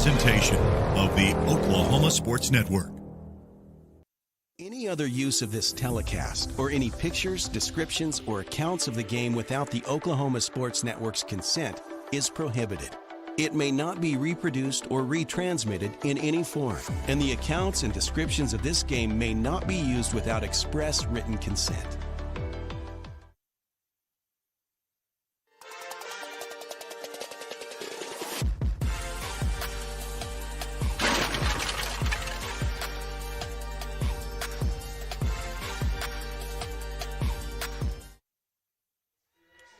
presentation of the Oklahoma Sports Network. Any other use of this telecast or any pictures, descriptions, or accounts of the game without the Oklahoma Sports Network's consent is prohibited. It may not be reproduced or retransmitted in any form, and the accounts and descriptions of this game may not be used without express written consent.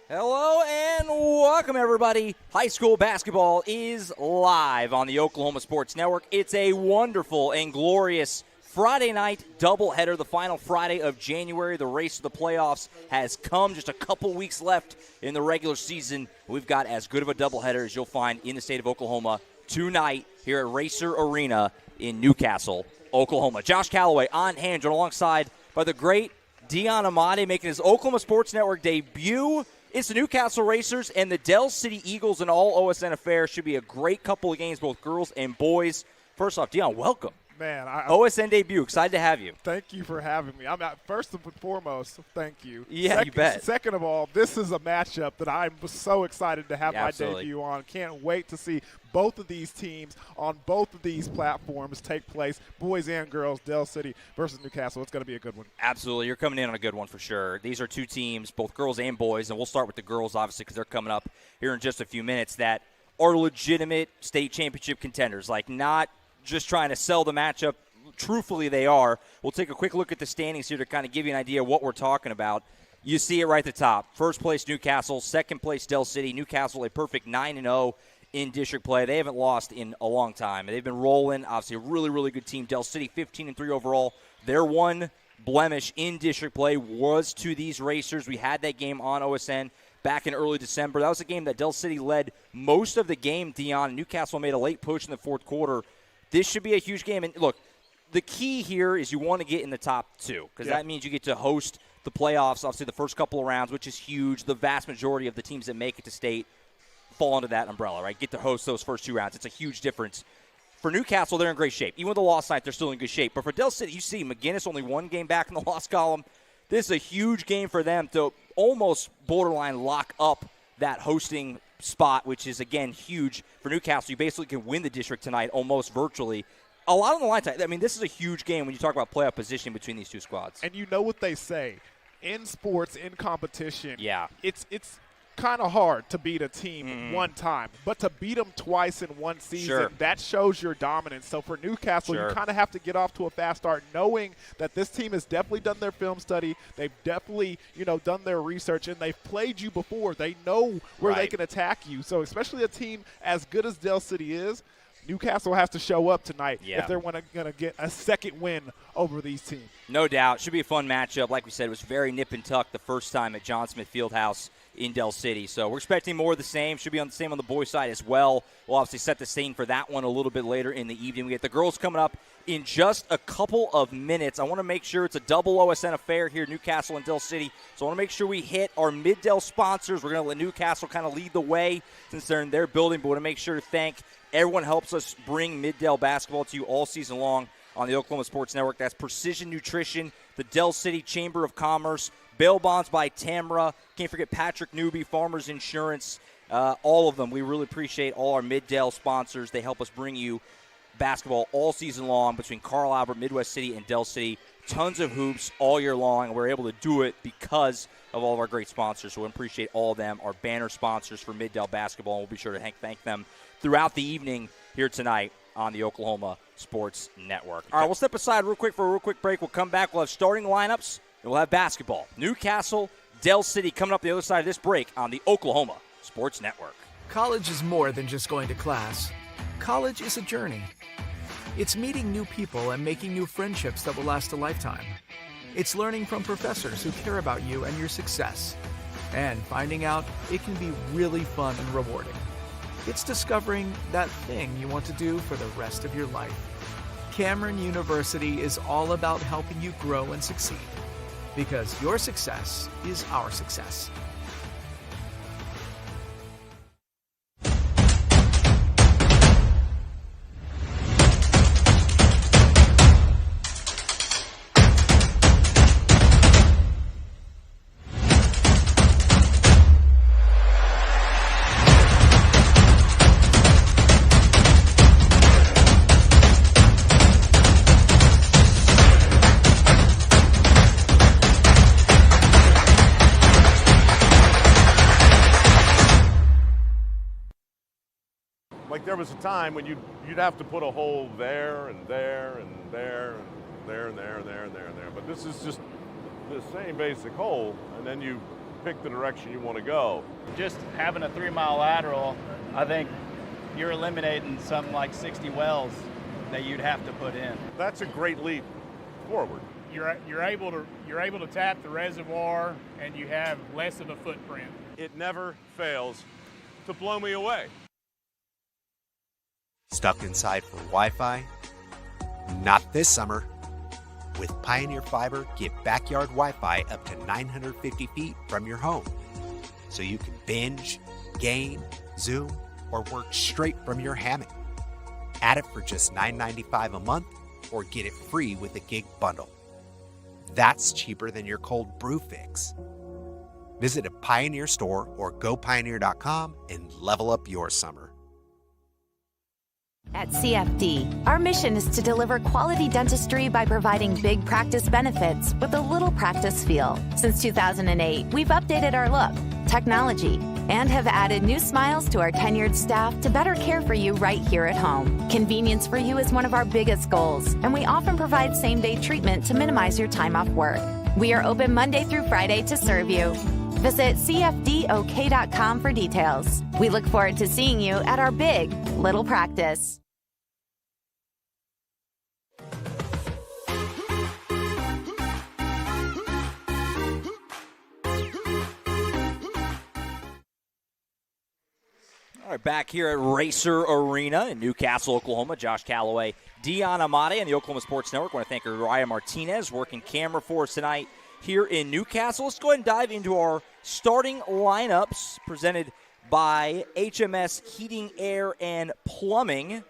Hello and welcome, everybody. High school basketball is live on the Oklahoma Sports Network. It's a wonderful and glorious Friday night doubleheader, the final Friday of January. The race to the playoffs has come. Just a couple weeks left in the regular season. We've got as good of a doubleheader as you'll find in the state of Oklahoma tonight here at Racer Arena in Newcastle, Oklahoma. Josh Calloway on hand, joined alongside by the great Dion Amati, making his Oklahoma Sports Network debut. It's the Newcastle Racers and the Del City Eagles in all OSN affairs. Should be a great couple of games, both girls and boys. First off, Dion, welcome. Man, OSN debut. Excited to have you. Thank you for having me. First and foremost, thank you. Yeah, you bet. Second of all, this is a matchup that I'm so excited to have my Absolutely. debut on. Can't wait to see both of these teams on both of these platforms take place, boys and girls, Del City versus Newcastle. It's going to be a good one. Absolutely. You're coming in on a good one for sure. These are two teams, both girls and boys, and we'll start with the girls, obviously, because they're coming up here in just a few minutes, that are legitimate state championship contenders, like not just trying to sell the matchup. Truthfully, they are. We'll take a quick look at the standings here to kind of give you an idea of what we're talking about. You see it right at the top. First place, Newcastle. Second place, Del City. Newcastle, a perfect 9-0 in district play. They haven't lost in a long time. They've been rolling. Obviously, a really, really good team. Del City, 15-3 overall. Their one blemish in district play was to these Racers. We had that game on OSN back in early December. That was a game that Del City led most of the game, Dion. Newcastle made a late push in the fourth quarter. This should be a huge game. And, look, the key here is you want to get in the top two because that means you get to host the playoffs, obviously the first couple of rounds, which is huge. The vast majority of the teams that make it to state fall under that umbrella, right? Get to host those first two rounds. It's a huge difference. For Newcastle, they're in great shape. Even with the loss night, they're still in good shape. But for Del City, you see McGinnis only one game back in the loss column. This is a huge game for them to almost borderline lock up that hosting spot, which is, again, huge for Newcastle. You basically can win the district tonight almost virtually. A lot on the line tonight. I mean, this is a huge game when you talk about playoff positioning between these two squads. And you know what they say. In sports, in competition, yeah, it's kind of hard to beat a team one time. But to beat them twice in one season, that shows your dominance. So for Newcastle, you kind of have to get off to a fast start knowing that this team has definitely done their film study. They've definitely, done their research, and they've played you before. They know where they can attack you. So especially a team as good as Del City is, Newcastle has to show up tonight if they're going to get a second win over these teams. No doubt. Should be a fun matchup. Like we said, it was very nip and tuck the first time at John Smith Fieldhouse in Del City. So we're expecting more of the same. Should be on the same on the boys' side as well. We'll obviously set the scene for that one a little bit later in the evening. We get the girls coming up in just a couple of minutes. I want to make sure it's a double OSN affair here, Newcastle and Del City. So I want to make sure we hit our Mid-Del sponsors. We're going to let Newcastle kind of lead the way since they're in their building, but we want to make sure to thank everyone who helps us bring Mid-Del basketball to you all season long on the Oklahoma Sports Network. That's Precision Nutrition, the Del City Chamber of Commerce, Bail Bonds by Tamra. Can't forget Patrick Newby, Farmers Insurance, all of them. We really appreciate all our Mid-Del sponsors. They help us bring you basketball all season long between Carl Albert, Midwest City, and Del City. Tons of hoops all year long, and we're able to do it because of all of our great sponsors. So we appreciate all of them, our banner sponsors for Mid-Del basketball, and we'll be sure to thank them throughout the evening here tonight on the Oklahoma Sports Network. All right, we'll step aside real quick for a real quick break. We'll come back. We'll have starting lineups, and we'll have basketball. Newcastle, Del City coming up the other side of this break on the Oklahoma Sports Network. College is more than just going to class. College is a journey. It's meeting new people and making new friendships that will last a lifetime. It's learning from professors who care about you and your success. And finding out it can be really fun and rewarding. It's discovering that thing you want to do for the rest of your life. Cameron University is all about helping you grow and succeed. Because your success is our success. there was a time when you'd have to put a hole there and there and there and there and there and there and there and there. But this is just the same basic hole, and then you pick the direction you want to go. Just having a 3-mile lateral, I think you're eliminating something like 60 wells that you'd have to put in. That's a great leap forward. You're able to tap the reservoir, and you have less of a footprint. It never fails to blow me away. Stuck inside for Wi-Fi? Not this summer. With Pioneer Fiber, get backyard Wi-Fi up to 950 feet from your home, so you can binge, game, Zoom, or work straight from your hammock. Add it for just $9.95 a month, or get it free with a gig bundle. That's cheaper than your cold brew fix. Visit a Pioneer store or gopioneer.com and level up your summer. At CFD, our mission is to deliver quality dentistry by providing big practice benefits with a little practice feel. Since 2008, we've updated our look, technology, and have added new smiles to our tenured staff to better care for you right here at home. Convenience for you is one of our biggest goals, and we often provide same-day treatment to minimize your time off work. We are open Monday through Friday to serve you. Visit cfdok.com for details. We look forward to seeing you at our big little practice. All right, back here at Racer Arena in Newcastle, Oklahoma. Josh Calloway, Dion Amate, and the Oklahoma Sports Network. I want to thank Uriah Martinez working camera for us tonight here in Newcastle. Let's go ahead and dive into our starting lineups presented by HMS Heating, Air, and Plumbing.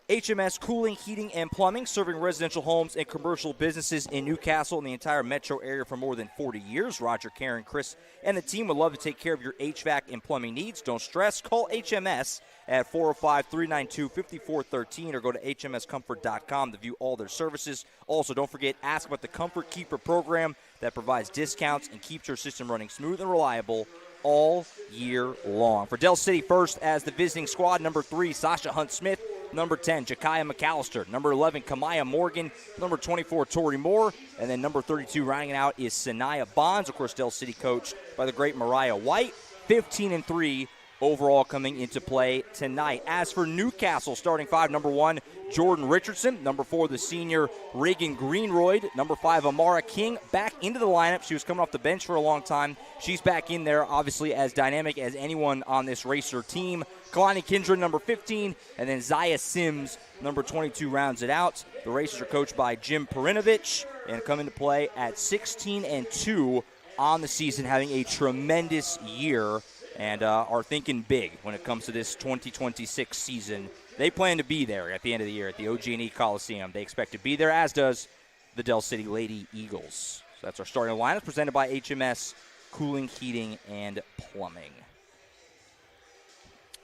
HMS Cooling, Heating, and Plumbing, serving residential homes and commercial businesses in Newcastle and the entire metro area for more than 40 years. Roger, Karen, Chris, and the team would love to take care of your HVAC and plumbing needs. Don't stress. Call HMS at 405-392-5413 or go to hmscomfort.com to view all their services. Also, don't forget, ask about the Comfort Keeper program that provides discounts and keeps your system running smooth and reliable all year long. For Del City first as the visiting squad, number 3, Sasha Hunt-Smith. Number 10, Jakaya McAllister. Number 11, Kamaya Morgan. Number 24, Tori Moore. And then number 32, rounding it out, is Sanaya Bonds. Of course, Del City coached by the great Mariah White. 15-3 overall coming into play tonight. As for Newcastle, starting 5, number 1, Jordan Richardson. Number 4, the senior Reagan Greenroyd. Number 5, Amara King, back into the lineup. She was coming off the bench for a long time. She's back in there, obviously as dynamic as anyone on this Racer team. Kalani Kindred, number 15, and then Zaya Sims, number 22, rounds it out. The Racers are coached by Jim Perinovich and come into play at 16-2 on the season, having a tremendous year and are thinking big when it comes to this 2026 season. They plan to be there at the end of the year at the OG&E Coliseum. They expect to be there, as does the Del City Lady Eagles. So that's our starting lineup presented by HMS Cooling, Heating, and Plumbing.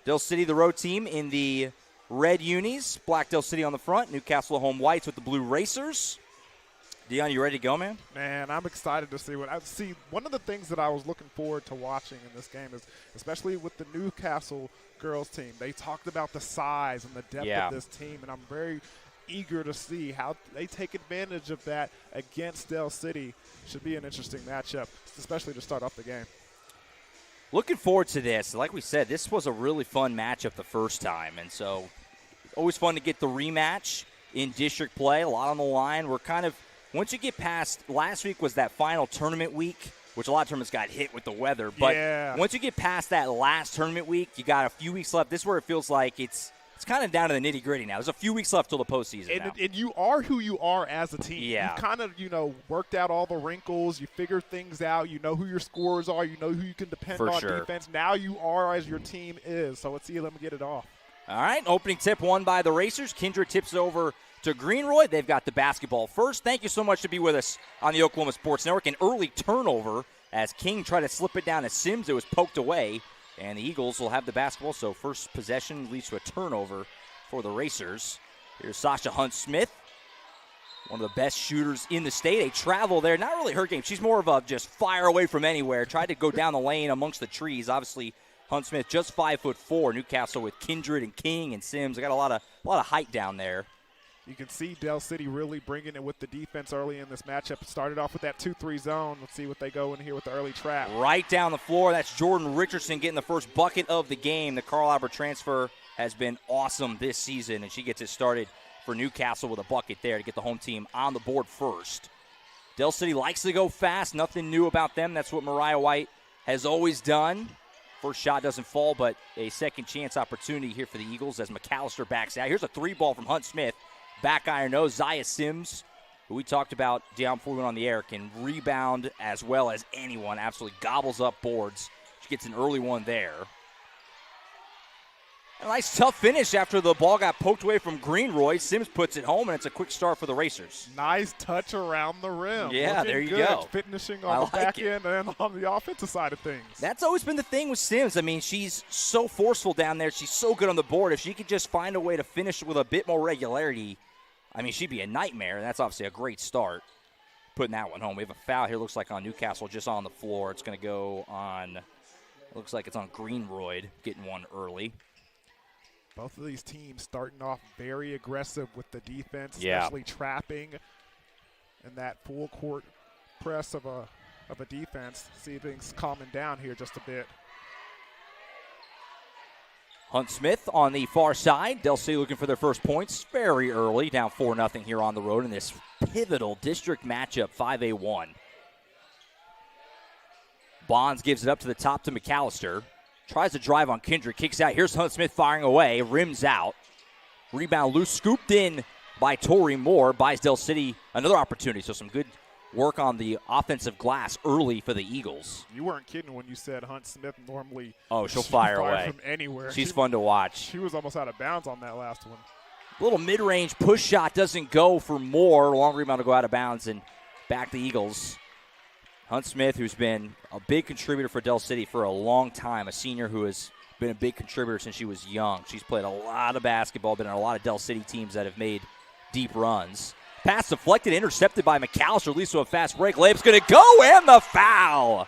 Del City, the road team in the red unis. Black Del City on the front. Newcastle home whites with the blue Racers. Dion, you ready to go, man? Man, I'm excited to see what I see. One of the things that I was looking forward to watching in this game is, especially with the Newcastle girls team, they talked about the size and the depth of this team, and I'm very eager to see how they take advantage of that against Del City. Should be an interesting matchup, especially to start off the game. Looking forward to this. Like we said, this was a really fun matchup the first time, and so always fun to get the rematch in district play. A lot on the line. We're kind of, once you get past, last week was that final tournament week, which a lot of tournaments got hit with the weather. But once you get past that last tournament week, you got a few weeks left. This is where it feels like it's kind of down to the nitty-gritty now. There's a few weeks left till the postseason now. And you are who you are as a team. Yeah. You kind of, worked out all the wrinkles. You figure things out. You know who your scorers are. You know who you can depend on defense. Now you are as your team is. So let's see them get it off. All right, opening tip won by the Racers. Kindred tips it over to Greenroyd. They've got the basketball first. Thank you so much to be with us on the Oklahoma Sports Network. An early turnover as King tried to slip it down to Sims. It was poked away. And the Eagles will have the basketball, so first possession leads to a turnover for the Racers. Here's Sasha Hunt-Smith, one of the best shooters in the state. A travel there, not really her game. She's more of a just fire away from anywhere. Tried to go down the lane amongst the trees. Obviously Hunt Smith just 5'4". Newcastle with Kindred and King and Sims. They got a lot of height down there. You can see Del City really bringing it with the defense early in this matchup. Started off with that 2-3 zone. Let's see what they go in here with the early trap. Right down the floor. That's Jordan Richardson getting the first bucket of the game. The Carl Albert transfer has been awesome this season, and she gets it started for Newcastle with a bucket there to get the home team on the board first. Del City likes to go fast. Nothing new about them. That's what Mariah White has always done. First shot doesn't fall, but a second chance opportunity here for the Eagles as McAllister backs out. Here's a 3-ball from Hunt Smith. Back iron no. Zaya Sims, who we talked about down before we went on the air, can rebound as well as anyone. Absolutely gobbles up boards. She gets an early one there. A nice tough finish after the ball got poked away from Greenroy. Sims puts it home, and it's a quick start for the Racers. Nice touch around the rim. Yeah, looking there you good. go. Finishing on the back end and on the offensive side of things. That's always been the thing with Sims. I mean, she's so forceful down there. She's so good on the board. If she could just find a way to finish with a bit more regularity, I mean, she'd be a nightmare. That's obviously a great start. Putting that one home. We have a foul here, looks like on Newcastle, just on the floor. It's going to go on, looks like it's on Greenroyd, getting one early. Both of these teams starting off very aggressive with the defense, especially trapping and that full court press of a defense. See things calming down here just a bit. Hunt Smith on the far side. Del City looking for their first points very early, down 4-0 here on the road in this pivotal district matchup, 5A1. Bonds gives it up to the top to McAllister. Tries to drive on Kindred, kicks out. Here's Hunt Smith firing away, rims out. Rebound loose, scooped in by Tori Moore, buys Del City another opportunity. So some good work on the offensive glass early for the Eagles. You weren't kidding when you said Hunt Smith normally. Oh, she'll fire away from anywhere. She's fun to watch. She was almost out of bounds on that last one. Little mid-range push shot doesn't go for Moore. Long rebound to go out of bounds and back the Eagles. Hunt Smith, who's been a big contributor for Del City for a long time, a senior who has been a big contributor since she was young. She's played a lot of basketball, been on a lot of Del City teams that have made deep runs. Pass deflected, intercepted by McAllister, leads to a fast break. Layup's going to go, and the foul.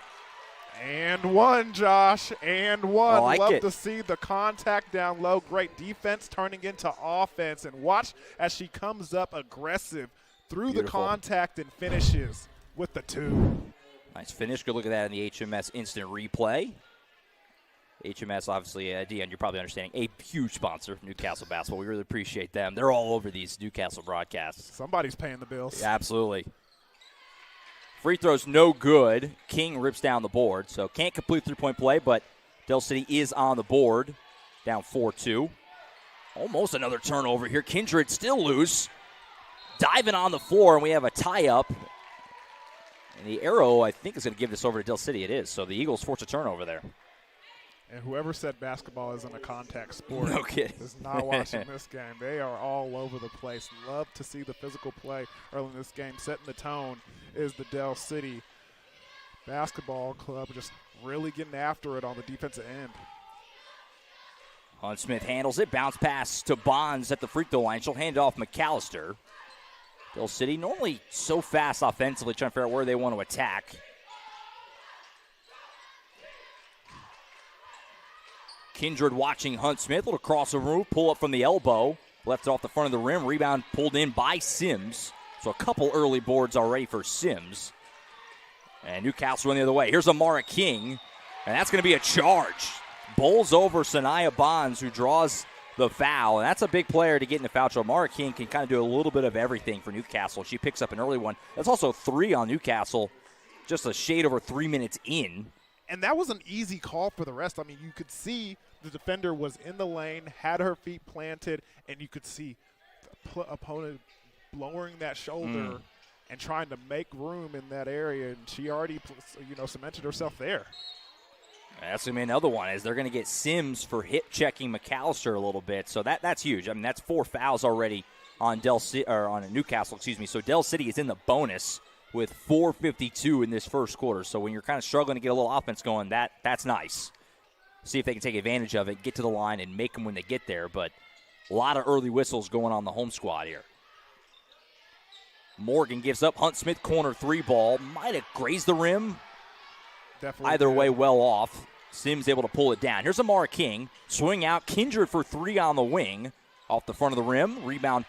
And one, Josh, and one. Love to see the contact down low. Great defense turning into offense. And watch as she comes up aggressive through the contact and finishes with the 2. Nice finish. Good look at that in the HMS instant replay. HMS, obviously, Deon, you're probably understanding, a huge sponsor of Newcastle basketball. We really appreciate them. They're all over these Newcastle broadcasts. Somebody's paying the bills. Yeah, absolutely. Free throw's no good. King rips down the board, so can't complete three-point play, but Del City is on the board, down 4-2. Almost another turnover here. Kindred still loose. Diving on the floor, and we have a tie-up. And the arrow, I think, is going to give this over to Del City. It is. So the Eagles force a turnover there. And whoever said basketball isn't a contact sport no kidding. is not watching this game. They are all over the place. Love to see the physical play early in this game. Setting the tone is the Del City basketball club, just really getting after it on the defensive end. Hunt Smith handles it. Bounce pass to Bonds at the free throw line. She'll hand it off McAllister. Del City normally so fast offensively, trying to figure out where they want to attack. Kindred watching Hunt Smith. Little crossover move, pull up from the elbow. Left it off the front of the rim. Rebound pulled in by Sims. So a couple early boards already for Sims. And Newcastle went the other way. Here's Amara King. And that's going to be a charge. Bowls over Sanaya Bonds, who draws the foul. And that's a big player to get in the foul trouble. Amara King can kind of do a little bit of everything for Newcastle. She picks up an early one. That's also 3 on Newcastle, just a shade over 3 minutes in. And that was an easy call for the rest. I mean, you could see the defender was in the lane, had her feet planted, and you could see the opponent lowering that shoulder and trying to make room in that area. And she already, cemented herself there. That's going to be another one, as they're going to get Sims for hip-checking McAllister a little bit. So that's huge. I mean, that's 4 fouls already on Newcastle, So Del City is in the bonus with 4:52 in this first quarter. So when you're kind of struggling to get a little offense going, that's nice. See if they can take advantage of it, get to the line, and make them when they get there. But a lot of early whistles going on the home squad here. Morgan gives up. Hunt Smith corner 3 ball. Might have grazed the rim. Definitely Either way, well off. Sims able to pull it down. Here's Amara King. Swing out. Kindred for 3 on the wing. Off the front of the rim. Rebound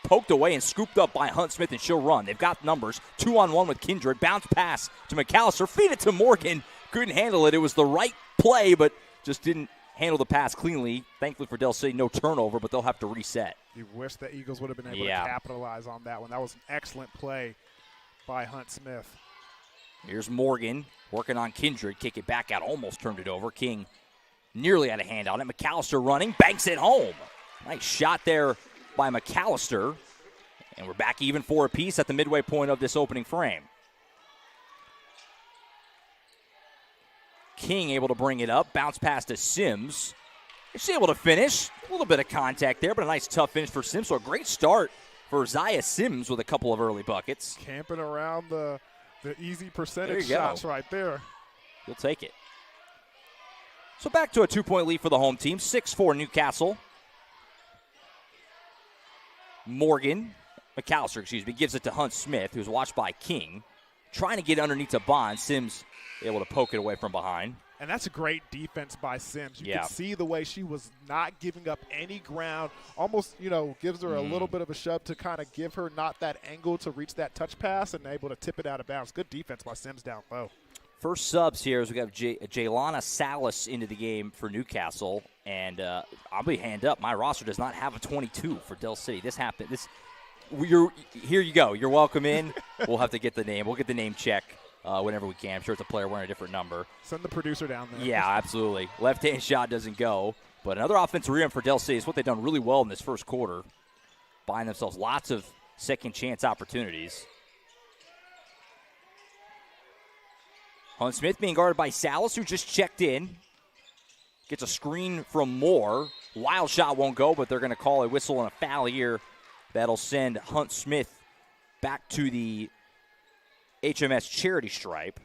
poked away and scooped up by Hunt Smith, and she'll run. They've got numbers. 2-on-1 with Kindred. Bounce pass to McAllister. Feed it to Morgan. Couldn't handle it. It was the right play, but just didn't handle the pass cleanly. Thankfully for Del City, no turnover, but they'll have to reset. You wish the Eagles would have been able to capitalize on that one. That was an excellent play by Hunt Smith. Here's Morgan working on Kindred. Kick it back out. Almost turned it over. King nearly had a hand on it. McAllister running. Banks it home. Nice shot there by McAllister. And we're back even 4 apiece at the midway point of this opening frame. King able to bring it up. Bounce pass to Sims. She's able to finish. A little bit of contact there, but a nice tough finish for Sims. So a great start for Zaya Sims with a couple of early buckets. Camping around the easy percentage shots right there. He'll take it. So back to a 2-point lead for the home team. 6-4 Newcastle. McAllister, gives it to Hunt Smith, who's watched by King. Trying to get underneath to Bond. Sims able to poke it away from behind. And that's a great defense by Sims. You can see the way she was not giving up any ground. Almost, gives her a little bit of a shove to kind of give her not that angle to reach that touch pass and able to tip it out of bounds. Good defense by Sims down low. First subs here is we got Jaylana Salas into the game for Newcastle. And I'll be hand up. My roster does not have a 22 for Del City. This happened. Here you go. You're welcome in. We'll have to get the name. We'll get the name check whenever we can. I'm sure it's a player wearing a different number. Send the producer down there. Yeah, absolutely. Left-hand shot doesn't go. But another offensive rebound for Del City is what they've done really well in this first quarter. Buying themselves lots of second-chance opportunities. Hunt Smith being guarded by Salas, who just checked in. Gets a screen from Moore. Wild shot won't go, but they're going to call a whistle and a foul here. That'll send Hunt Smith back to the HMS charity stripe.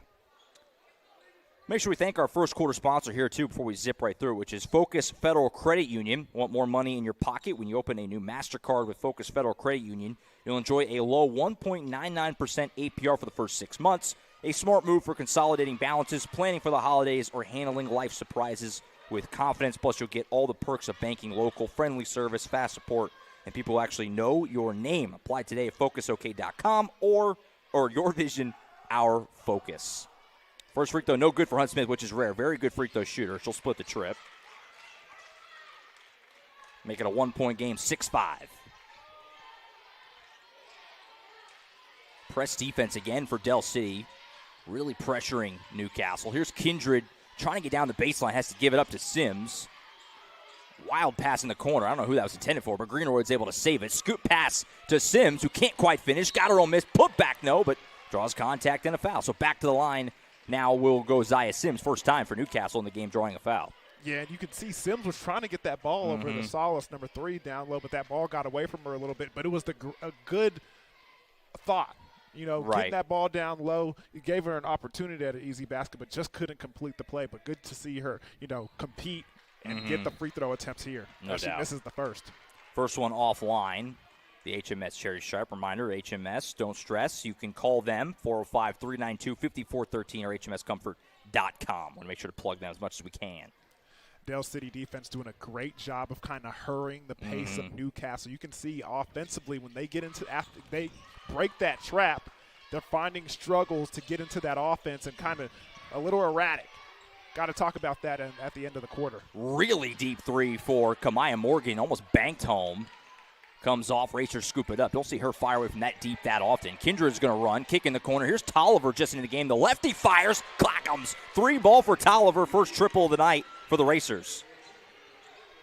Make sure we thank our first quarter sponsor here, too, before we zip right through it, which is Focus Federal Credit Union. Want more money in your pocket? When you open a new MasterCard with Focus Federal Credit Union, you'll enjoy a low 1.99% APR for the first 6 months. A smart move for consolidating balances, planning for the holidays, or handling life surprises with confidence. Plus, you'll get all the perks of banking local, friendly service, fast support, and people who actually know your name. Apply today at focusok.com or your vision, our focus. First free throw, no good for Hunt Smith, which is rare. Very good free throw shooter. She'll split the trip. Make it a 1-point game, 6-5. Press defense again for Del City. Really pressuring Newcastle. Here's Kindred trying to get down the baseline. Has to give it up to Sims. Wild pass in the corner. I don't know who that was intended for, but Greenwood's able to save it. Scoop pass to Sims, who can't quite finish. Got her own miss. Put back, no, but draws contact and a foul. So back to the line. Now will go Zaya Sims. First time for Newcastle in the game drawing a foul. Yeah, and you can see Sims was trying to get that ball over the Salas, number 3, down low, but that ball got away from her a little bit. But it was a good thought. Getting that ball down low, it gave her an opportunity at an easy basket, but just couldn't complete the play. But good to see her, compete and get the free throw attempts here. No doubt. She misses the first. First one offline. The HMS Charity Stripe. Reminder, HMS, don't stress. You can call them, 405-392-5413 or hmscomfort.com. Want to make sure to plug them as much as we can. Del City defense doing a great job of kind of hurrying the pace of Newcastle. You can see offensively when they get into after they break that trap, they're finding struggles to get into that offense and kind of a little erratic. Got to talk about that at the end of the quarter. Really deep three for Kamaya Morgan, almost banked home. Comes off, Racers scoop it up. Don't see her fire away from that deep that often. Kindred's going to run, kick in the corner. Here's Tolliver just into the game. The lefty fires, Clackums. 3 ball for Tolliver, first triple of the night for the Racers.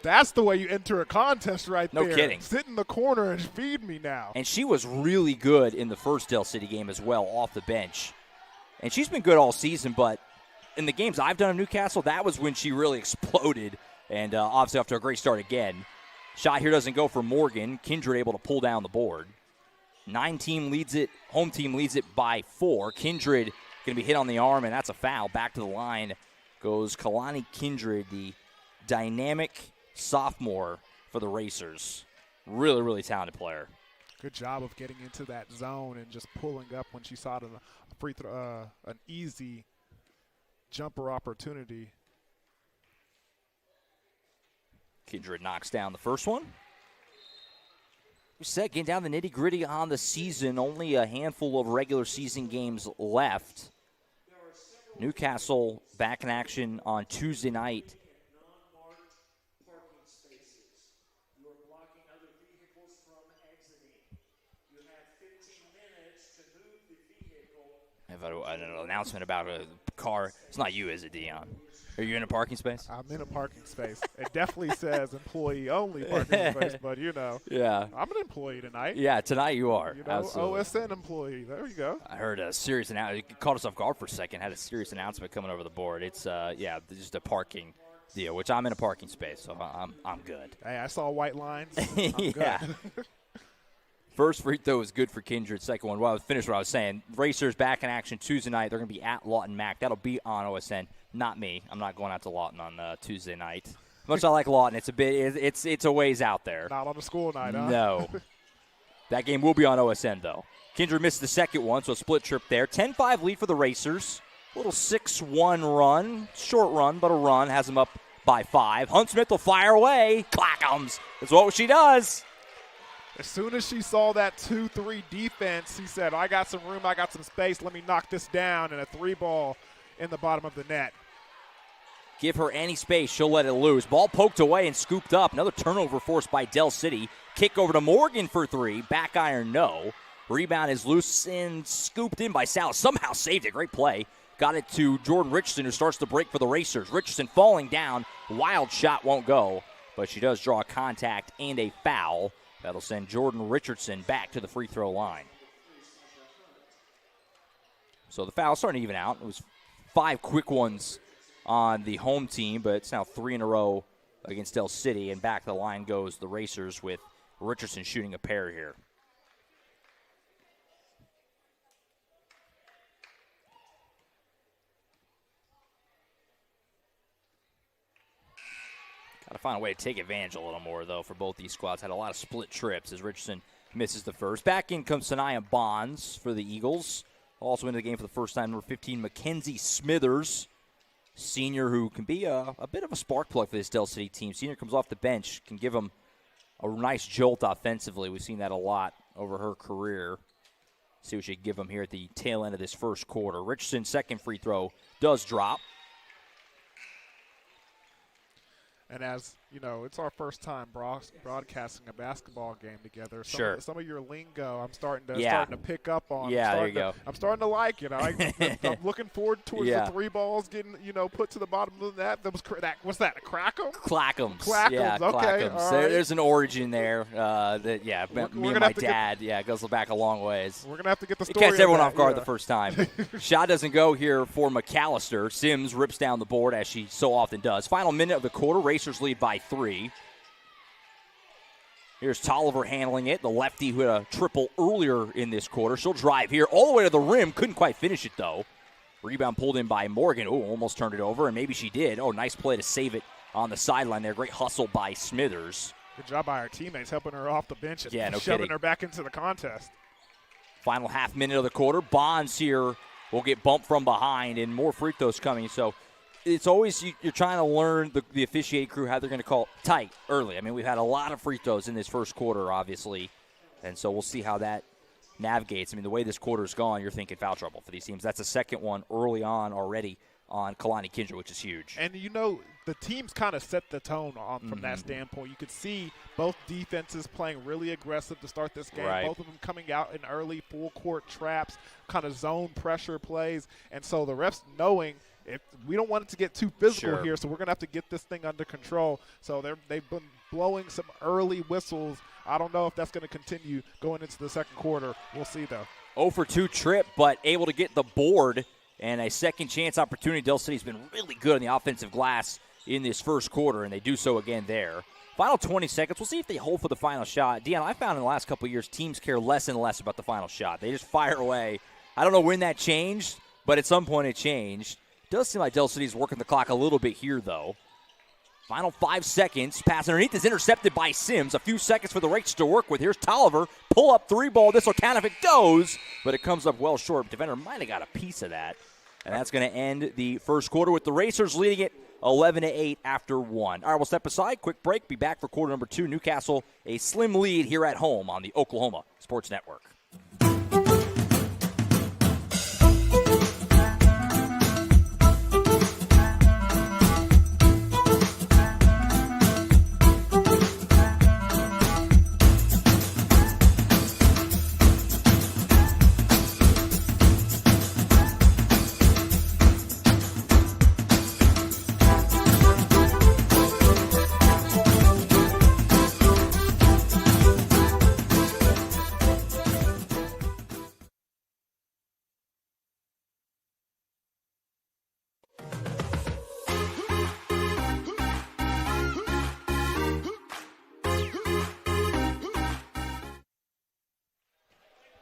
That's the way you enter a contest right there. No kidding. Sit in the corner and feed me now. And she was really good in the first Del City game as well, off the bench. And she's been good all season, but in the games I've done in Newcastle, that was when she really exploded. And obviously off to a great start again. Shot here doesn't go for Morgan. Kindred able to pull down the board. Home team leads it by 4. Kindred going to be hit on the arm, and that's a foul. Back to the line goes Kalani Kindred, the dynamic sophomore for the Racers. Really, really talented player. Good job of getting into that zone and just pulling up when she saw an easy jumper opportunity. Kindred knocks down the first one. We said getting down the nitty-gritty on the season. Only a handful of regular season games left. Newcastle back in action on Tuesday night. I have an announcement about a car. It's not you, is it, Dion? Are you in a parking space? I'm in a parking space. It definitely says employee-only parking space, but, Yeah. I'm an employee tonight. Yeah, tonight you are. Absolutely. OSN employee. There we go. I heard a serious announcement. It caught us off guard for a second. Had a serious announcement coming over the board. It's, just a parking deal, which I'm in a parking space, so I'm good. Hey, I saw white lines. I'm yeah. good. First free throw was good for Kindred. Second one, well, I finished what I was saying. Racers back in action Tuesday night. They're going to be at Lawton Mac. That'll be on OSN. Not me. I'm not going out to Lawton on Tuesday night. Much as I like Lawton, it's a ways out there. Not on a school night, huh? No. That game will be on OSN, though. Kindred missed the second one, so a split trip there. 10-5 lead for the Racers. Little 6-1 run. Short run, but a run. Has them up by 5. Hunt-Smith will fire away. Clackums. That's what she does. As soon as she saw that 2-3 defense, he said, I got some room, I got some space, let me knock this down, and a 3-ball in the bottom of the net. Give her any space, she'll let it loose. Ball poked away and scooped up. Another turnover forced by Del City. Kick over to Morgan for 3. Back iron, no. Rebound is loose and scooped in by Sal. Somehow saved it. Great play. Got it to Jordan Richardson, who starts to break for the Racers. Richardson falling down. Wild shot won't go, but she does draw a contact and a foul. That'll send Jordan Richardson back to the free throw line. So the foul's starting to even out. It was 5 quick ones on the home team, but it's now 3 in a row against Del City. And back to the line goes the Racers with Richardson shooting a pair here. Got to find a way to take advantage a little more, though, for both these squads. Had a lot of split trips as Richardson misses the first. Back in comes Sanaya Bonds for the Eagles. Also into the game for the first time, number 15, Mackenzie Smithers, senior, who can be a bit of a spark plug for this Del City team. Senior comes off the bench, can give them a nice jolt offensively. We've seen that a lot over her career. See what she can give them here at the tail end of this first quarter. Richardson's second free throw does drop. And as you know, it's our first time broadcasting a basketball game together. Some of your lingo, I'm starting to pick up on. Yeah, there you go. I'm starting to like it. I'm looking forward towards the 3 balls getting put to the bottom of the net. What's that? A Crackum? Clackums. Clackums. Yeah, okay. Clackums. All right. There's an origin there. Me and my dad. It goes back a long ways. We're gonna have to get the story. It catches everyone off guard the first time. Shot doesn't go here for McAllister. Sims rips down the board as she so often does. Final minute of the quarter. Racers lead by 3. Here's Tolliver handling it, the lefty who had a triple earlier in this quarter. She'll drive here all the way to the rim. Couldn't quite finish it, though. Rebound pulled in by Morgan. Oh, almost turned it over, and maybe she did. Oh, nice play to save it on the sideline there. Great hustle by Smithers. Good job by our teammates helping her off the bench and no shoving kidding. her back into the contest. Final half minute of the quarter. Bonds here will get bumped from behind, and more free throws coming. So it's always you're trying to learn the officiating crew how they're going to call it tight early. I mean, we've had a lot of free throws in this first quarter, obviously, and so we'll see how that navigates. I mean, the way this quarter's gone, you're thinking foul trouble for these teams. That's the second one early on already on Kalani Kindred, which is huge. And, the teams kind of set the tone from that standpoint. You could see both defenses playing really aggressive to start this game. Right. Both of them coming out in early full-court traps, kind of zone pressure plays. And so the refs knowing – if we don't want it to get too physical here, so we're going to have to get this thing under control. So they've been blowing some early whistles. I don't know if that's going to continue going into the second quarter. We'll see, though. 0 for 2 trip, but able to get the board and a second chance opportunity. Del City's been really good on the offensive glass in this first quarter, and they do so again there. Final 20 seconds. We'll see if they hold for the final shot. Deon, I found in the last couple of years teams care less and less about the final shot. They just fire away. I don't know when that changed, but at some point it changed. Does seem like Del City's working the clock a little bit here, though. Final 5 seconds. Pass underneath is intercepted by Sims. A few seconds for the Rakes to work with. Here's Tolliver. Pull up 3 ball. This will count if it goes, but it comes up well short. Defender might have got a piece of that. And that's going to end the first quarter with the Racers leading it 11-8 after one. All right, we'll step aside. Quick break. Be back for quarter number 2. Newcastle, a slim lead here at home on the Oklahoma Sports Network.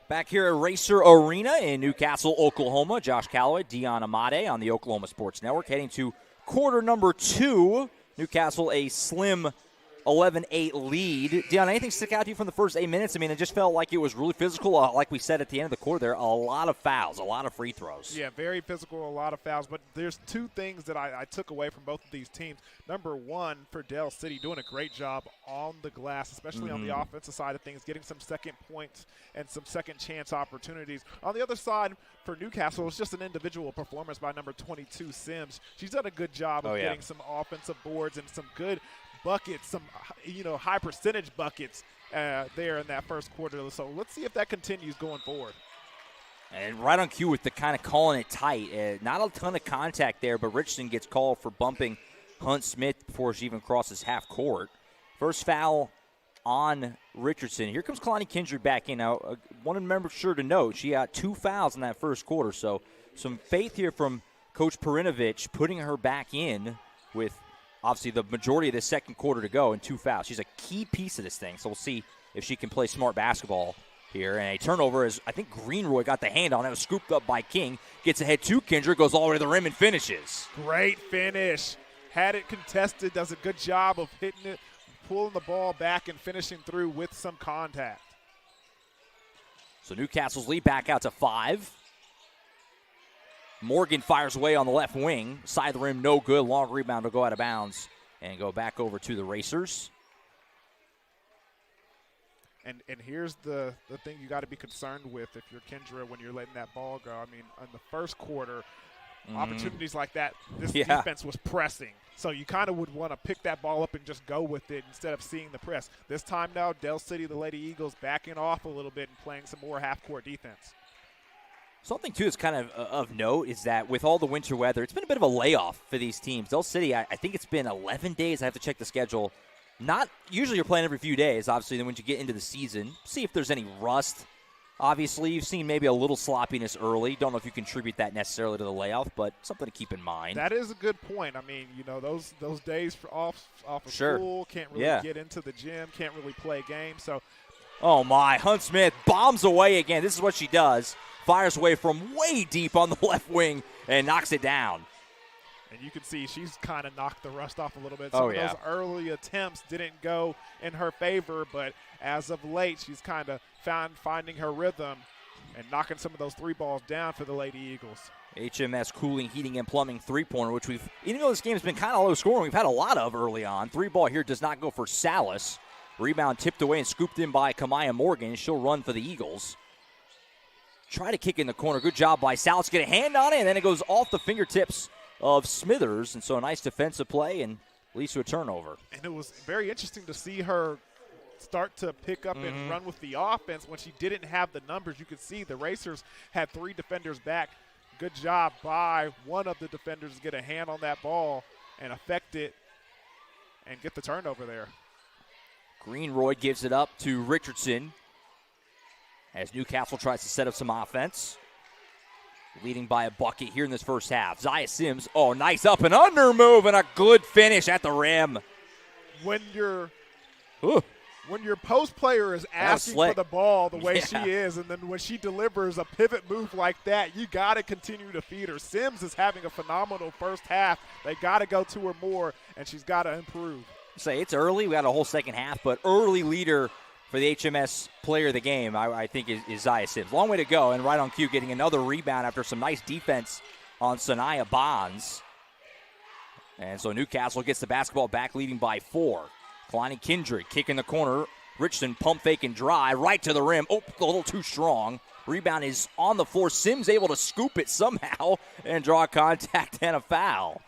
Back here at Racer Arena in Newcastle, Oklahoma. Josh Calloway, Dion Amade on the Oklahoma Sports Network. Heading to quarter number 2. Newcastle a slim 11-8 lead. Dion, anything stick out to you from the first 8 minutes? I mean, it just felt like it was really physical. Like we said at the end of the quarter there, a lot of fouls, a lot of free throws. Yeah, very physical, a lot of fouls. But there's 2 things that I took away from both of these teams. Number one, for Dell City, doing a great job on the glass, especially on the offensive side of things, getting some second points and some second chance opportunities. On the other side, for Newcastle, it was just an individual performance by number 22, Sims. She's done a good job of getting some offensive boards and some good buckets, some high percentage buckets there in that first quarter. So let's see if that continues going forward. And right on cue with the kind of calling it tight. Not a ton of contact there, but Richardson gets called for bumping Hunt Smith before she even crosses half court. First foul on Richardson. Here comes Kalani Kindred back in. Now, want to remember sure to note, she got 2 fouls in that first quarter. So some faith here from Coach Perinovich putting her back in with obviously the majority of the second quarter to go and 2 fouls. She's a key piece of this thing, so we'll see if she can play smart basketball here. And a turnover is, I think Greenroy got the hand on it. It was scooped up by King. Gets ahead to Kindred, goes all the way to the rim and finishes. Great finish. Had it contested, does a good job of hitting it, pulling the ball back and finishing through with some contact. So Newcastle's lead back out to 5. Morgan fires away on the left wing. Side of the rim, no good. Long rebound will go out of bounds and go back over to the Racers. And here's the thing you got to be concerned with if you're Kendra when you're letting that ball go. I mean, in the first quarter, opportunities like that, this defense was pressing. So you kind of would want to pick that ball up and just go with it instead of seeing the press. This time now, Dell City, the Lady Eagles, backing off a little bit and playing some more half-court defense. Something, too, that's kind of note is that with all the winter weather, it's been a bit of a layoff for these teams. Dell City, I think it's been 11 days. I have to check the schedule. Not usually you're playing every few days, obviously, then when you get into the season, see if there's any rust. Obviously, you've seen maybe a little sloppiness early. Don't know if you contribute that necessarily to the layoff, but something to keep in mind. That is a good point. I mean, those days off of school, can't really get into the gym, can't really play games. So, oh, my. Hunt Smith bombs away again. This is what she does. Fires away from way deep on the left wing and knocks it down. And you can see she's kind of knocked the rust off a little bit. Some of those early attempts didn't go in her favor, but as of late, she's kind of finding her rhythm and knocking some of those 3 balls down for the Lady Eagles. HMS Cooling, Heating, and Plumbing three-pointer, which even though this game has been kind of low scoring, we've had a lot of early on. 3-ball here does not go for Salas. Rebound tipped away and scooped in by Kamaya Morgan. She'll run for the Eagles. Try to kick in the corner. Good job by Salas. Get a hand on it, and then it goes off the fingertips of Smithers. And so a nice defensive play and leads to a turnover. And it was very interesting to see her start to pick up and run with the offense when she didn't have the numbers. You could see the Racers had 3 defenders back. Good job by one of the defenders to get a hand on that ball and affect it and get the turnover there. Greenroy gives it up to Richardson as Newcastle tries to set up some offense. Leading by a bucket here in this first half. Zaya Sims, nice up and under move and a good finish at the rim. When your post player is asking for the ball the way she is, and then when she delivers a pivot move like that, you got to continue to feed her. Sims is having a phenomenal first half. They got to go to her more, and she's got to improve. Say it's early. We got a whole second half, but early leader for the HMS player of the game, I think, is Zaya Sims. Long way to go, and right on cue, getting another rebound after some nice defense on Sanaya Bonds. And so Newcastle gets the basketball back, leading by 4. Kalani Kindred kick in the corner. Richardson pump fake and drive right to the rim. Oh, a little too strong. Rebound is on the floor. Sims able to scoop it somehow and draw contact and a foul.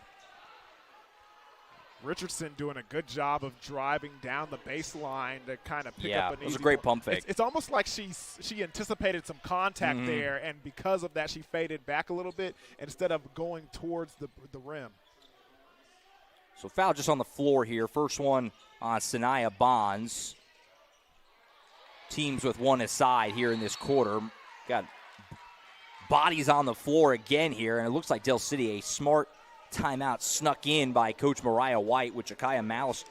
Richardson doing a good job of driving down the baseline to kind of pick up an easy. It was a great pump fake. It's almost like she anticipated some contact there, and because of that, she faded back a little bit instead of going towards the rim. So foul just on the floor here. First one on Sanaya Bonds. Teams with one aside here in this quarter. Got bodies on the floor again here, and it looks like Del City, a smart timeout snuck in by Coach Mariah White with Jakaya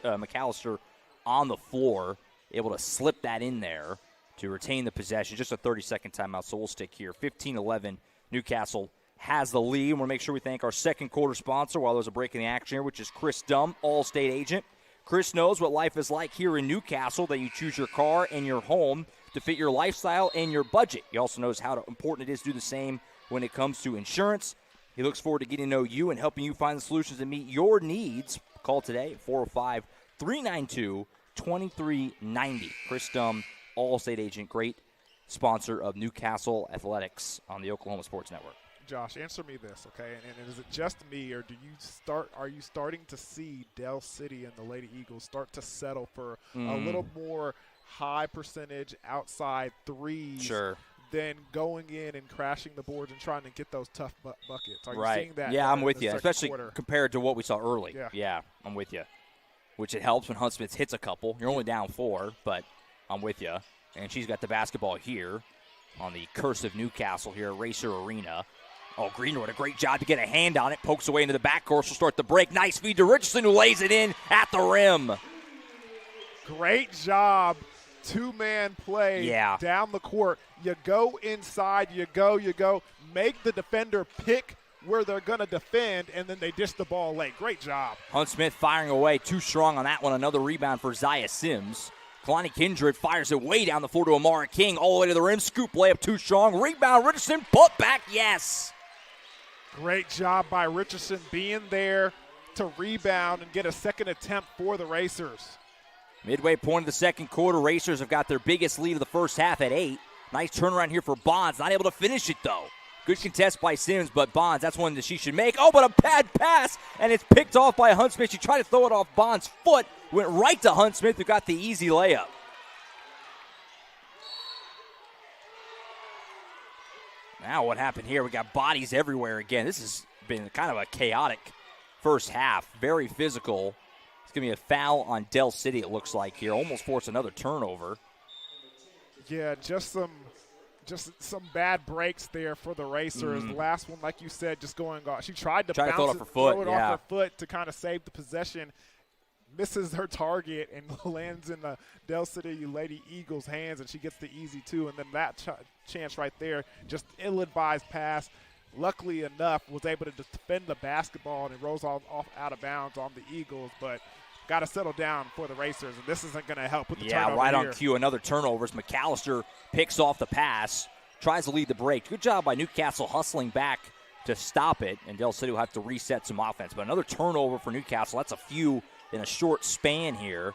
McAllister on the floor, able to slip that in there to retain the possession. Just a 30-second timeout, so we'll stick here. 15-11, Newcastle has the lead. We'll make sure we thank our second quarter sponsor while there's a break in the action here, which is Chris Dunn, All-State agent. Chris knows what life is like here in Newcastle, that you choose your car and your home to fit your lifestyle and your budget. He also knows how important it is to do the same when it comes to insurance. He looks forward to getting to know you and helping you find the solutions that meet your needs. Call today at 405-392-2390. Chris Dunn, All-State agent, great sponsor of Newcastle Athletics on the Oklahoma Sports Network. Josh, answer me this, okay? And is it just me, or are you starting to see Del City and the Lady Eagles start to settle for a little more high percentage outside threes? Sure. Than going in and crashing the boards and trying to get those tough buckets. Are you seeing that? Yeah, I'm with you, especially quarter? Compared to what we saw early. Yeah, I'm with you. Which it helps when Hunt Smith hits a couple. You're only down 4, but I'm with you. And she's got the basketball here on the curse of Newcastle here at Racer Arena. Oh, Greenwood, a great job to get a hand on it. Pokes away into the backcourt. She'll start the break. Nice feed to Richardson, who lays it in at the rim. Great job. Two-man play down the court. You go inside, you go. Make the defender pick where they're going to defend, and then they dish the ball late. Great job. Hunt Smith firing away. Too strong on that one. Another rebound for Zaya Sims. Kalani Kindred fires it way down the floor to Amara King. All the way to the rim. Scoop layup too strong. Rebound, Richardson. Put back, yes. Great job by Richardson being there to rebound and get a second attempt for the Racers. Midway point of the second quarter, Racers have got their biggest lead of the first half at 8. Nice turnaround here for Bonds. Not able to finish it, though. Good contest by Sims, but Bonds, that's one that she should make. Oh, but a bad pass, and it's picked off by Hunt Smith. She tried to throw it off Bonds' foot. Went right to Hunt Smith, who got the easy layup. Now what happened here? We got bodies everywhere again. This has been kind of a chaotic first half. Very physical. It's going to be a foul on Del City, it looks like here. Almost forced another turnover. Yeah, just some bad breaks there for the Racers. The last one, like you said, just going off. She tried to bounce throw it off her foot to kind of save the possession. Misses her target and lands in the Del City Lady Eagles' hands, and she gets the easy 2. And then that chance right there, just ill-advised pass. Luckily enough, was able to defend the basketball, and it rolls off out of bounds on the Eagles. But got to settle down for the Racers, and this isn't going to help with the turnover. Yeah, right here. on cue. Another turnover as McAllister picks off the pass, tries to lead the break. Good job by Newcastle hustling back to stop it, and Del City will have to reset some offense. But another turnover for Newcastle. That's a few in a short span here.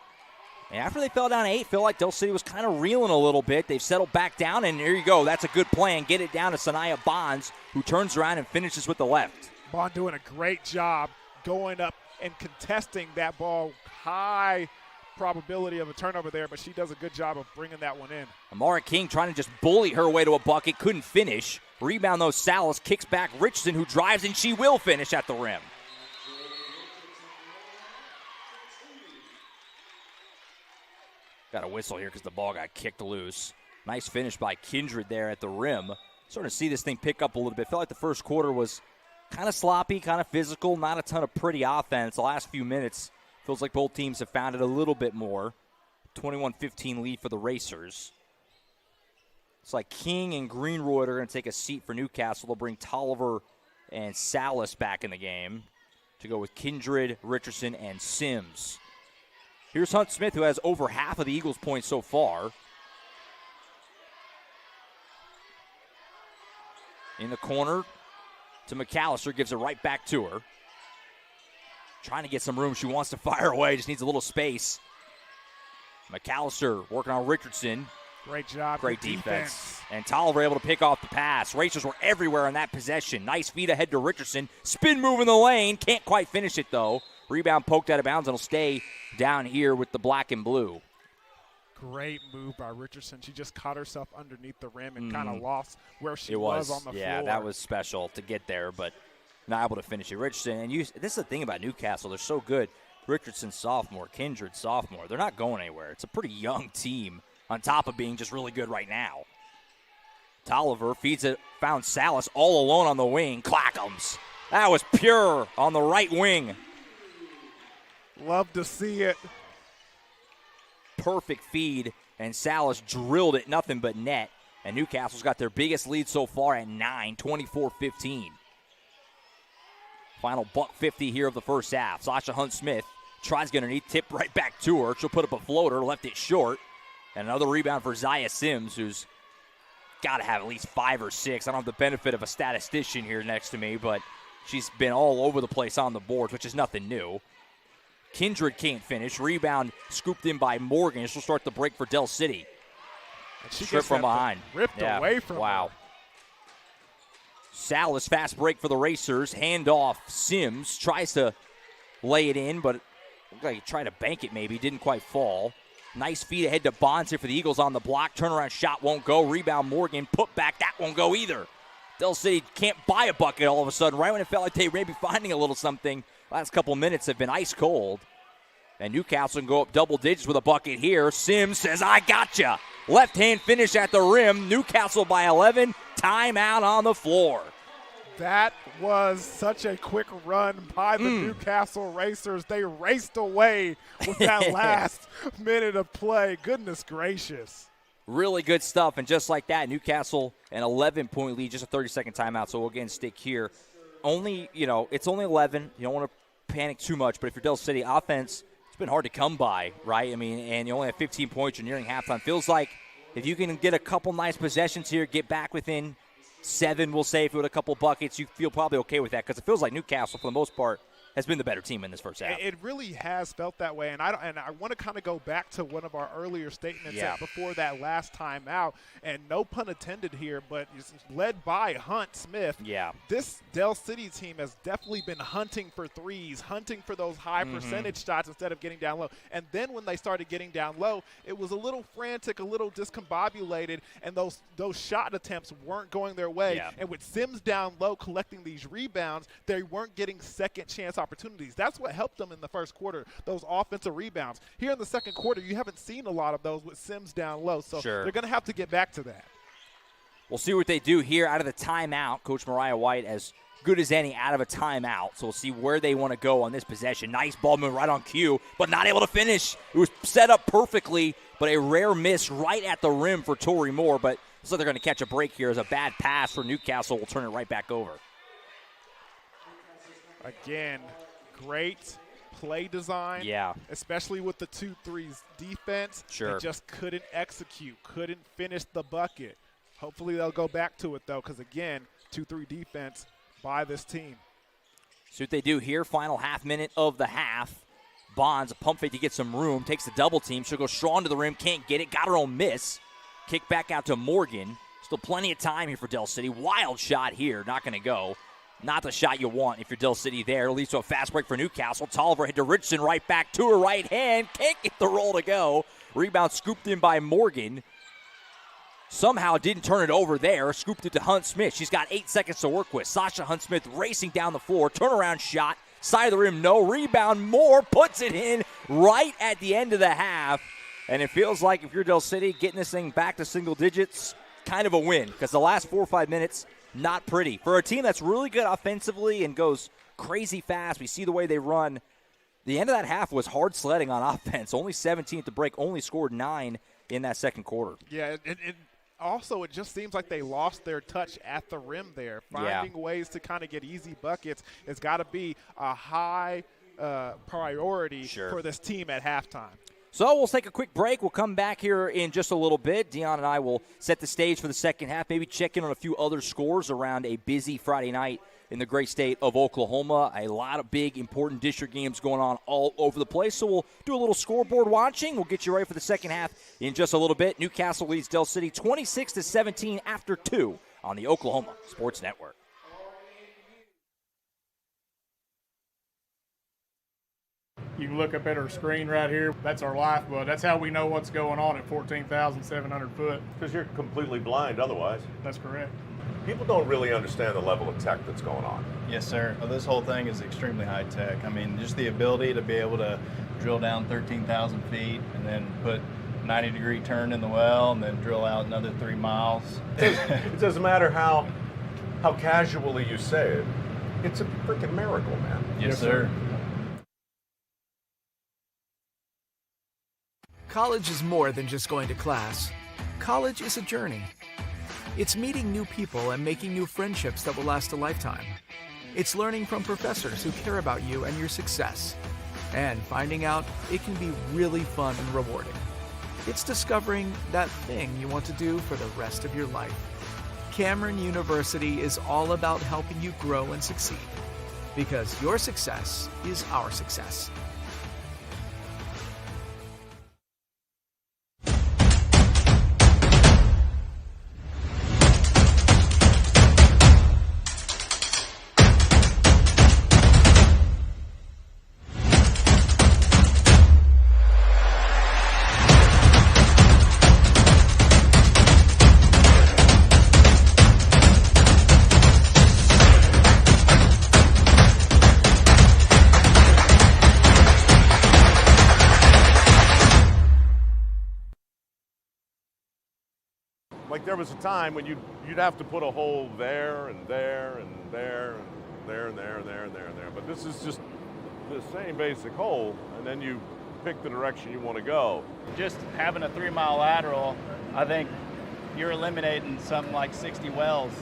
And after they fell down 8, feel like Del City was kind of reeling a little bit. They've settled back down, and here you go. That's a good plan. Get it down to Sanaya Bonds, who turns around and finishes with the left. Bond doing a great job going up and contesting that ball. High probability of a turnover there, but she does a good job of bringing that one in. Amara King trying to just bully her way to a bucket. Couldn't finish. Rebound, though, Salas kicks back Richardson, who drives, and she will finish at the rim. Got a whistle here because the ball got kicked loose. Nice finish by Kindred there at the rim. Starting to see this thing pick up a little bit. Felt like the first quarter was kind of sloppy, kind of physical, not a ton of pretty offense. The last few minutes, feels like both teams have found it a little bit more. 21-15 lead for the Racers. It's like King and Greenwood are going to take a seat for Newcastle. They'll bring Tolliver and Salas back in the game to go with Kindred, Richardson, and Sims. Here's Hunt Smith, who has over half of the Eagles' points so far. In the corner to McAllister, gives it right back to her. trying to get some room. She wants to fire away, just needs a little space. McAllister working on Richardson. Great job. Great defense. And Tolliver able to pick off the pass. Racers were everywhere on that possession. Nice feed ahead to Richardson. Spin move in the lane. Can't quite finish it, though. Rebound poked out of bounds, and will stay down here with the black and blue. Great move by Richardson. She just caught herself underneath the rim and kind of lost where she was on the floor. Yeah, that was special to get there, but not able to finish it. Richardson, and this is the thing about Newcastle. They're so good. Richardson sophomore, Kindred sophomore. They're not going anywhere. It's a pretty young team on top of being just really good right now. Tolliver feeds it, found Salas all alone on the wing. Clackums. That was pure on the right wing. Love to see it. Perfect feed, and Salas drilled it, nothing but net. And Newcastle's got their biggest lead so far at 9, 24-15. Final $1.50 here of the first half. Sasha Hunt-Smith tries to get underneath, tip right back to her. She'll put up a floater, left it short. And another rebound for Zaya Sims, who's got to have at least 5 or 6. I don't have the benefit of a statistician here next to me, but she's been all over the place on the boards, which is nothing new. Kindred can't finish. Rebound scooped in by Morgan. She'll start the break for Del City. Strip from behind. Ripped away from her. Salas, fast break for the Racers. Hand off. Sims tries to lay it in, but looked like he tried to bank it maybe. Didn't quite fall. Nice feed ahead to Bonds here for the Eagles on the block. Turnaround shot won't go. Rebound Morgan. Put back. That won't go either. Del City can't buy a bucket all of a sudden. Right when it felt like they may be finding a little something. Last couple minutes have been ice cold. And Newcastle can go up double digits with a bucket here. Sims says, I gotcha. Left hand finish at the rim. Newcastle by 11. Timeout on the floor. That was such a quick run by the Newcastle Racers. They raced away with that last minute of play. Goodness gracious. Really good stuff. And just like that, Newcastle an 11-point lead, just a 30-second timeout. So we'll again stick here. It's only 11. You don't want to panic too much. But if you're Del City, offense, it's been hard to come by, right? I mean, and you only have 15 points. You're nearing halftime. Feels like if you can get a couple nice possessions here, get back within 7, we'll say, if you had a couple buckets, you feel probably okay with that because it feels like Newcastle, for the most part, has been the better team in this first half. It really has felt that way, and I want to kind of go back to one of our earlier statements before that last time out, and no pun intended here, but it's led by Hunt-Smith. Yeah. This Del City team has definitely been hunting for threes, hunting for those high percentage shots instead of getting down low. And then when they started getting down low, it was a little frantic, a little discombobulated, and those shot attempts weren't going their way. Yeah. And with Sims down low collecting these rebounds, they weren't getting second chance opportunities. That's what helped them in the first quarter, those offensive rebounds. Here in the second quarter, you haven't seen a lot of those with Sims down low, so they're going to have to get back to that. We'll see what they do here out of the timeout. Coach Mariah White, as good as any out of a timeout, so we'll see where they want to go on this possession. Nice ball move right on cue, but not able to finish. It was set up perfectly, but a rare miss right at the rim for Tori Moore, but looks like they're going to catch a break here as a bad pass for Newcastle will turn it right back over. Again, great play design. Yeah. Especially with the 2-3s defense. Sure. They just couldn't execute, couldn't finish the bucket. Hopefully they'll go back to it, though, because, again, 2-3 defense by this team. See what they do here. Final half minute of the half. Bonds, a pump fake to get some room. Takes the double team. She'll go strong to the rim. Can't get it. Got her own miss. Kick back out to Morgan. Still plenty of time here for Del City. Wild shot here. Not going to go. Not the shot you want if you're Del City there. Leads to a fast break for Newcastle. Tolliver hit to Richardson right back to her right hand. Can't get the roll to go. Rebound scooped in by Morgan. Somehow didn't turn it over there. Scooped it to Hunt-Smith. She's got 8 seconds to work with. Sasha Hunt-Smith racing down the floor. Turnaround shot. Side of the rim, no. Rebound, Moore puts it in right at the end of the half. And it feels like if you're Del City, getting this thing back to single digits, kind of a win. Because the last 4 or 5 minutes, not pretty. For a team that's really good offensively and goes crazy fast, we see the way they run. The end of that half was hard sledding on offense. Only 17 at the break, only scored 9 in that second quarter. Yeah, it just seems like they lost their touch at the rim there. Finding ways to kind of get easy buckets has got to be a high priority for this team at halftime. So we'll take a quick break. We'll come back here in just a little bit. Dion and I will set the stage for the second half, maybe check in on a few other scores around a busy Friday night in the great state of Oklahoma. A lot of big, important district games going on all over the place. So we'll do a little scoreboard watching. We'll get you ready for the second half in just a little bit. Newcastle leads Del City 26-17 after 2 on the Oklahoma Sports Network. You can look up at our screen right here. That's our lifeblood. That's how we know what's going on at 14,700 foot. Because you're completely blind otherwise. That's correct. People don't really understand the level of tech that's going on. Yes, sir. Well, this whole thing is extremely high tech. I mean, just the ability to be able to drill down 13,000 feet and then put 90-degree turn in the well and then drill out another 3 miles. It doesn't matter how casually you say it. It's a freaking miracle, man. Yes, sir. College is more than just going to class. College is a journey. It's meeting new people and making new friendships that will last a lifetime. It's learning from professors who care about you and your success. And finding out it can be really fun and rewarding. It's discovering that thing you want to do for the rest of your life. Cameron University is all about helping you grow and succeed. Because your success is our success. Like there was a time when you'd have to put a hole there and there and there and there and there and there and there and there. But this is just the same basic hole, and then you pick the direction you want to go. Just having a 3-mile lateral, I think you're eliminating something like 60 wells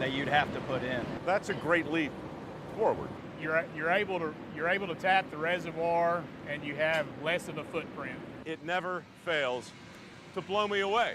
that you'd have to put in. That's a great leap forward. You're able to tap the reservoir, and you have less of a footprint. It never fails to blow me away.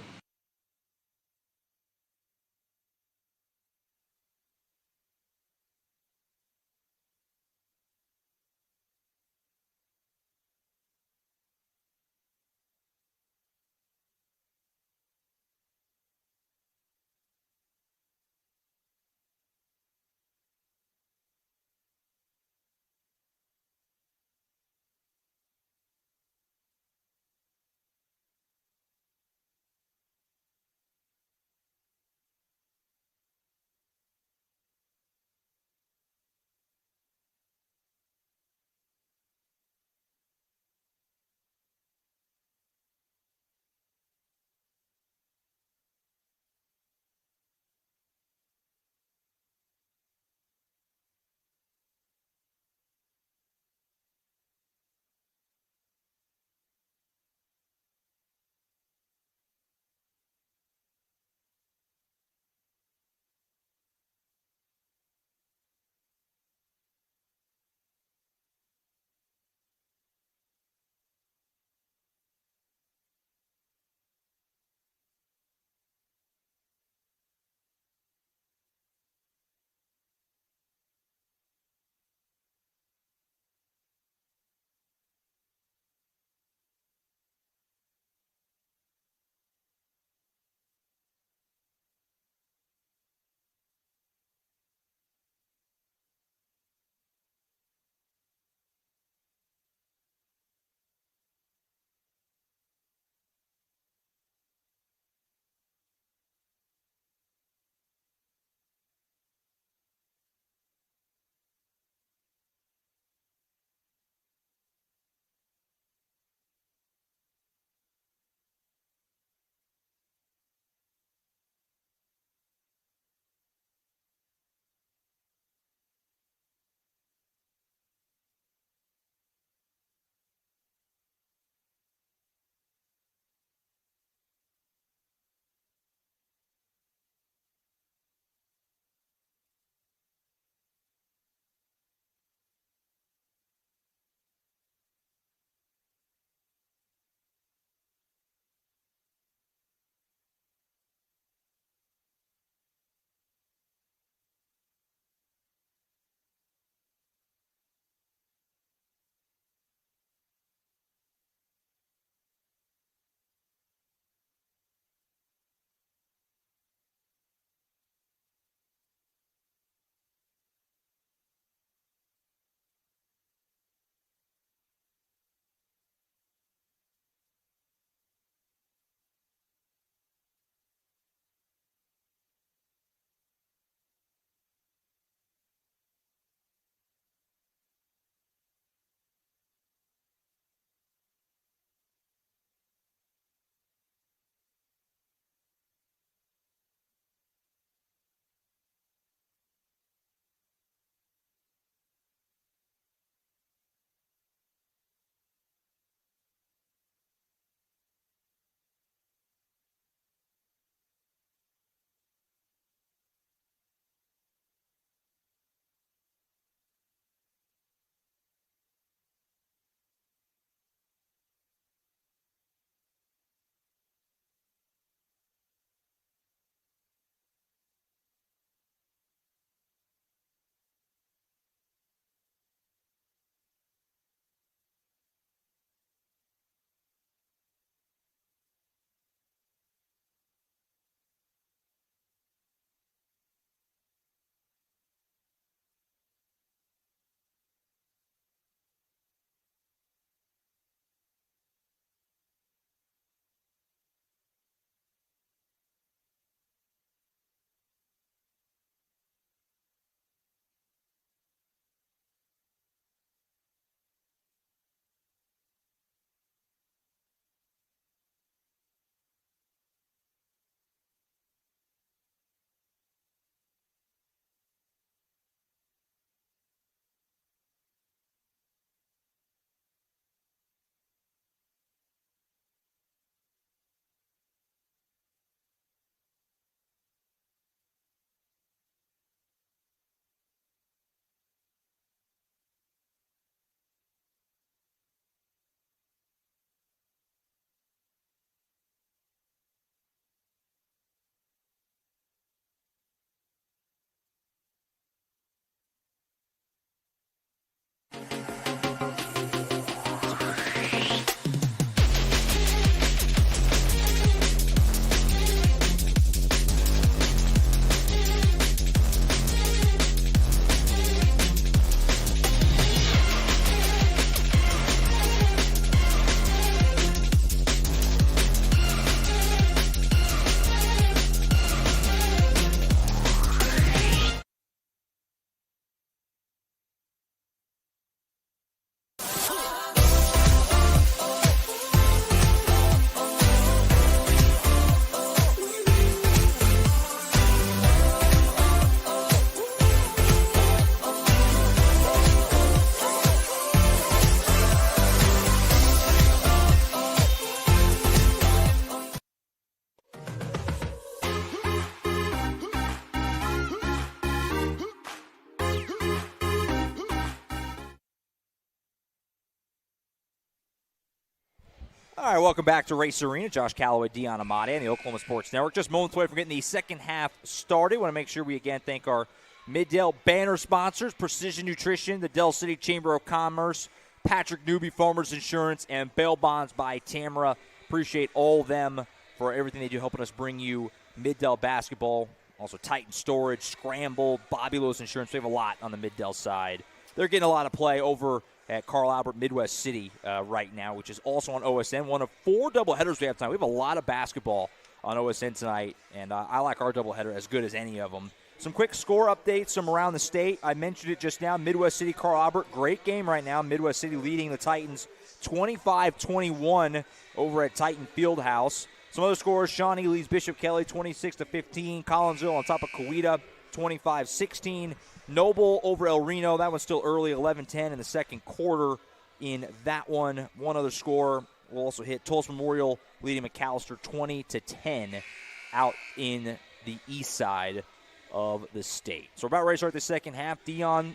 All right, welcome back to Race Arena. Josh Calloway, Dion Amati, and the Oklahoma Sports Network. Just moments away from getting the second half started. Want to make sure we again thank our Mid-Dell banner sponsors, Precision Nutrition, the Del City Chamber of Commerce, Patrick Newby Farmers Insurance, and Bail Bonds by Tamara. Appreciate all of them for everything they do, helping us bring you Mid-Dell basketball. Also Titan Storage, Scramble, Bobby Lewis Insurance. We have a lot on the Mid-Dell side. They're getting a lot of play over at Carl Albert Midwest City right now, which is also on OSN. One of 4 doubleheaders we have tonight. We have a lot of basketball on OSN tonight, and I like our doubleheader as good as any of them. Some quick score updates from around the state. I mentioned it just now. Midwest City, Carl Albert, great game right now. Midwest City leading the Titans 25-21 over at Titan Fieldhouse. Some other scores, Shawnee leads Bishop Kelly 26-15. Collinsville on top of Coweta 25-16. Noble over El Reno. That one's still early, 11-10 in the second quarter in that one. One other score will also hit. Tulsa Memorial leading McAllister 20-10 out in the east side of the state. So we're about ready to start the second half. Dion,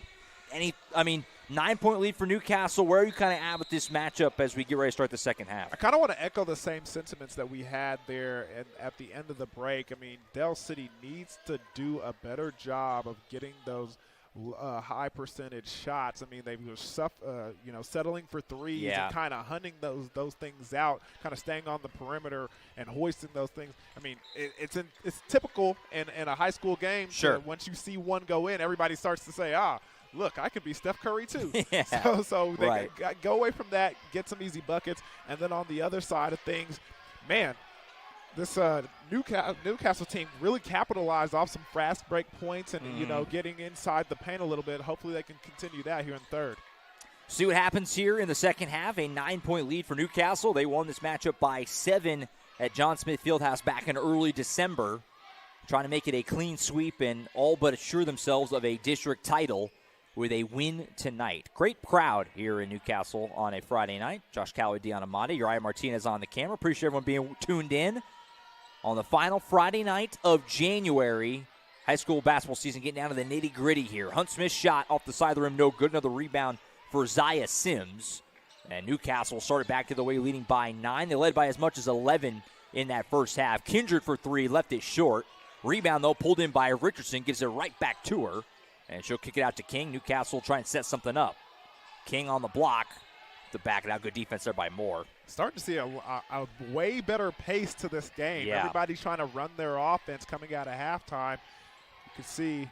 9-point lead for Newcastle. Where are you kind of at with this matchup as we get ready to start the second half? I kind of want to echo the same sentiments that we had there at the end of the break. I mean, Del City needs to do a better job of getting those high percentage shots. I mean, they were settling for threes and kind of hunting those things out, kind of staying on the perimeter and hoisting those things. I mean, it's typical in a high school game. Sure. Once you see one go in, everybody starts to say, look, I could be Steph Curry too. Yeah, so they go away from that, get some easy buckets, and then on the other side of things, man, this Newcastle team really capitalized off some fast break points and, getting inside the paint a little bit. Hopefully they can continue that here in third. See what happens here in the second half. A 9-point lead for Newcastle. They won this matchup by 7 at John Smith Fieldhouse back in early December, trying to make it a clean sweep and all but assure themselves of a district title with a win tonight. Great crowd here in Newcastle on a Friday night. Josh Calloway, Dion Amati, Uriah Martinez on the camera. Appreciate everyone being tuned in on the final Friday night of January. High school basketball season getting down to the nitty-gritty here. Hunt Smith's shot off the side of the rim, no good. Another rebound for Zaya Sims. And Newcastle started back to the way, leading by 9. They led by as much as 11 in that first half. Kindred for 3, left it short. Rebound, though, pulled in by Richardson, gives it right back to her. And she'll kick it out to King. Newcastle try and set something up. King on the block to back it out. Good defense there by Moore. Starting to see a way better pace to this game. Yeah. Everybody's trying to run their offense coming out of halftime. You can see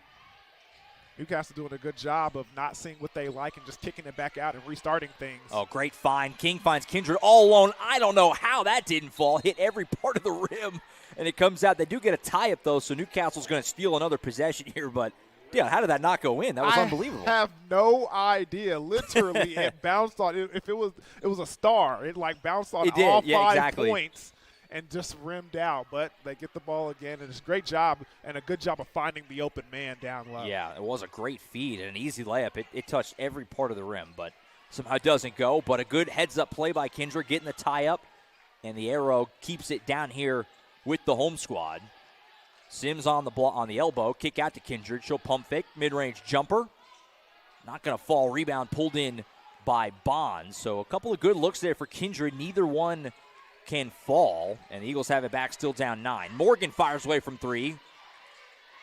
Newcastle doing a good job of not seeing what they like and just kicking it back out and restarting things. Oh, great find. King finds Kindred all alone. I don't know how that didn't fall. Hit every part of the rim, and it comes out. They do get a tie-up, though, so Newcastle's going to steal another possession here, but yeah, how did that not go in? That was unbelievable. I have no idea. Literally, it bounced on. If it was a star, it bounced on all 5 points and just rimmed out. But they get the ball again, and it's a great job and a good job of finding the open man down low. Yeah, it was a great feed and an easy layup. It touched every part of the rim, but somehow it doesn't go. But a good heads-up play by Kindred, getting the tie-up, and the arrow keeps it down here with the home squad. Sims on the elbow, kick out to Kindred. She'll pump fake, mid-range jumper. Not going to fall. Rebound pulled in by Bonds. So a couple of good looks there for Kindred. Neither one can fall, and the Eagles have it back, still down 9. Morgan fires away from 3.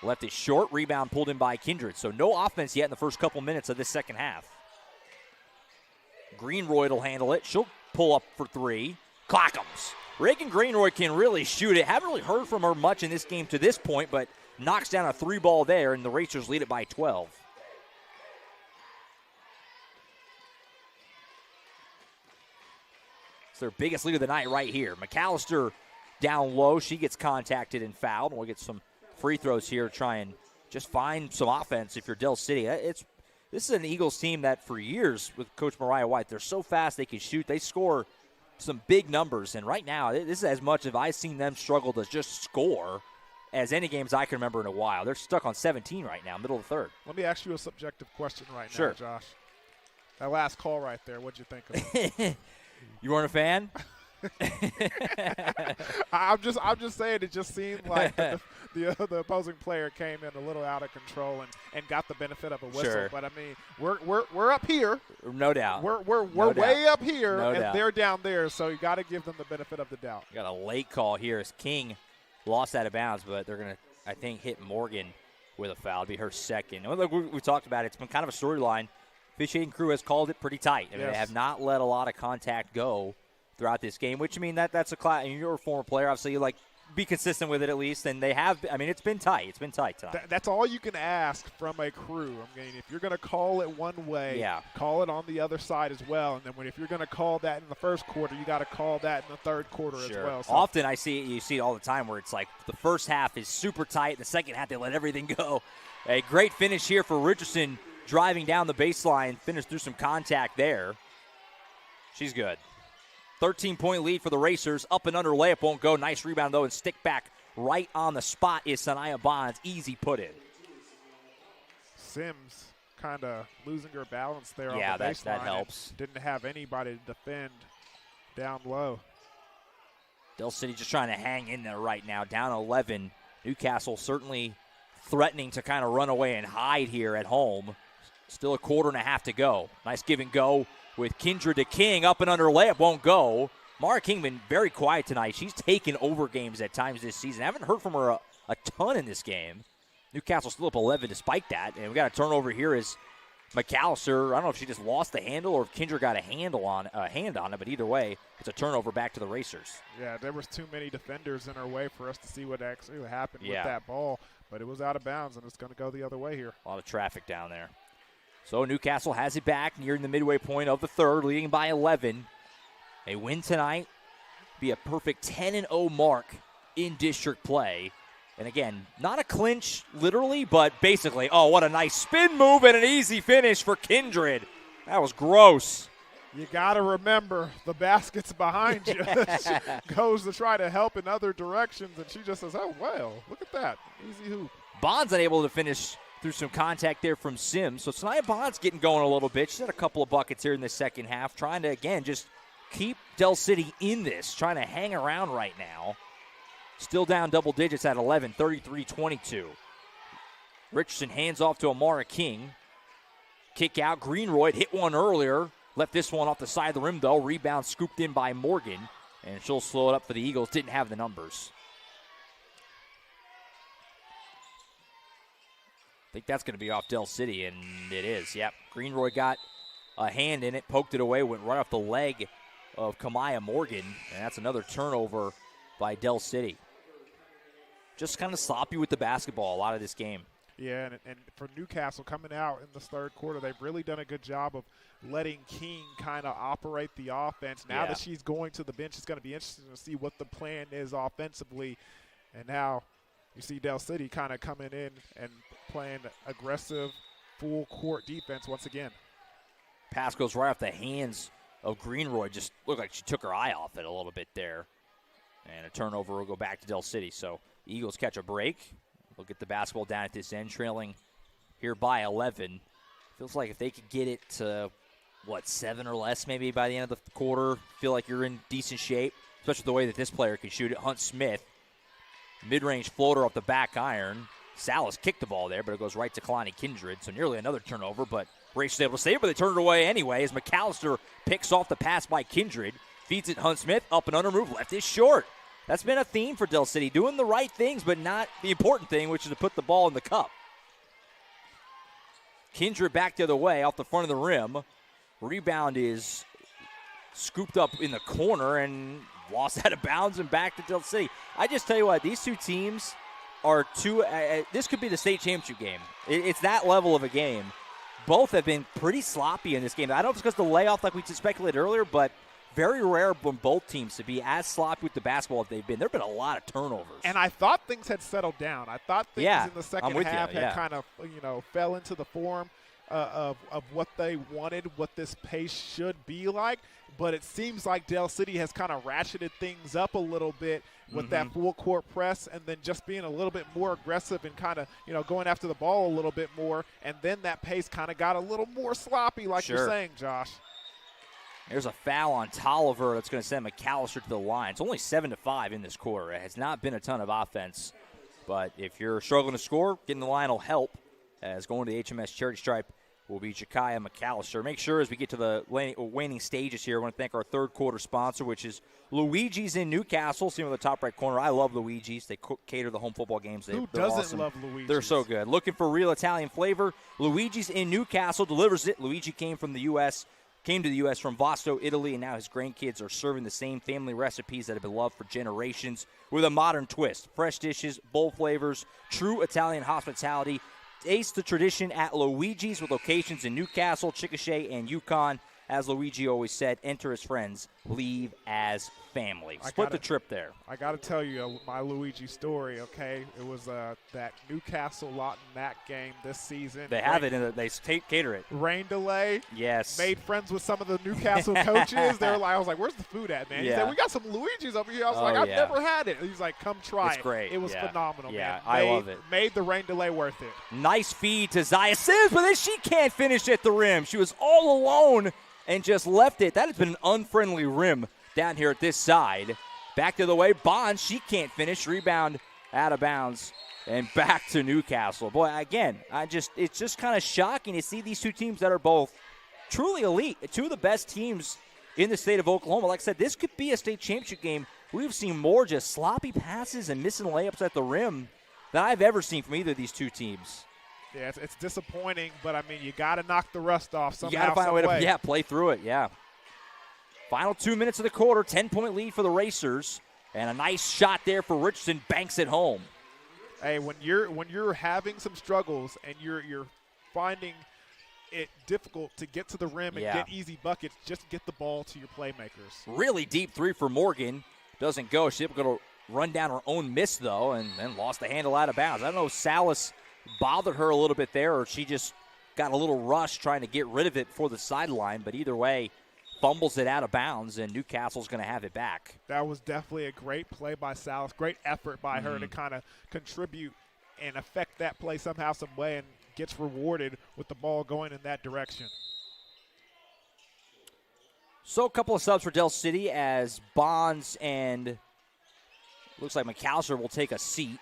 Left it short. Rebound pulled in by Kindred. So no offense yet in the first couple minutes of this second half. Greenroyd will handle it. She'll pull up for 3. Clackums. Reagan Greenroyd can really shoot it. Haven't really heard from her much in this game to this point, but knocks down a 3-ball there, and the Racers lead it by 12. It's their biggest lead of the night right here. McAllister down low. She gets contacted and fouled. We'll get some free throws here to try and just find some offense if you're Del City. This is an Eagles team that for years with Coach Mariah White, they're so fast they can shoot. They score some big numbers, and right now, this is as much as I've seen them struggle to just score as any games I can remember in a while. They're stuck on 17 right now, middle of the third. Let me ask you a subjective question right now, Josh. That last call right there, what'd you think of it? You weren't a fan? I'm just saying it just seemed like the opposing player came in a little out of control and got the benefit of a whistle. Sure. But I mean, we're up here. No doubt. We're way up here, and they're down there. So you got to give them the benefit of the doubt. Got a late call here as King lost out of bounds, but they're gonna, I think, hit Morgan with a foul. It'll be her second. And look, we talked about it. It's been kind of a storyline. Officiating crew has called it pretty tight. I mean, they have not let a lot of contact go throughout this game, which, I mean, that's a class. You're a former player, obviously. You be consistent with it at least, and they have. I mean, it's been tight. It's been tight tonight. That's all you can ask from a crew. I mean, if you're going to call it one way, call it on the other side as well. And then if you're going to call that in the first quarter, you got to call that in the third quarter as well. So often you see it all the time where it's like the first half is super tight, the second half they let everything go. A great finish here for Richardson, driving down the baseline, finished through some contact there. She's good. 13-point lead for the Racers. Up and under layup won't go. Nice rebound, though, and stick back right on the spot is Sanaya Bonds. Easy put in. Sims kind of losing her balance there on the baseline. That helps. Didn't have anybody to defend down low. Del City just trying to hang in there right now. Down 11. Newcastle certainly threatening to kind of run away and hide here at home. Still a quarter and a half to go. Nice give and go with Kindred to King. Up and under layup won't go. Mara King been very quiet tonight. She's taken over games at times this season. I haven't heard from her a ton in this game. Newcastle still up 11 despite that. And we got a turnover here as McAllister. I don't know if she just lost the handle or if Kindred got a hand on it, but either way, it's a turnover back to the Racers. Yeah, there was too many defenders in her way for us to see what actually happened with that ball. But it was out of bounds, and it's going to go the other way here. A lot of traffic down there. So Newcastle has it back nearing the midway point of the third, leading by 11. A win tonight be a perfect 10-0 mark in district play. And again, not a clinch literally, but basically, oh, what a nice spin move and an easy finish for Kindred. That was gross. You got to remember the basket's behind you. She goes to try to help in other directions, and she just says, oh, well, look at that. Easy hoop. Bonds unable to finish through some contact there from Sims. So Sanaya Bonds getting going a little bit. She's had a couple of buckets here in the second half, trying to, again, just keep Del City in this, trying to hang around right now. Still down double digits at 11, 33-22. Richardson hands off to Amara King. Kick out. Greenroyd hit one earlier. Left this one off the side of the rim, though. Rebound scooped in by Morgan. And she'll slow it up for the Eagles. Didn't have the numbers. I think that's going to be off Del City, and it is. Yep. Greenroyd got a hand in it, poked it away, went right off the leg of Kamaya Morgan. And that's another turnover by Del City. Just kind of sloppy with the basketball a lot of this game. Yeah, and for Newcastle coming out in this third quarter, they've really done a good job of letting King kind of operate the offense. Now that she's going to the bench, it's going to be interesting to see what the plan is offensively. And now you see Del City kind of coming in and playing aggressive, full-court defense once again. Pass goes right off the hands of Greenroyd. Just looked like she took her eye off it a little bit there. And a turnover will go back to Del City. So Eagles catch a break. We'll get the basketball down at this end, trailing here by 11. Feels like if they could get it to, 7 or less maybe by the end of the quarter, feel like you're in decent shape, especially the way that this player can shoot it. Hunt Smith, mid-range floater off the back iron. Salas kicked the ball there, but it goes right to Kalani Kindred, so nearly another turnover, but Racers able to save it, but they turn it away anyway as McAllister picks off the pass by Kindred, feeds it Hunt Smith, up and under move, left is short. That's been a theme for Del City, doing the right things, but not the important thing, which is to put the ball in the cup. Kindred back the other way, off the front of the rim. Rebound is scooped up in the corner and lost out of bounds and back to Del City. I just tell you what, these two teams are this could be the state championship game. It's that level of a game. Both have been pretty sloppy in this game. I don't know if it's because of the layoff like we speculated earlier, but very rare from both teams to be as sloppy with the basketball as they've been. There have been a lot of turnovers. And I thought things had settled down. I thought things in the second half had kind of, fell into the form of what they wanted, what this pace should be like. But it seems like Del City has kind of ratcheted things up a little bit with that full court press and then just being a little bit more aggressive and kind of, going after the ball a little bit more. And then that pace kind of got a little more sloppy like you're saying, Josh. There's a foul on Tolliver that's going to send McAllister to the line. It's only 7-5 in this quarter. It has not been a ton of offense. But if you're struggling to score, getting the line will help, as going to the HMS charity stripe will be Ja'Kiah McAllister. Make sure as we get to the waning stages here, I want to thank our third quarter sponsor, which is Luigi's in Newcastle. See them in the top right corner. I love Luigi's. They cater the home football games. Who They're doesn't awesome. love Luigi's? They're so good. Looking for real Italian flavor? Luigi's in Newcastle delivers it. Luigi came to the U.S. from Vasto, Italy, and now his grandkids are serving the same family recipes that have been loved for generations with a modern twist. Fresh dishes, bold flavors, true Italian hospitality. Taste the tradition at Luigi's with locations in Newcastle, Chickasha, and Yukon. As Luigi always said, enter as friends, leave as family. Split the trip there. I got to tell you my Luigi story, okay? It was that Newcastle Lawton Mac game this season. They have it, and they cater it. Rain delay. Yes. Made friends with some of the Newcastle coaches. They were like, I was like, where's the food at, man? He said, we got some Luigi's over here. I was like, I've never had it. He's like, come try it. It's great. It was phenomenal, man. I love it. Made the rain delay worth it. Nice feed to Zaya Sims, but then she can't finish at the rim. She was all alone and just left it. That has been an unfriendly rim down here at this side. Back to the way. Bonds, she can't finish. Rebound out of bounds and back to Newcastle. Boy, again, it's just kind of shocking to see these two teams that are both truly elite, two of the best teams in the state of Oklahoma. Like I said, this could be a state championship game. We've seen more just sloppy passes and missing layups at the rim than I've ever seen from either of these two teams. Yeah, it's disappointing, but, I mean, you got to knock the rust off somehow, You got to find a way to play through it, Final 2 minutes of the quarter, 10-point lead for the Racers, and a nice shot there for Richardson, banks it home. Hey, when you're having some struggles and you're finding it difficult to get to the rim and get easy buckets, just get the ball to your playmakers. Really deep three for Morgan. Doesn't go. She's able to run down her own miss, though, and then lost the handle out of bounds. I don't know if Salas bothered her a little bit there, or she just got a little rush trying to get rid of it before the sideline. But either way, fumbles it out of bounds, and Newcastle's going to have it back. That was definitely a great play by Salas. Great effort by her to kind of contribute and affect that play somehow, some way, and gets rewarded with the ball going in that direction. So a couple of subs for Del City as Bonds and looks like McAllister will take a seat.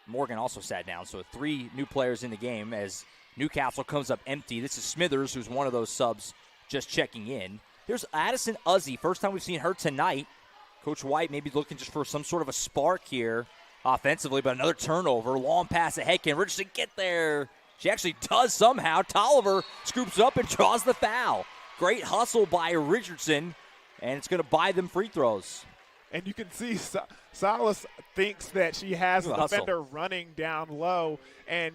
Morgan also sat down, so 3 new players in the game as Newcastle comes up empty. This is Smithers, who's one of those subs, just checking in. Here's Addison Uzzy. First time we've seen her tonight. Coach White maybe looking just for some sort of a spark here offensively, but another turnover. Long pass ahead. Can Richardson get there? She actually does somehow. Tolliver scoops up and draws the foul. Great hustle by Richardson, and it's going to buy them free throws. And you can see Salas thinks that she has a defender running down low, and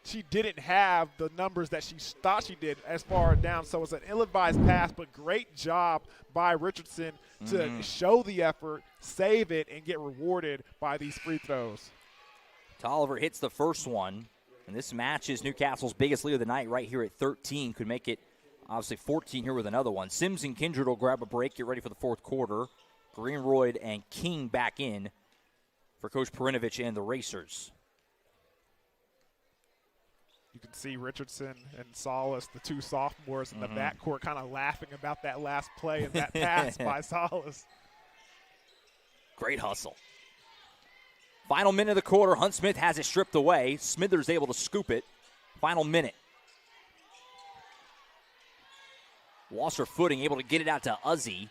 she didn't have the numbers that she thought she did as far down. So it's an ill-advised pass, but great job by Richardson to show the effort, save it, and get rewarded by these free throws. Tolliver hits the first one, and this matches Newcastle's biggest lead of the night right here at 13. Could make it, obviously, 14 here with another one. Sims and Kindred will grab a break, get ready for the fourth quarter. Greenroyd and King back in for Coach Perinovich and the Racers. You can see Richardson and Salas, the 2 sophomores in the backcourt, kind of laughing about that last play and that pass by Salas. Great hustle. Final minute of the quarter. Hunt Smith has it stripped away. Smithers able to scoop it. Final minute. Lost her footing, able to get it out to Uzzy.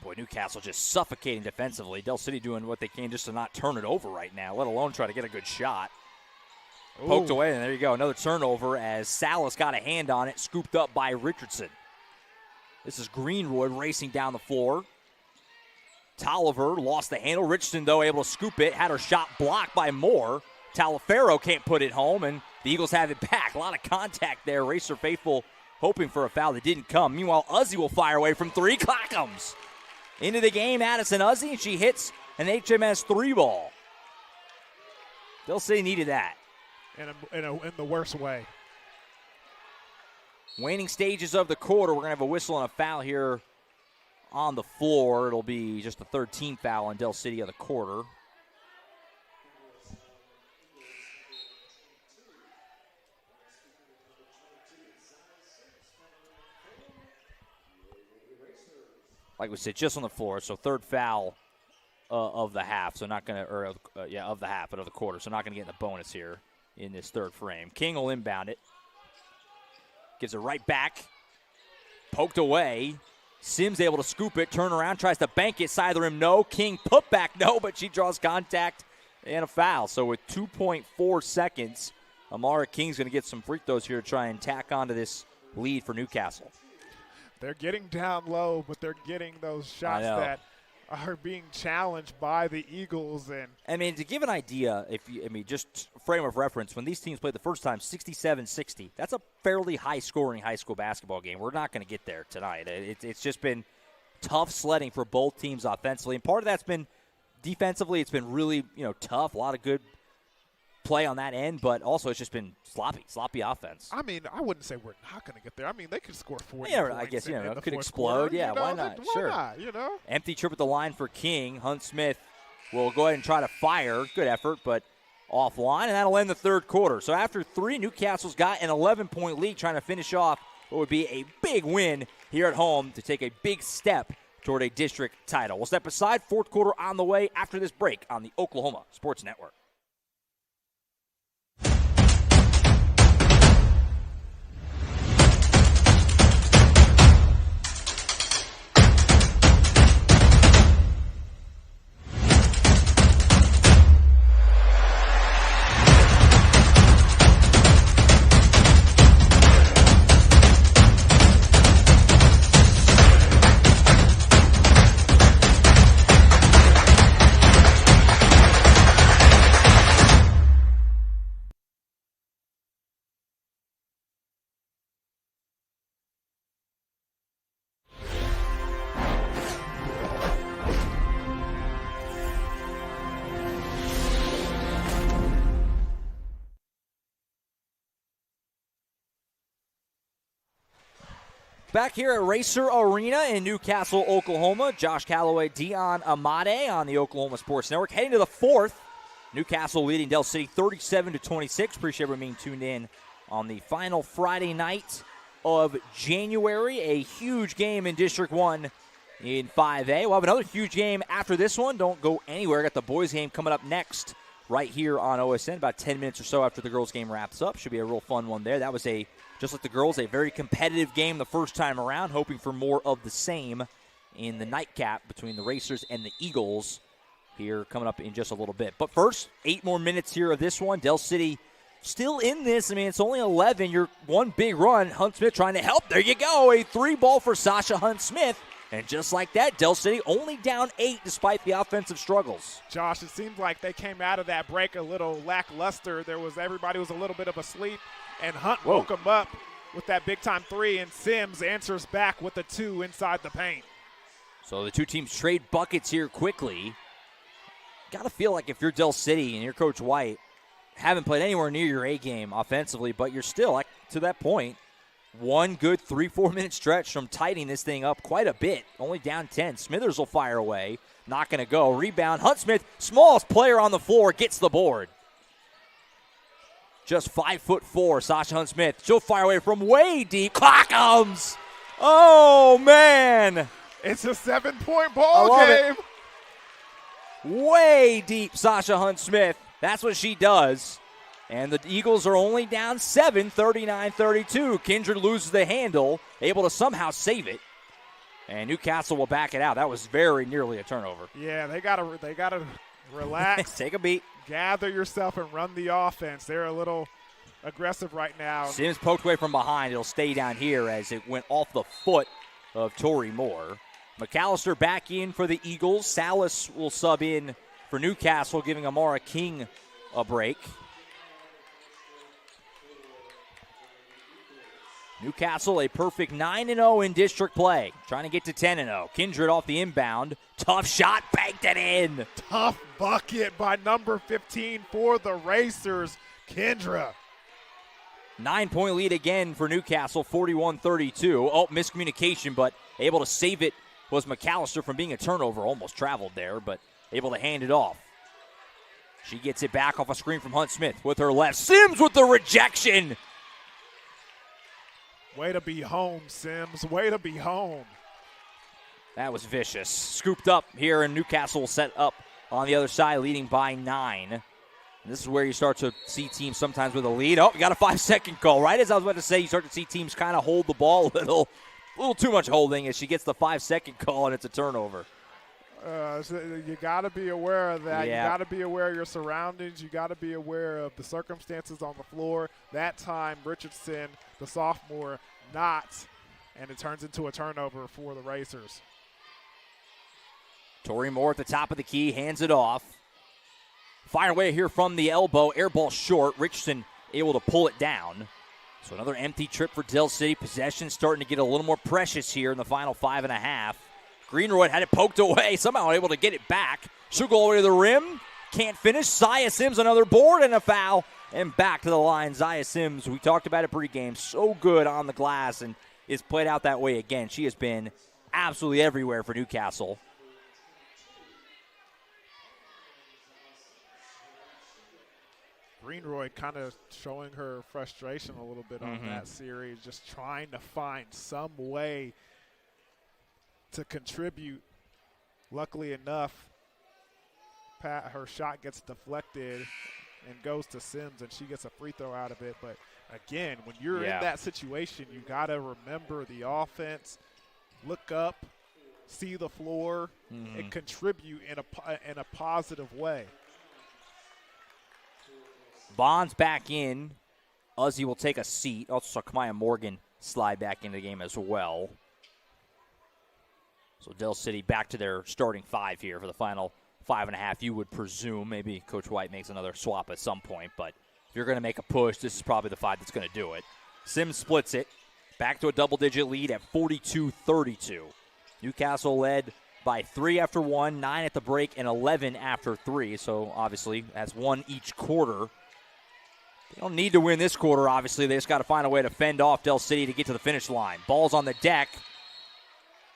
Boy, Newcastle just suffocating defensively. Del City doing what they can just to not turn it over right now, let alone try to get a good shot. Poked away, and there you go. Another turnover as Salas got a hand on it, scooped up by Richardson. This is Greenwood racing down the floor. Tolliver lost the handle. Richardson, though, able to scoop it. Had her shot blocked by Moore. Talaferro can't put it home, and the Eagles have it back. A lot of contact there. Racer faithful hoping for a foul that didn't come. Meanwhile, Uzzy will fire away from 3. Clock comes. Into the game, Addison Uzzy, and she hits an HMS 3 ball. Del City needed that. In the worst way. Waning stages of the quarter. We're going to have a whistle and a foul here on the floor. It'll be just the 13th foul on Del City of the quarter. like we said, just on the floor. So third foul of the half. So not going to, of the half, but of the quarter. So not going to get in the bonus here in this third frame. King will inbound it. Gives it right back. Poked away. Sims able to scoop it, turn around, tries to bank it, side of the rim, no. King put back, no, but she draws contact and a foul. So with 2.4 seconds, Amara King's going to get some free throws here to try and tack onto this lead for Newcastle. They're getting down low, but they're getting those shots that are being challenged by the Eagles. And I mean, to give an idea, just frame of reference, when these teams played the first time, 67-60, that's a fairly high-scoring high school basketball game. We're not going to get there tonight. It's just been tough sledding for both teams offensively, and part of that's been defensively. It's been really tough, a lot of good play on that end, but also it's just been sloppy offense. I mean, I wouldn't say we're not going to get there. I mean, they could score 40 Yeah, points. I guess, it could explode. Quarter, yeah, why not? Sure. Not, Empty trip at the line for King. Hunt Smith will go ahead and try to fire. Good effort, but offline, and that'll end the third quarter. So after 3, Newcastle's got an 11-point lead trying to finish off what would be a big win here at home to take a big step toward a district title. We'll step aside. Fourth quarter on the way after this break on the Oklahoma Sports Network. Back here at Racer Arena in Newcastle, Oklahoma. Josh Calloway, Dion Amade on the Oklahoma Sports Network. Heading to the fourth. Newcastle leading Del City 37-26. Appreciate everyone being tuned in on the final Friday night of January. A huge game in District 1 in 5A. We'll have another huge game after this one. Don't go anywhere. Got the boys game coming up next right here on OSN about 10 minutes or so after the girls game wraps up. Should be a real fun one there. That was just like the girls, a very competitive game the first time around, hoping for more of the same in the nightcap between the Racers and the Eagles here coming up in just a little bit. But first, 8 more minutes here of this one. Del City still in this. I mean, it's only 11. You're one big run. Hunt Smith trying to help. There you go. A 3-ball for Sasha Hunt Smith. And just like that, Del City only down 8 despite the offensive struggles. Josh, it seems like they came out of that break a little lackluster. Everybody was a little bit of asleep, and Hunt woke them up with that big-time 3, and Sims answers back with a 2 inside the paint. So the two teams trade buckets here quickly. Got to feel like if you're Del City and you're Coach White, haven't played anywhere near your A game offensively, but you're still, like, to that point, one good 3-4 minute stretch from tightening this thing up quite a bit. Only down 10. Smithers will fire away. Not going to go. Rebound. Hunt Smith, smallest player on the floor, gets the board. Just 5'4", Sasha Hunt Smith. She'll fire away from way deep. Clock comes. Oh, man. It's a 7-point ball game. Way deep, Sasha Hunt Smith. That's what she does. And the Eagles are only down 7, 39-32. Kindred loses the handle, able to somehow save it. And Newcastle will back it out. That was very nearly a turnover. Yeah, they gotta relax. Take a beat. Gather yourself and run the offense. They're a little aggressive right now. Sims poked away from behind. It'll stay down here as it went off the foot of Tori Moore. McAllister back in for the Eagles. Salas will sub in for Newcastle, giving Amara King a break. Newcastle a perfect 9-0 in district play. Trying to get to 10-0. Kindred off the inbound. Tough shot, banked it in. Tough bucket by number 15 for the Racers, Kendra. 9-point lead again for Newcastle, 41-32. Oh, miscommunication, but able to save it was McAllister from being a turnover. Almost traveled there, but able to hand it off. She gets it back off a screen from Hunt Smith with her left. Sims with the rejection. Way to be home, Sims. Way to be home. That was vicious. Scooped up here, and Newcastle set up on the other side, leading by 9. And this is where you start to see teams sometimes with a lead. Oh, you got a 5-second call. Right as I was about to say, you start to see teams kind of hold the ball a little too much holding as she gets the 5-second call, and it's a turnover. So you got to be aware of that. Yeah. You got to be aware of your surroundings. You got to be aware of the circumstances on the floor. That time, Richardson, the sophomore, not, and it turns into a turnover for the Racers. Tori Moore at the top of the key, hands it off. Fire away here from the elbow, air ball short. Richardson able to pull it down. So another empty trip for Dell City. Possession starting to get a little more precious here in the final 5.5. Greenroyd had it poked away, somehow able to get it back. She'll go all the way to the rim. Can't finish. Zaya Sims another board and a foul. And back to the line. Zaya Sims, we talked about it pregame, so good on the glass and is played out that way again. She has been absolutely everywhere for Newcastle. Greenroyd kind of showing her frustration a little bit on that series, just trying to find some way to contribute. Luckily enough, her shot gets deflected and goes to Sims, and she gets a free throw out of it. But, again, when you're in that situation, you got to remember the offense, look up, see the floor, and contribute in a positive way. Bonds back in. Uzzy will take a seat. Also, Kamaya Morgan slide back into the game as well. So Dell City back to their starting 5 here for the final 5.5. You would presume maybe Coach White makes another swap at some point, but if you're going to make a push, this is probably the 5 that's going to do it. Sims splits it. Back to a double-digit lead at 42-32. Newcastle led by 3 after 1, 9 at the break, and 11 after 3. So obviously has 1 each quarter. They don't need to win this quarter, obviously. They just got to find a way to fend off Dell City to get to the finish line. Ball's on the deck.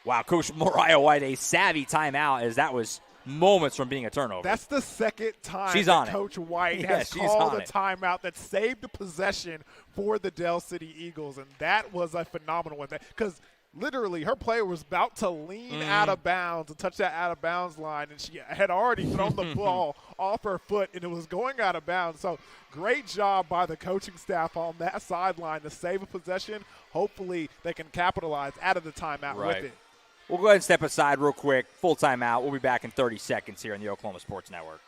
Wow, Coach Mariah White, a savvy timeout, as that was moments from being a turnover. That's the second time she's on Coach White yeah, has called a timeout that saved the possession for the Dell City Eagles, and that was a phenomenal one. Because literally, her player was about to lean out of bounds and touch that out-of-bounds line, and she had already thrown the ball off her foot, and it was going out of bounds. So great job by the coaching staff on that sideline to save a possession. Hopefully they can capitalize out of the timeout with it. We'll go ahead and step aside real quick. Full timeout. We'll be back in 30 seconds here on the Oklahoma Sports Network.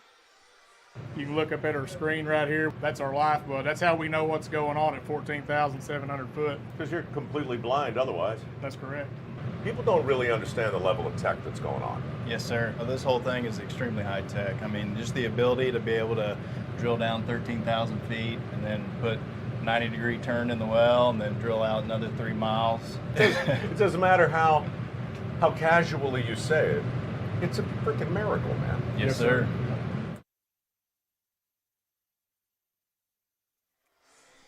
You can look up at our screen right here. That's our lifeblood. That's how we know what's going on at 14,700 foot. Because you're completely blind otherwise. That's correct. People don't really understand the level of tech that's going on. Yes, sir. Well, this whole thing is extremely high tech. I mean, just the ability to be able to drill down 13,000 feet and then put 90-degree turn in the well and then drill out another 3 miles. It doesn't matter how casually you say it. It's a freaking miracle, man. Yes, sir.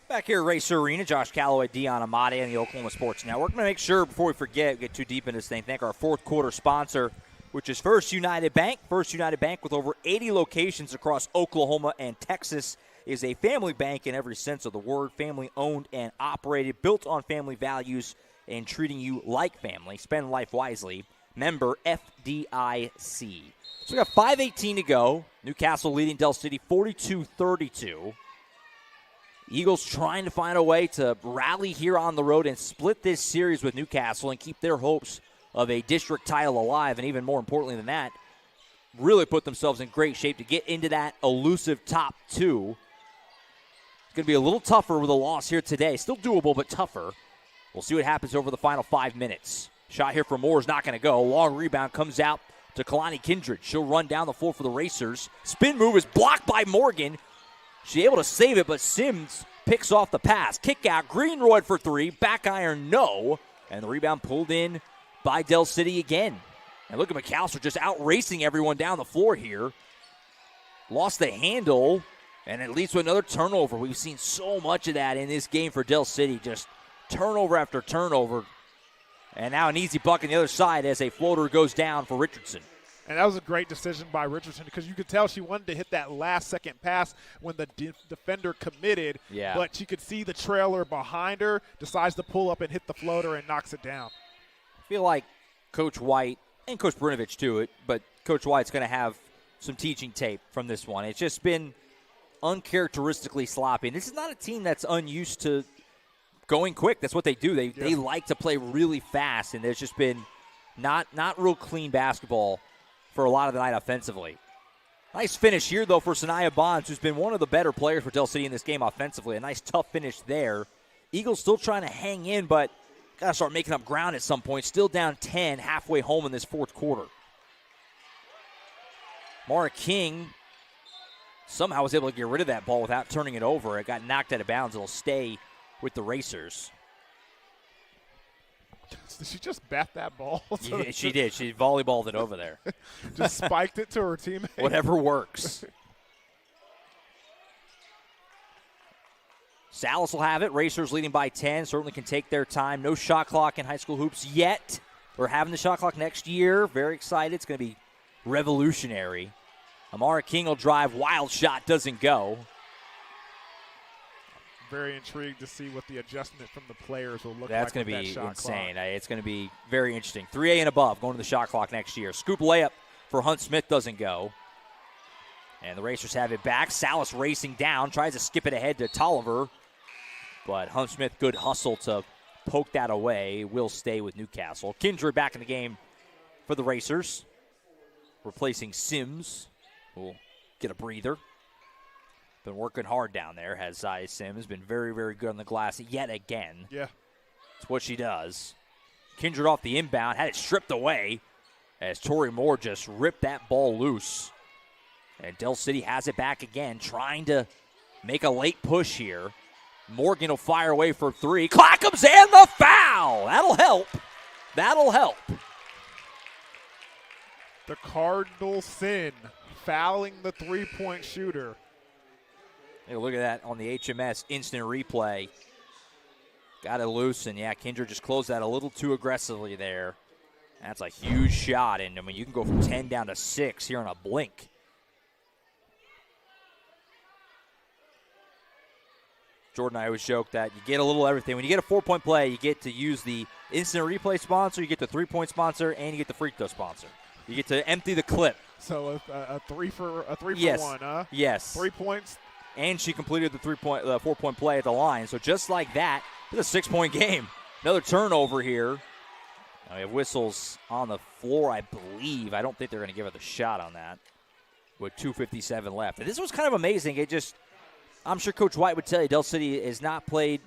Back here at Racer Arena, Josh Calloway, Dion Amati on the Oklahoma Sports Network. I'm going to make sure, before we forget, get too deep into this thing, thank our fourth quarter sponsor, which is First United Bank. First United Bank, with over 80 locations across Oklahoma and Texas, is a family bank in every sense of the word. Family-owned and operated, built on family values and treating you like family. Spend life wisely. Member FDIC. So we got 5:18 to go. Newcastle leading Dell City 42-32. Eagles trying to find a way to rally here on the road and split this series with Newcastle and keep their hopes of a district title alive, and even more importantly than that, really put themselves in great shape to get into that elusive top 2. It's going to be a little tougher with a loss here today. Still doable, but tougher. We'll see what happens over the final 5 minutes. Shot here from Moore is not going to go. Long rebound comes out to Kalani Kindred. She'll run down the floor for the Racers. Spin move is blocked by Morgan. She's able to save it, but Sims picks off the pass. Kick out, Greenroyd for 3. Back iron, no. And the rebound pulled in by Dell City again. And look at McAllister just out-racing everyone down the floor here. Lost the handle, and it leads to another turnover. We've seen so much of that in this game for Dell City. Just turnover after turnover. And now an easy buck on the other side as a floater goes down for Richardson. And that was a great decision by Richardson because you could tell she wanted to hit that last-second pass when the defender committed. Yeah. But she could see the trailer behind her, decides to pull up and hit the floater and knocks it down. I feel like Coach White and Coach Brinovich too, but Coach White's going to have some teaching tape from this one. It's just been uncharacteristically sloppy. And this is not a team that's unused to going quick. That's what they do. They like to play really fast, and there's just been not real clean basketball for a lot of the night offensively. Nice finish here, though, for Sanaya Bonds, who's been one of the better players for Del City in this game offensively. A nice, tough finish there. Eagles still trying to hang in, but got to start making up ground at some point. Still down 10 halfway home in this fourth quarter. Mara King somehow was able to get rid of that ball without turning it over. It got knocked out of bounds. It'll stay with the Racers. Did she just bat that ball? Yeah, she did. She volleyballed it over there. Just spiked it to her teammate. Whatever works. Salas will have it. Racers leading by 10. Certainly can take their time. No shot clock in high school hoops yet. We're having the shot clock next year. Very excited. It's going to be revolutionary. Amara King will drive. Wild shot doesn't go. Very intrigued to see what the adjustment from the players will look That's like. That's going to be insane. Clock. It's going to be very interesting. 3A and above going to the shot clock next year. Scoop layup for Hunt Smith doesn't go. And the Racers have it back. Salas racing down. Tries to skip it ahead to Tolliver. But Hunt Smith, good hustle to poke that away. Will stay with Newcastle. Kindred back in the game for the Racers. Replacing Sims, who will get a breather. Been working hard down there, has Zaya Sims. Been very, very good on the glass yet again. Yeah. That's what she does. Kindred off the inbound, had it stripped away as Tori Moore just ripped that ball loose. And Del City has it back again, trying to make a late push here. Morgan will fire away for three. Clackham's and the foul. That'll help. That'll help. The cardinal sin, fouling the three-point shooter. Hey, look at that on the HMS instant replay. Got it loose, and yeah, Kindred just closed that a little too aggressively there. That's a huge shot, and I mean, you can go from 10 down to 6 here in a blink. Jordan and I always joke that you get a little everything. When you get a 4-point play, you get to use the instant replay sponsor, you get the 3-point sponsor, and you get the free throw sponsor. You get to empty the clip. So a three for yes. one, huh? Yes. 3 points. And she completed the 4-point play at the line. So just like that, it's a 6-point game. Another turnover here. Now we have whistles on the floor, I believe. I don't think they're going to give her the shot on that with 2:57 left. And this was kind of amazing. I'm sure Coach White would tell you Del City has not played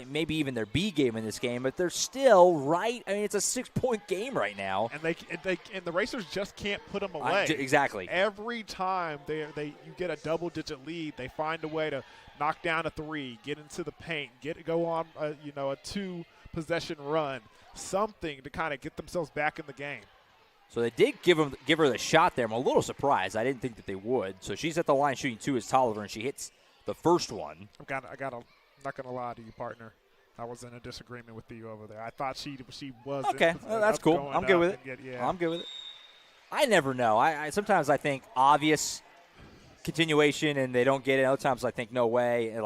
maybe even their B game in this game, but they're still right. I mean, it's a 6-point game right now. And the Racers just can't put them away. Exactly. Every time you get a double-digit lead, they find a way to knock down a three, get into the paint, go on a 2-possession run, something to kind of get themselves back in the game. So they did give her the shot there. I'm a little surprised. I didn't think that they would. So she's at the line shooting 2 as Tolliver, and she hits the first one. I'm not going to lie to you, partner. I was in a disagreement with you over there. I thought she was. Okay, that's cool. I'm good with it. I'm good with it. I never know. I sometimes I think obvious continuation, and they don't get it. Other times I think no way. And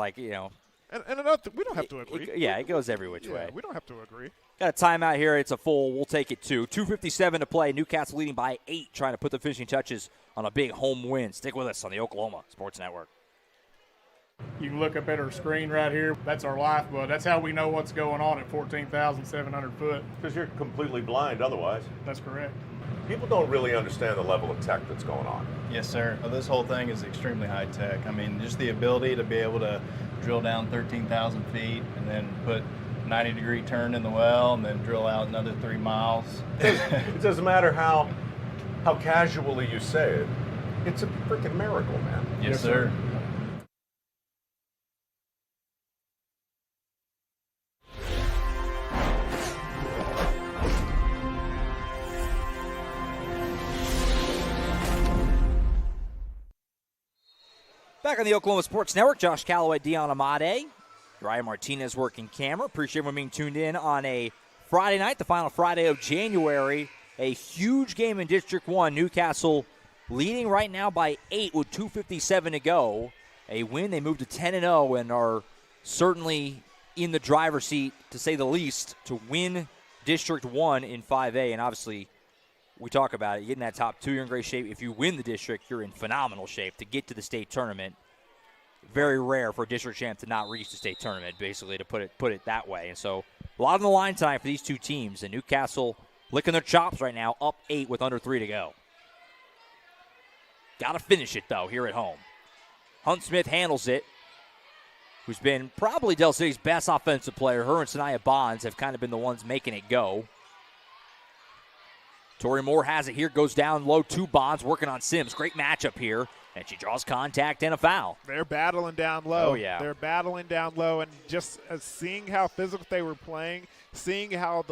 another we don't have to agree. It goes every which way. We don't have to agree. Got a timeout here. It's a full. We'll take it 2:57 to play. Newcastle leading by 8, trying to put the finishing touches on a big home win. Stick with us on the Oklahoma Sports Network. You can look up at our screen right here. That's our lifeblood. That's how we know what's going on at 14,700 foot. Because you're completely blind otherwise. That's correct. People don't really understand the level of tech that's going on. Yes, sir. This whole thing is extremely high tech. I mean, just the ability to be able to drill down 13,000 feet and then put 90-degree turn in the well and then drill out another 3 miles. It doesn't matter how casually you say it. It's a freaking miracle, man. Yes, sir. Back on the Oklahoma Sports Network, Josh Calloway, Dion Amade, Ryan Martinez working camera. Appreciate everyone being tuned in on a Friday night, the final Friday of January. A huge game in District 1. Newcastle leading right now by 8 with 2:57 to go. A win, they move to 10-0 and are certainly in the driver's seat, to say the least, to win District 1 in 5A. And obviously, we talk about it. You get in that top 2, you're in great shape. If you win the district, you're in phenomenal shape to get to the state tournament. Very rare for a district champ to not reach the state tournament, basically, to put it that way. And so a lot on the line tonight for these two teams. And Newcastle licking their chops right now, up 8 with under 3 to go. Got to finish it, though, here at home. Hunt Smith handles it, who's been probably Del City's best offensive player. Her and Sanaya Bonds have kind of been the ones making it go. Tori Moore has it here, goes down low to Bonds, working on Sims. Great matchup here, and she draws contact and a foul. They're battling down low. Oh, yeah. They're battling down low, and just seeing how physical they were playing, seeing how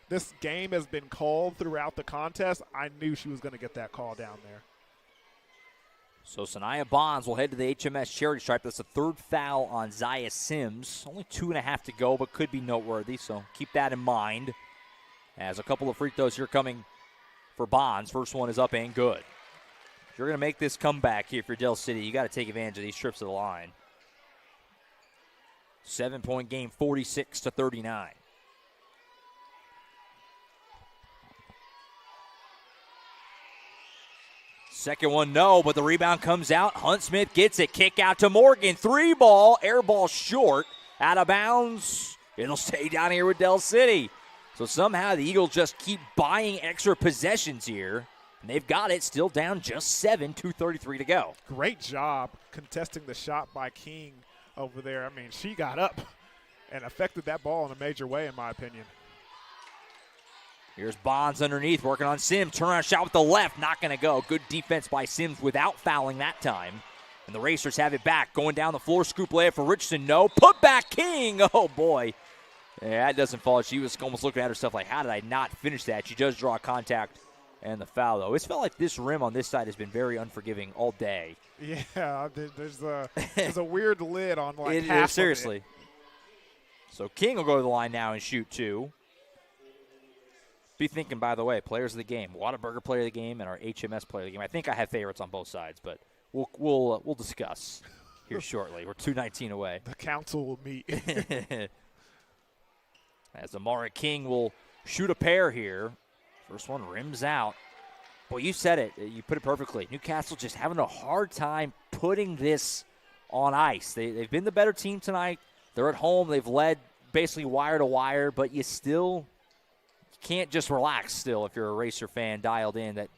this game has been called throughout the contest, I knew she was going to get that call down there. So Sanaya Bonds will head to the HMS charity stripe. That's the 3rd foul on Zaya Sims. Only 2.5 to go, but could be noteworthy, so keep that in mind. As a couple of free throws here coming for Bonds. First one is up and good. If you're going to make this comeback here for Del City, you got to take advantage of these trips to the line. 7-point game, 46-39. Second one, no, but the rebound comes out. Hunt Smith gets it. Kick out to Morgan. 3 ball, air ball short, out of bounds. It'll stay down here with Del City. So somehow the Eagles just keep buying extra possessions here. And they've got it, still down just 7, 2:33 to go. Great job contesting the shot by King over there. I mean, she got up and affected that ball in a major way, in my opinion. Here's Bonds underneath, working on Sims. Turnaround shot with the left, not going to go. Good defense by Sims without fouling that time. And the Racers have it back. Going down the floor, scoop layup for Richardson. No. Put back King. Oh, boy. Yeah, that doesn't fall. She was almost looking at herself like, how did I not finish that? She does draw contact and the foul, though. It's felt like this rim on this side has been very unforgiving all day. Yeah, there's a weird lid on like half seriously. of it. So King will go to the line now and shoot 2. Be thinking, by the way, players of the game. Whataburger player of the game and our HMS player of the game. I think I have favorites on both sides, but we'll discuss here shortly. We're 2:19 away. The council will meet. As Amara King will shoot a pair here. First one rims out. Boy, you said it. You put it perfectly. Newcastle just having a hard time putting this on ice. They've been the better team tonight. They're at home. They've led basically wire to wire, but you still can't just relax still if you're a Racer fan dialed in. That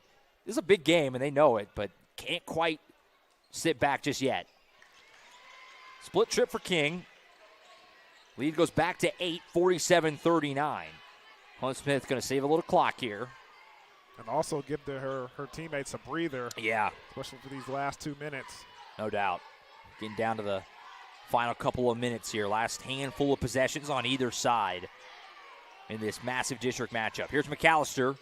this is a big game, and they know it, but can't quite sit back just yet. Split trip for King. Lead goes back to 8, 47-39. Hunt Smith going to save a little clock here. And also give her teammates a breather. Yeah. Especially for these last 2 minutes. No doubt. Getting down to the final couple of minutes here. Last handful of possessions on either side in this massive district matchup. Here's McAllister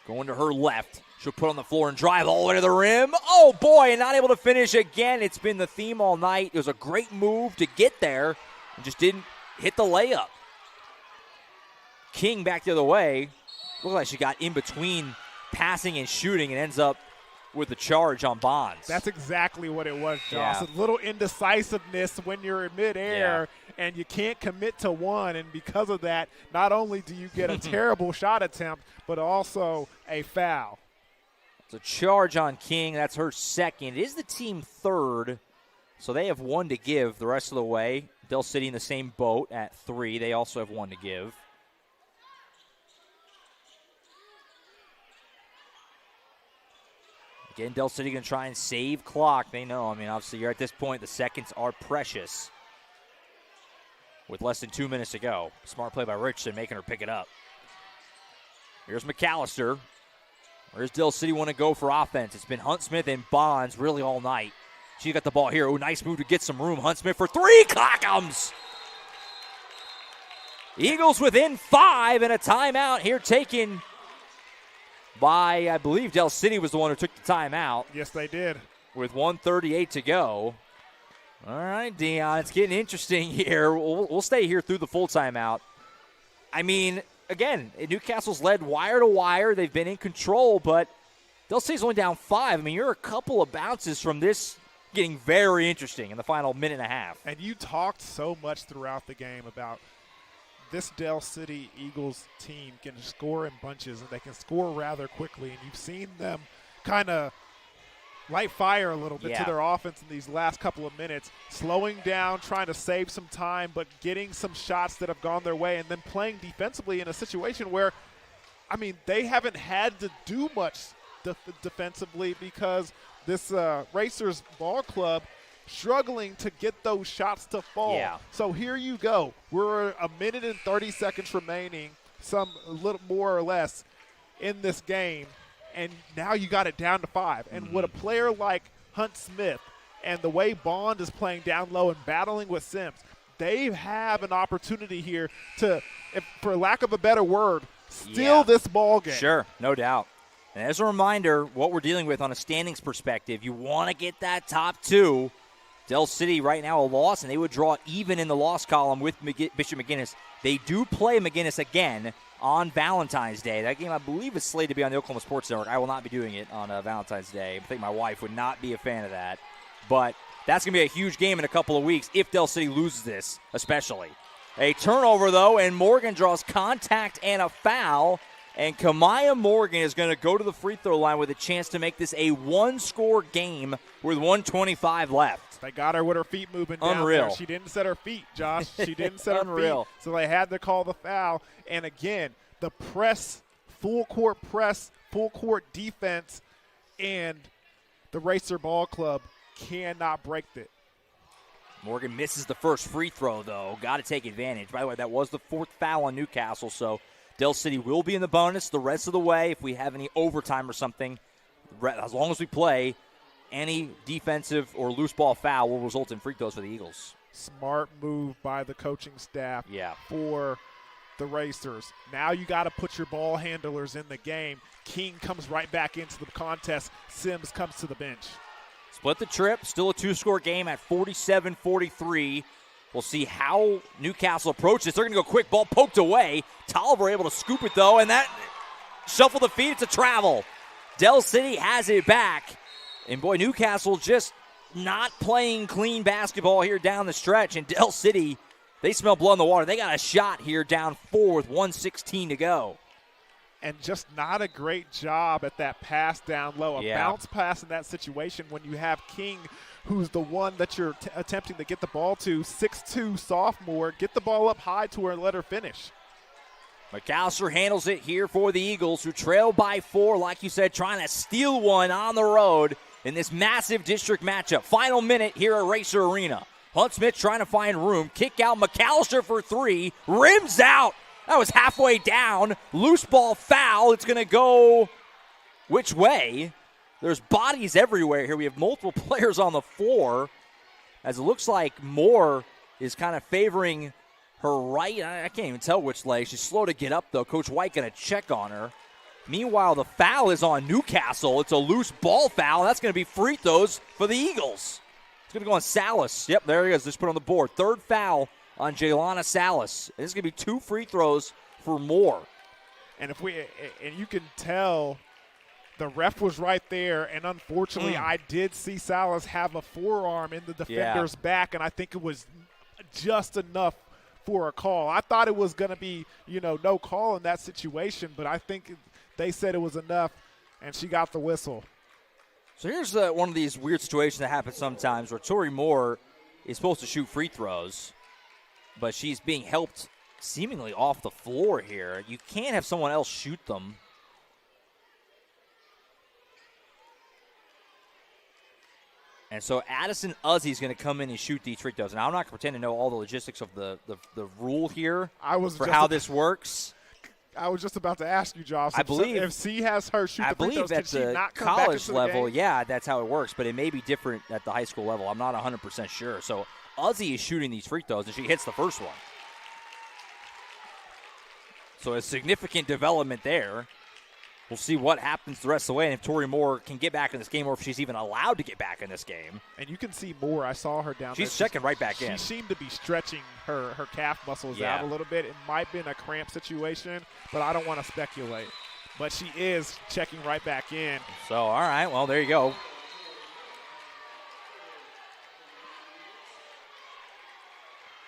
going to her left. She'll put on the floor and drive all the way to the rim. Oh, boy, and not able to finish again. It's been the theme all night. It was a great move to get there and just didn't hit the layup. King back the other way. Looked like she got in between passing and shooting and ends up with the charge on Bonds. That's exactly what it was, Josh. Yeah. A little indecisiveness when you're in midair and you can't commit to one. And because of that, not only do you get a terrible shot attempt, but also a foul. It's a charge on King. That's her second. It is the team third, so they have 1 to give the rest of the way. Del City in the same boat at 3. They also have 1 to give. Again, Del City going to try and save clock. They know. I mean, obviously, you're at this point, the seconds are precious. With less than 2 minutes to go. Smart play by Richardson, making her pick it up. Here's McAllister. Where's Del City want to go for offense? It's been Hunt Smith and Bonds really all night. She got the ball here. Oh, nice move to get some room. Hunt Smith for 3. Clock'ems. Eagles within 5 and a timeout here taken by, I believe, Del City was the one who took the timeout. Yes, they did. With 1:38 to go. All right, Dion, it's getting interesting here. We'll stay here through the full timeout. I mean, again, Newcastle's led wire to wire. They've been in control, but Del City's only down 5. I mean, you're a couple of bounces from this getting very interesting in the final minute and a half. And you talked so much throughout the game about this Dell City Eagles team can score in bunches, and they can score rather quickly. And you've seen them kind of light fire a little bit to their offense in these last couple of minutes, slowing down, trying to save some time, but getting some shots that have gone their way, and then playing defensively in a situation where, I mean, they haven't had to do much defensively because this Racers ball club struggling to get those shots to fall. Yeah. So here you go. We're a minute and 30 seconds remaining, some a little more or less, in this game, and now you got it down to 5. And with a player like Hunt Smith and the way Bond is playing down low and battling with Sims, they have an opportunity here to, for lack of a better word, steal this ball game. Sure, no doubt. And as a reminder, what we're dealing with on a standings perspective, you want to get that top 2. Dell City right now a loss, and they would draw even in the loss column with Bishop McGuinness. They do play McGuinness again on Valentine's Day. That game, I believe, is slated to be on the Oklahoma Sports Network. I will not be doing it on Valentine's Day. I think my wife would not be a fan of that. But that's going to be a huge game in a couple of weeks if Dell City loses this, especially. A turnover, though, and Morgan draws contact and a foul. And Kamaya Morgan is going to go to the free throw line with a chance to make this a one-score game with 1:25 left. They got her with her feet moving down there. She didn't set her feet, Josh. She didn't set her feet. So they had to call the foul. And, again, the press, full court press, full court defense, and the Racer Ball Club cannot break it. Morgan misses the first free throw, though. Got to take advantage. By the way, that was the 4th foul on Newcastle, so Dell City will be in the bonus the rest of the way if we have any overtime or something. As long as we play, any defensive or loose ball foul will result in free throws for the Eagles. Smart move by the coaching staff for the Racers. Now you got to put your ball handlers in the game. King comes right back into the contest. Sims comes to the bench. Split the trip. Still a 2-score game at 47-43. We'll see how Newcastle approaches. They're going to go quick. Ball poked away. Tolliver able to scoop it, though, and that shuffle the feet. It's a travel. Dell City has it back. And, boy, Newcastle just not playing clean basketball here down the stretch. And Dell City, they smell blood in the water. They got a shot here down 4 with 1:16 to go. And just not a great job at that pass down low. A bounce pass in that situation when you have King, who's the one that you're attempting to get the ball to, 6'2", sophomore. Get the ball up high to her and let her finish. McAllister handles it here for the Eagles, who trail by 4, like you said, trying to steal one on the road in this massive district matchup. Final minute here at Racer Arena. Hunt Smith trying to find room. Kick out McAllister for 3. Rims out. That was halfway down. Loose ball foul. It's going to go which way? There's bodies everywhere here. We have multiple players on the floor. As it looks like Moore is kind of favoring her right. I can't even tell which leg. She's slow to get up, though. Coach White going to check on her. Meanwhile, the foul is on Newcastle. It's a loose ball foul. That's going to be free throws for the Eagles. It's going to go on Salas. Yep, there he is. Just put on the board. 3rd foul on Jaylana Salas. This is going to be 2 free throws for Moore. And you can tell the ref was right there, and unfortunately I did see Salas have a forearm in the defender's back, and I think it was just enough for a call. I thought it was going to be, no call in that situation, but I think they said it was enough, and she got the whistle. So here's one of these weird situations that happens sometimes where Tori Moore is supposed to shoot free throws, but she's being helped seemingly off the floor here. You can't have someone else shoot them. And so Addison Uzzy is going to come in and shoot these free throws. Now, I'm not going to pretend to know all the logistics of the rule here for how this works. I was just about to ask you, Josh. I believe if she has her shoot the free throws, at the college level, that's how it works. But it may be different at the high school level. I'm not 100% sure. So Uzzy is shooting these free throws, and she hits the first one. So a significant development there. We'll see what happens the rest of the way, and if Tori Moore can get back in this game, or if she's even allowed to get back in this game. And you can see Moore. I saw her down there. She's checking right back in. She seemed to be stretching her calf muscles out a little bit. It might have been a cramp situation, but I don't want to speculate. But she is checking right back in. So, all right, well, there you go.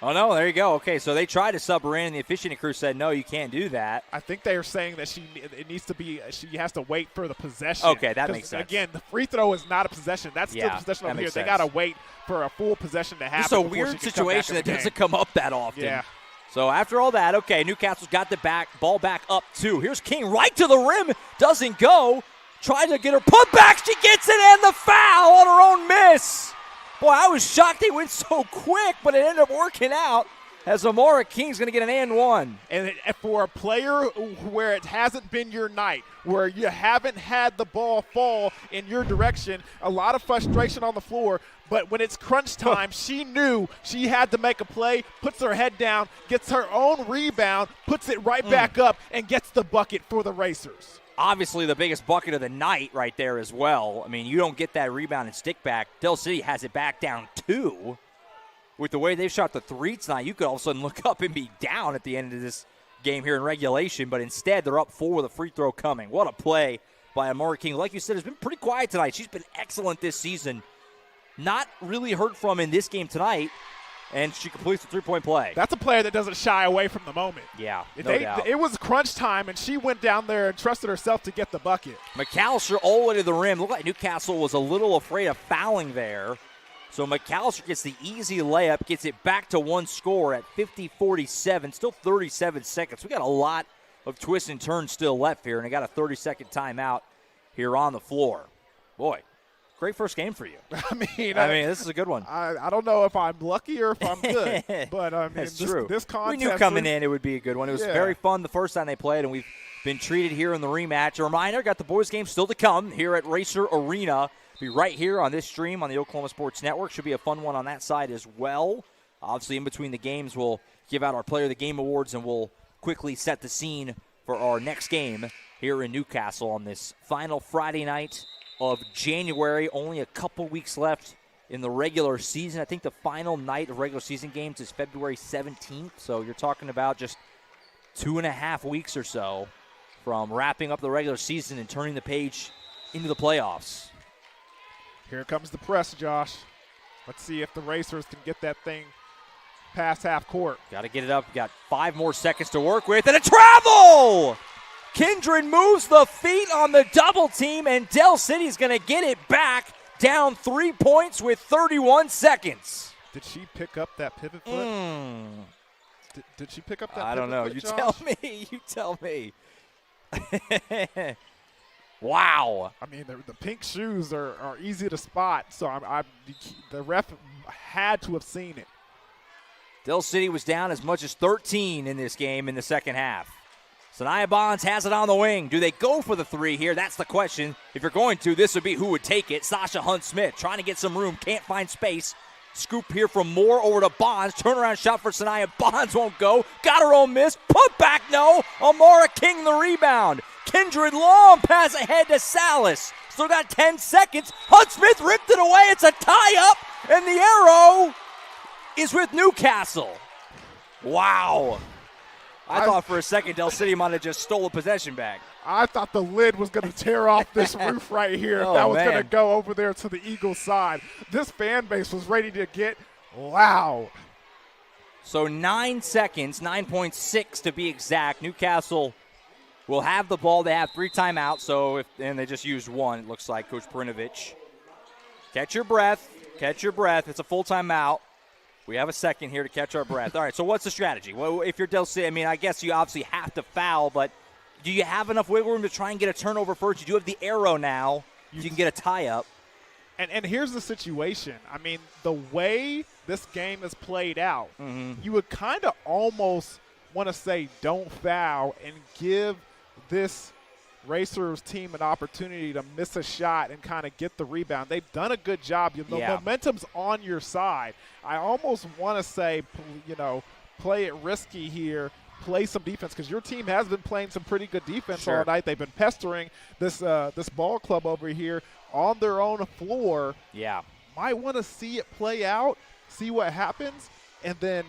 Oh, no, there you go. Okay, so they tried to sub her in, and the officiating crew said, no, you can't do that. I think they are saying that she has to wait for the possession. Okay, that makes sense. Again, the free throw is not a possession. That's still possession over here. They got to wait for a full possession to happen. It's a weird situation that doesn't come up that often. Yeah. So after all that, okay, Newcastle's got the ball back up 2. Here's King right to the rim. Doesn't go. Tries to get her put back. She gets it, and the foul on her own miss. Boy, I was shocked they went so quick, but it ended up working out as Amara King's going to get an and one. And for a player where it hasn't been your night, where you haven't had the ball fall in your direction, a lot of frustration on the floor, but when it's crunch time, she knew she had to make a play, puts her head down, gets her own rebound, puts it right back up, and gets the bucket for the Racers. Obviously the biggest bucket of the night right there as well. I mean, you don't get that rebound and stick back. Del City has it back down 2. With the way they've shot the 3 tonight, you could all of a sudden look up and be down at the end of this game here in regulation, but instead they're up 4 with a free throw coming. What a play by Amara King. Like you said, has been pretty quiet tonight. She's been excellent this season. Not really heard from in this game tonight. And she completes the three-point play. That's a player that doesn't shy away from the moment. Yeah, no doubt. It was crunch time, and she went down there and trusted herself to get the bucket. McAllister all the way to the rim. Looked like Newcastle was a little afraid of fouling there. So McAllister gets the easy layup, gets it back to one score at 50-47, still 37 seconds. We got a lot of twists and turns still left here, and I got a 30-second timeout here on the floor. Boy. Great first game for you. I mean, this is a good one. I don't know if I'm lucky or if I'm good, but I mean, that's true. This contest. We knew coming in it would be a good one. It was very fun the first time they played, and we've been treated here in the rematch. A reminder, got the boys' game still to come here at Racer Arena. Be right here on this stream on the Oklahoma Sports Network. Should be a fun one on that side as well. Obviously, in between the games, we'll give out our Player of the Game awards, and we'll quickly set the scene for our next game here in Newcastle on this final Friday night of January. Only a couple weeks left in the regular season. I think the final night of regular season games is February 17th, so you're talking about just 2.5 weeks or so from wrapping up the regular season and turning the page into the playoffs. Here comes the press, Josh. Let's see if the Racers can get that thing past half court. Got to get it up. Got 5 more seconds to work with, and a travel! Kindred moves the feet on the double team, and Del City's going to get it back down 3 points with 31 seconds. Did she pick up that pivot foot? Did she pick up that I don't know. You Josh? tell me. You tell me. Wow. I mean, the pink shoes are easy to spot, so the ref had to have seen it. Del City was down as much as 13 in this game in the second half. Sanaya Bonds has it on the wing. Do they go for the 3 here? That's the question. If you're going to, this would be who would take it. Sasha Hunt-Smith trying to get some room. Can't find space. Scoop here from Moore over to Bonds. Turnaround shot for Sanaya. Bonds won't go. Got her own miss. Put back, no. Amara King the rebound. Kindred long pass ahead to Salas. Still got 10 seconds. Hunt-Smith ripped it away. It's a tie-up. And the arrow is with Newcastle. Wow. I thought for a second Del City might have just stole a possession back. I thought the lid was going to tear off this roof right here if that was going to go over there to the Eagles side. This fan base was ready to get loud. So 9 seconds, 9.6 to be exact. Newcastle will have the ball. They have 3 timeouts, and they just used 1, it looks like, Coach Perinovich. Catch your breath. Catch your breath. It's a full timeout. We have a second here to catch our breath. All right, so what's the strategy? Well, if you're Del City, I mean, I guess you obviously have to foul, but do you have enough wiggle room to try and get a turnover first? You do have the arrow now. You can get a tie-up. And here's the situation. I mean, the way this game is played out, you would kind of almost want to say don't foul and give this Racers team an opportunity to miss a shot and kind of get the rebound. They've done a good job. The momentum's on your side. I almost want to say, play it risky here, play some defense, because your team has been playing some pretty good defense all night. They've been pestering this ball club over here on their own floor. Yeah. Might want to see it play out, see what happens, and then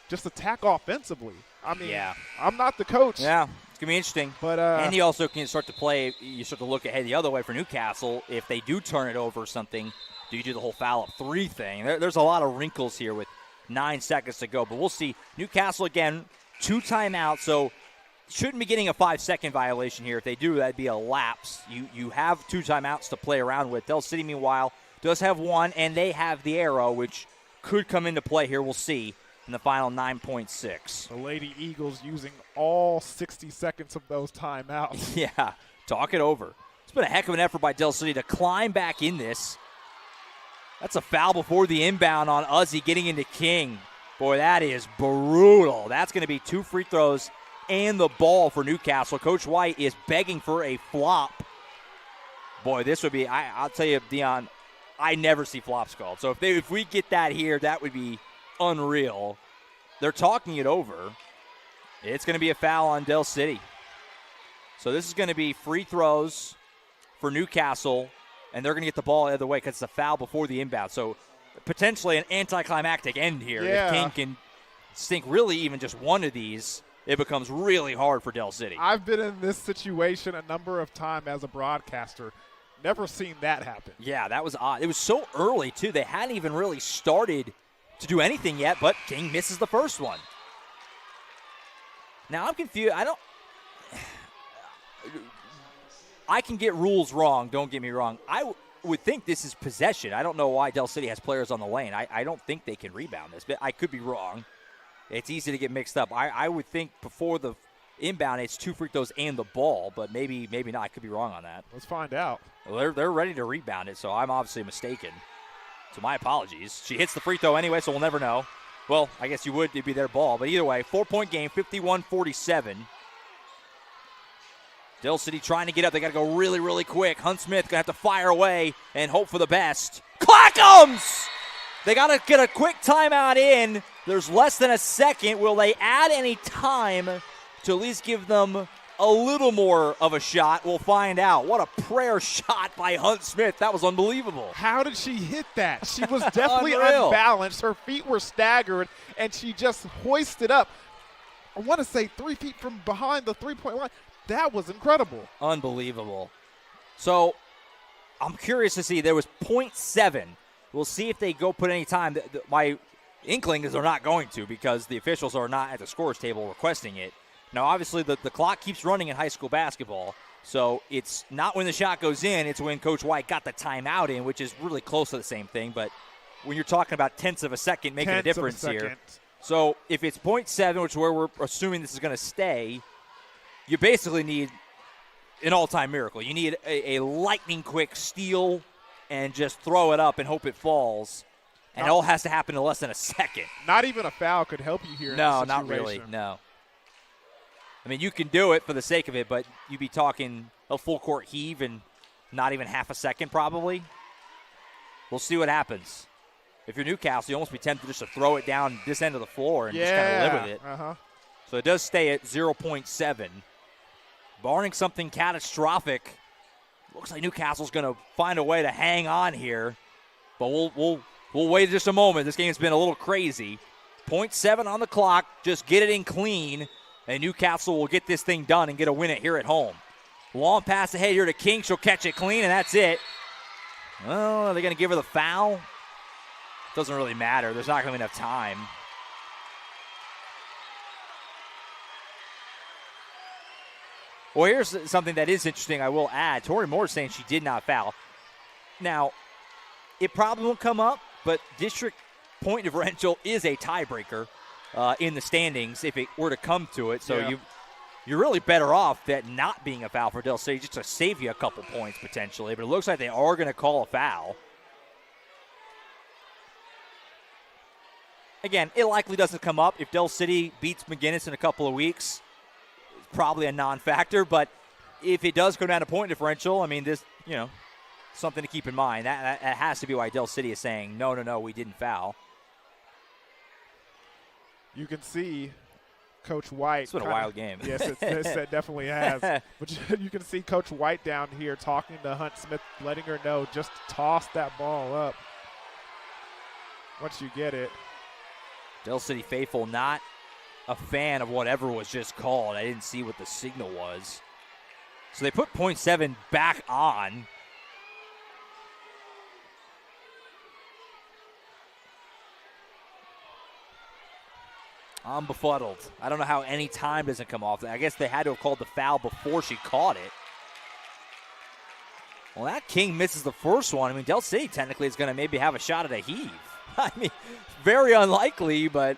just attack offensively. I mean, I'm not the coach. Yeah. It's going to be interesting. But and you also can start to play, you start to look ahead the other way for Newcastle. If they do turn it over or something, do you do the whole foul up 3 thing? There's a lot of wrinkles here with 9 seconds to go. But we'll see. Newcastle, again, 2 timeouts, so shouldn't be getting a 5-second violation here. If they do, that'd be a lapse. You have 2 timeouts to play around with. Del City, meanwhile, does have 1, and they have the arrow, which could come into play here. We'll see in the final 9.6. The Lady Eagles using all 60 seconds of those timeouts. Yeah, talk it over. It's been a heck of an effort by Del City to climb back in this. That's a foul before the inbound on Uzzy getting into King. Boy, that is brutal. That's going to be 2 free throws and the ball for Newcastle. Coach White is begging for a flop. Boy, this would be, I'll tell you, Dion, I never see flops called. So if we get that here, that would be unreal. They're talking it over. It's going to be a foul on Del City. So this is going to be free throws for Newcastle, and they're going to get the ball the other way because it's a foul before the inbound. So potentially an anticlimactic end here. Yeah. If King can sink really even just one of these, it becomes really hard for Del City. I've been in this situation a number of times as a broadcaster. Never seen that happen. Yeah, that was odd. It was so early, too. They hadn't even really started to do anything yet, but King misses the first one. Now, I'm confused. I can get rules wrong, don't get me wrong. I would think this is possession. I don't know why Del City has players on the lane. I don't think they can rebound this, but I could be wrong. It's easy to get mixed up. I would think before the inbound, it's 2 free throws and the ball, but maybe not. I could be wrong on that. Let's find out. Well, they're ready to rebound it, so I'm obviously mistaken. So my apologies. She hits the free throw anyway, so we'll never know. Well, I guess you would. It'd be their ball. But either way, 4-point game, 51-47. Del City trying to get up. They got to go really, really quick. Hunt Smith going to have to fire away and hope for the best. Clackums! They got to get a quick timeout in. There's less than a second. Will they add any time to at least give them a little more of a shot? We'll find out. What a prayer shot by Hunt Smith. That was unbelievable. How did she hit that? She was definitely unbalanced. Her feet were staggered, and she just hoisted up. I want to say 3 feet from behind the three-point line. That was incredible. Unbelievable. So I'm curious to see. There was 0.7. We'll see if they go put any time. My inkling is they're not going to because the officials are not at the scorer's table requesting it. Now, obviously, the clock keeps running in high school basketball, so it's not when the shot goes in, it's when Coach White got the timeout in, which is really close to the same thing. But when you're talking about tenths of a second making a difference here. So if it's 0.7, which is where we're assuming this is going to stay, you basically need an all-time miracle. You need a lightning-quick steal and just throw it up and hope it falls. And it all has to happen in less than a second. Not even a foul could help you here. No, not really, no. I mean, you can do it for the sake of it, but you'd be talking a full-court heave and not even half a second probably. We'll see what happens. If you're Newcastle, you almost be tempted just to throw it down this end of the floor and just kind of live with it. Uh-huh. So it does stay at 0.7. Barring something catastrophic, looks like Newcastle's going to find a way to hang on here. But we'll wait just a moment. This game's been a little crazy. 0.7 on the clock. Just get it in clean. And Newcastle will get this thing done and get a win it here at home. Long pass ahead here to King. She'll catch it clean, and that's it. Well, are they going to give her the foul? Doesn't really matter. There's not going to be enough time. Well, here's something that is interesting I will add. Tori Moore is saying she did not foul. Now, it probably won't come up, but district point differential is a tiebreaker in the standings if it were to come to it. So you're really better off that not being a foul for Del City just to save you a couple points potentially. But it looks like they are going to call a foul. Again, it likely doesn't come up. If Del City beats McGinnis in a couple of weeks, it's probably a non-factor. But if it does come down to point differential, I mean, this, something to keep in mind. That has to be why Del City is saying, no, we didn't foul. You can see Coach White. It's been a wild game. Yes, it definitely has. But you can see Coach White down here talking to Hunt Smith, letting her know just toss that ball up once you get it. Del City faithful not a fan of whatever was just called. I didn't see what the signal was. So they put 0.7 back on. I'm befuddled. I don't know how any time doesn't come off. I guess they had to have called the foul before she caught it. Well, that King misses the first one. I mean, Del City technically is going to maybe have a shot at a heave. I mean, very unlikely, but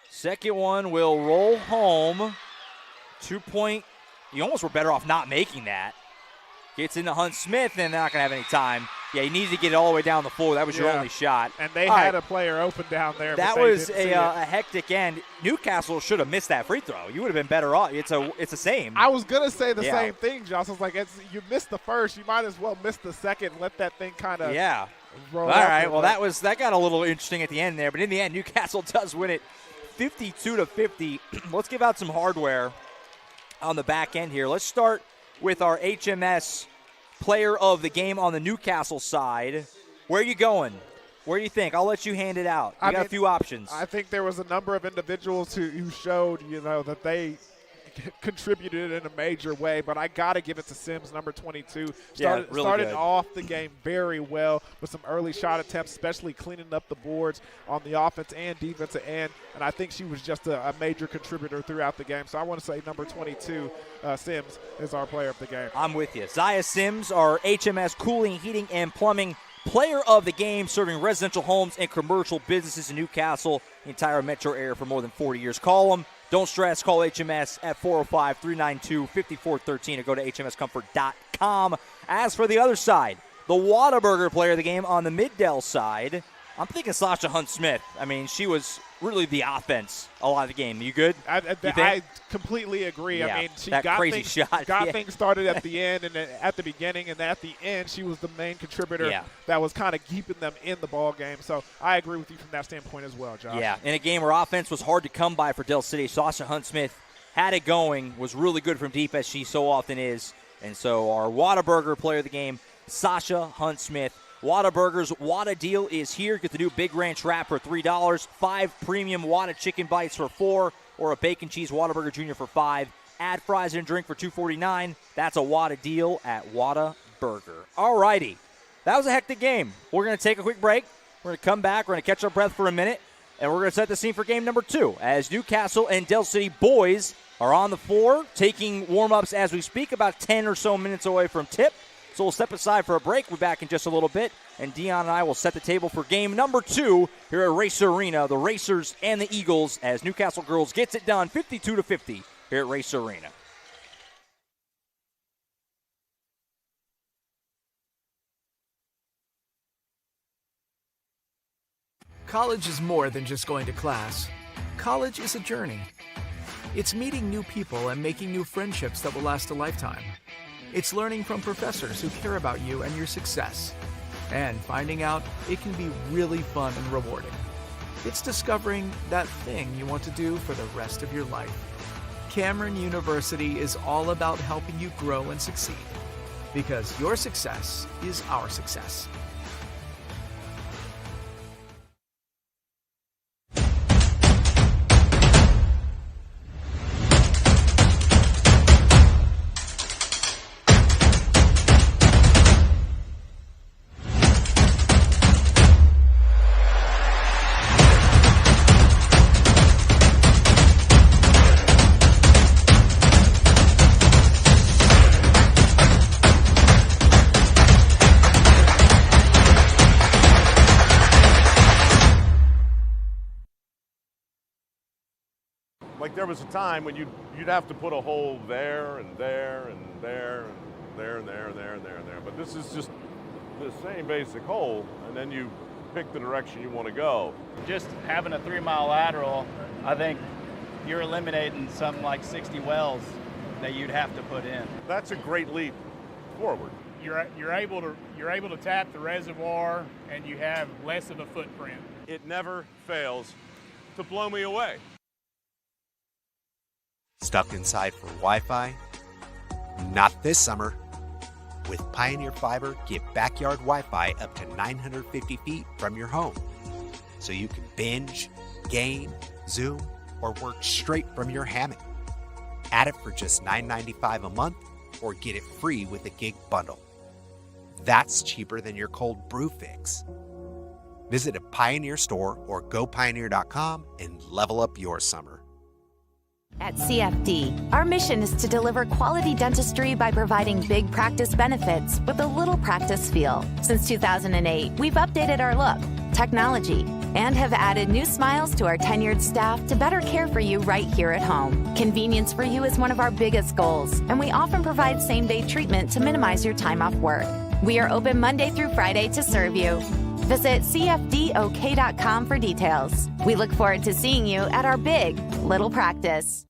second one will roll home. 2-point. You almost were better off not making that. Gets into Hunt Smith, and they're not going to have any time. Yeah, you needed to get it all the way down the floor. That was your only shot. And they had a player open down there. That was a hectic end. Newcastle should have missed that free throw. You would have been better off. It's the same. I was going to say the same thing, Josh. I was like, you missed the first. You might as well miss the second. Let that thing kind of roll. All right. Well, that got a little interesting at the end there. But in the end, Newcastle does win it 52-50. Let's give out some hardware on the back end here. Let's start with our HMS player of the game on the Newcastle side. Where are you going? Where do you think? I'll let you hand it out. You got a few options. I think there was a number of individuals who showed, that they contributed in a major way, but I got to give it to Sims, number 22. Started off the game very well with some early shot attempts, especially cleaning up the boards on the offense and defensive end, and I think she was just a major contributor throughout the game. So I want to say number 22, Sims, is our player of the game. I'm with you. Zaya Sims, our HMS Cooling, Heating, and Plumbing player of the game, serving residential homes and commercial businesses in Newcastle, the entire metro area for more than 40 years. Call them. Don't stress. Call HMS at 405-392-5413 or go to hmscomfort.com. As for the other side, the Whataburger player of the game on the Middell side, I'm thinking Sasha Hunt-Smith. I mean, she was really the offense a lot of the game. You good? I completely agree. Yeah, I mean, she that got crazy things, shot. got things started at the end and at the beginning, and at the end she was the main contributor that was kind of keeping them in the ball game. So I agree with you from that standpoint as well, Josh. Yeah, in a game where offense was hard to come by for Del City, Sasha Hunt-Smith had it going, was really good from deep as she so often is. And so our Whataburger player of the game, Sasha Hunt-Smith. Whataburger's Whata deal is here. Get the new Big Ranch wrap for $3, 5 premium Whata chicken bites for $4, or a bacon cheese Whataburger Jr. for $5. Add fries and drink for $2.49. That's a Whata deal at Whataburger. All righty. That was a hectic game. We're going to take a quick break. We're going to come back. We're going to catch our breath for a minute, and we're going to set the scene for game number 2 as Newcastle and Del City boys are on the floor taking warm-ups as we speak, about 10 or so minutes away from tip. So we'll step aside for a break. We'll be back in just a little bit, and Dion and I will set the table for game number 2 here at Racer Arena, the Racers and the Eagles, as Newcastle girls gets it done 52-50 here at Racer Arena. College is more than just going to class. College is a journey. It's meeting new people and making new friendships that will last a lifetime. It's learning from professors who care about you and your success, and finding out it can be really fun and rewarding. It's discovering that thing you want to do for the rest of your life. Cameron University is all about helping you grow and succeed, because your success is our success. Like there was a time when you'd have to put a hole there and there and there and there and there and there and there and there. But this is just the same basic hole, and then you pick the direction you want to go. Just having a 3-mile lateral, I think you're eliminating something like 60 wells that you'd have to put in. That's a great leap forward. You're able to tap the reservoir, and you have less of a footprint. It never fails to blow me away. Stuck inside for Wi-Fi? Not this summer. With Pioneer Fiber, get backyard Wi-Fi up to 950 feet from your home. So you can binge, game, Zoom, or work straight from your hammock. Add it for just $9.95 a month or get it free with a gig bundle. That's cheaper than your cold brew fix. Visit a Pioneer store or gopioneer.com and level up your summer. At CFD, our mission is to deliver quality dentistry by providing big practice benefits with a little practice feel. Since 2008, we've updated our look, technology, and have added new smiles to our tenured staff to better care for you right here at home. Convenience for you is one of our biggest goals, and we often provide same-day treatment to minimize your time off work. We are open Monday through Friday to serve you. Visit cfdok.com for details. We look forward to seeing you at our big little practice.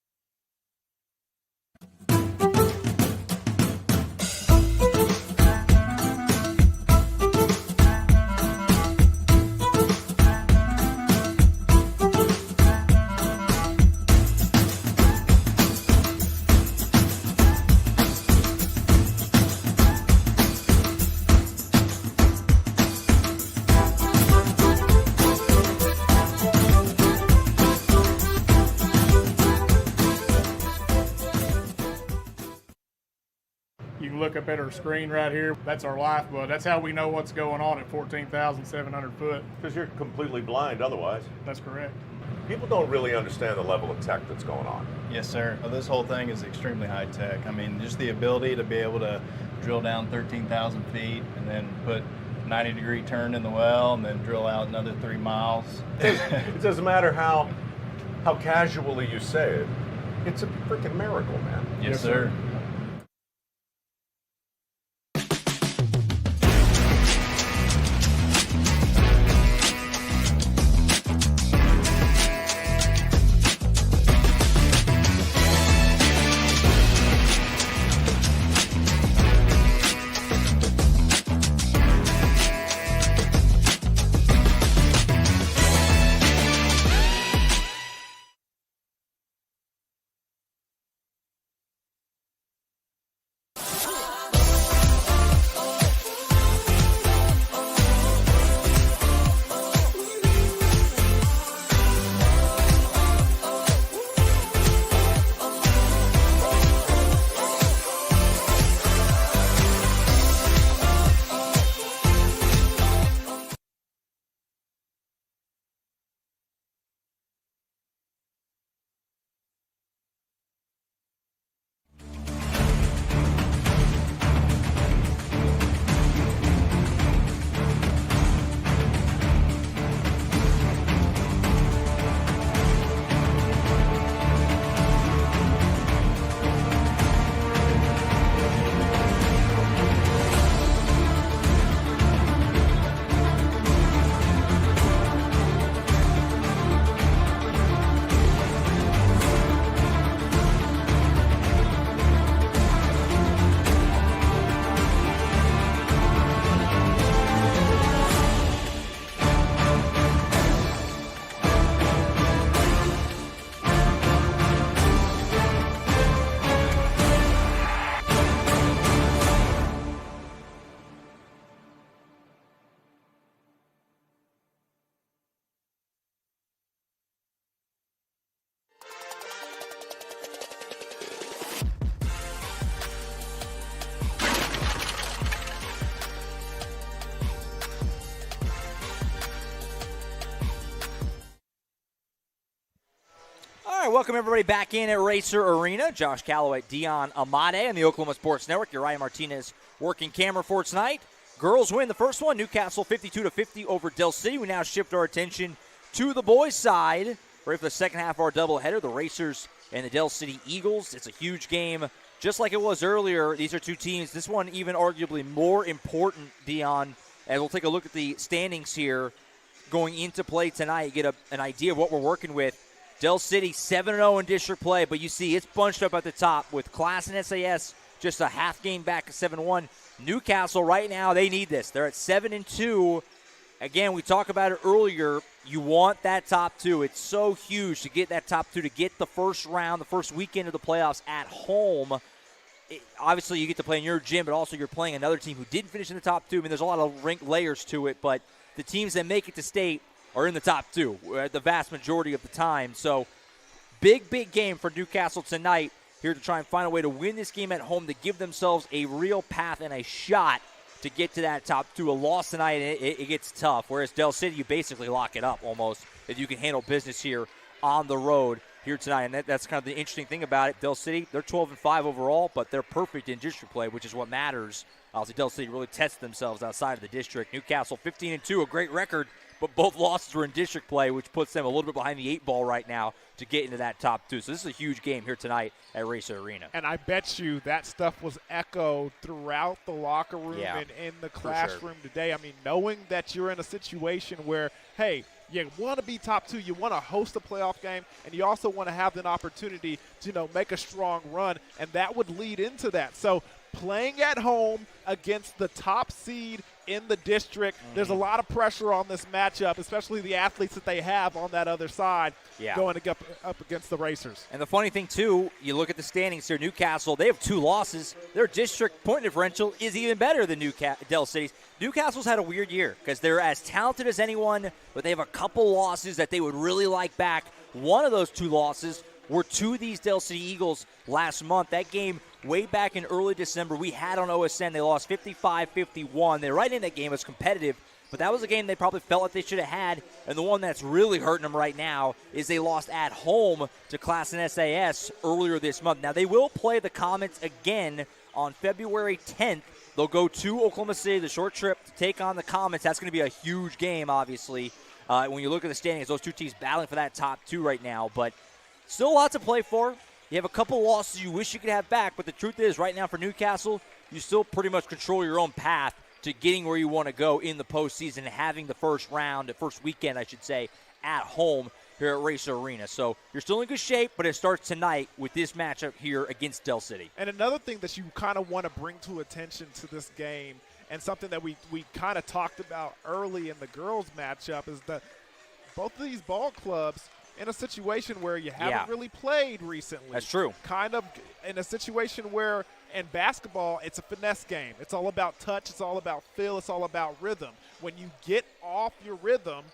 Look up at our screen right here. That's our lifeblood. That's how we know what's going on at 14,700 foot. Because you're completely blind otherwise. That's correct. People don't really understand the level of tech that's going on. Yes, sir. This whole thing is extremely high tech. I mean, just the ability to be able to drill down 13,000 feet and then put 90-degree turn in the well and then drill out another 3 miles. It doesn't matter how casually you say it. It's a freaking miracle, man. Yes, sir. All right, welcome everybody back in at Racer Arena. Josh Calloway, Dion Amade on the Oklahoma Sports Network. Uriah Martinez working camera for tonight. Girls win the first one, Newcastle 52-50 over Del City. We now shift our attention to the boys' side. Ready for the second half of our doubleheader, the Racers and the Del City Eagles. It's a huge game, just like it was earlier. These are two teams. This one even arguably more important, Dion. And we'll take a look at the standings here going into play tonight. Get an idea of what we're working with. Del City 7-0 in district play, but you see it's bunched up at the top with Class and SAS just a half game back to 7-1. Newcastle right now, they need this. They're at 7-2. Again, we talked about it earlier. You want that top two. It's so huge to get that top two, to get the first round, the first weekend of the playoffs at home. Obviously, you get to play in your gym, but also you're playing another team who didn't finish in the top two. I mean, there's a lot of layers to it, but the teams that make it to state are in the top two the vast majority of the time. So big game for Newcastle tonight, here to try and find a way to win this game at home, to give themselves a real path and a shot to get to that top 2. A loss tonight, it gets tough. Whereas Del City, you basically lock it up almost if you can handle business here on the road here tonight. And that's kind of the interesting thing about it. Del City, they're 12-5 overall, but they're perfect in district play, which is what matters. Obviously, Del City really tested themselves outside of the district. Newcastle 15-2, a great record, but both losses were in district play, which puts them a little bit behind the 8 ball right now to get into that top 2. So this is a huge game here tonight at Racer Arena. And I bet you that stuff was echoed throughout the locker room and in the classroom today. I mean, knowing that you're in a situation where, hey, you want to be top 2, you want to host a playoff game, and you also want to have an opportunity to, make a strong run, and that would lead into that. So playing at home against the top seed in the district, there's a lot of pressure on this matchup, especially the athletes that they have on that other side going up against the Racers. And the funny thing, too, you look at the standings here. Newcastle, they have 2 losses. Their district point differential is even better than Del City's. Newcastle's had a weird year because they're as talented as anyone, but they have a couple losses that they would really like back. One of those 2 losses were to these Del City Eagles last month. That game way back in early December, we had on OSN. They lost 55-51. They're right in that game. It was competitive, but that was a game they probably felt like they should have had. And the one that's really hurting them right now is they lost at home to Class and SAS earlier this month. Now, they will play the Comets again on February 10th. They'll go to Oklahoma City, the short trip, to take on the Comets. That's going to be a huge game, obviously. When you look at the standings, those 2 teams battling for that top 2 right now. But still a lot to play for. You have a couple losses you wish you could have back, but the truth is right now for Newcastle, you still pretty much control your own path to getting where you want to go in the postseason and having the first weekend, I should say, at home here at Racer Arena. So you're still in good shape, but it starts tonight with this matchup here against Del City. And another thing that you kind of want to bring to attention to this game, and something that we kind of talked about early in the girls' matchup, is that both of these ball clubs in a situation where you haven't really played recently. That's true. Kind of in a situation where in basketball, it's a finesse game. It's all about touch. It's all about feel. It's all about rhythm. When you get off your rhythm,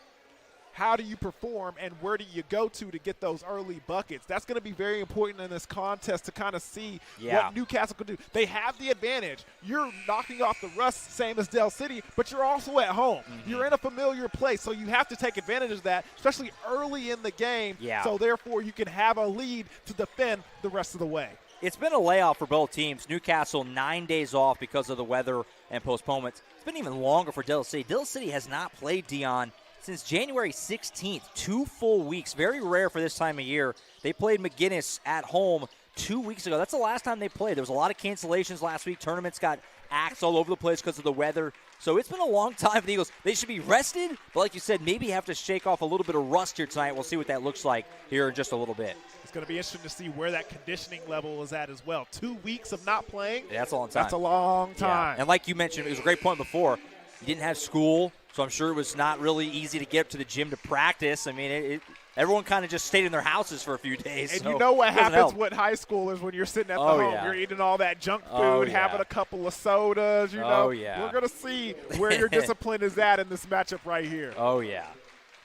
how do you perform and where do you go to get those early buckets? That's going to be very important in this contest to kind of see what Newcastle can do. They have the advantage. You're knocking off the rust, same as Del City, but you're also at home. You're in a familiar place, so you have to take advantage of that, especially early in the game. So therefore you can have a lead to defend the rest of the way. It's been a layoff for both teams. Newcastle 9 days off because of the weather and postponements. It's been even longer for Del City. Del City has not played Dion since January 16th, 2 full weeks. Very rare for this time of year. They played McGinnis at home 2 weeks ago. That's the last time they played. There was a lot of cancellations last week. Tournaments got axed all over the place because of the weather. So it's been a long time for the Eagles. They should be rested, but like you said, maybe have to shake off a little bit of rust here tonight. We'll see what that looks like here in just a little bit. It's going to be interesting to see where that conditioning level is at as well. 2 weeks of not playing. Yeah, that's a long time. That's a long time. And like you mentioned, it was a great point before. You didn't have school, so I'm sure it was not really easy to get up to the gym to practice. I mean, everyone kind of just stayed in their houses for a few days. And so you know what happens with high schoolers when you're sitting at the home. Yeah. You're eating all that junk food, having a couple of sodas, know. We're going to see where your discipline is at in this matchup right here. Oh, yeah.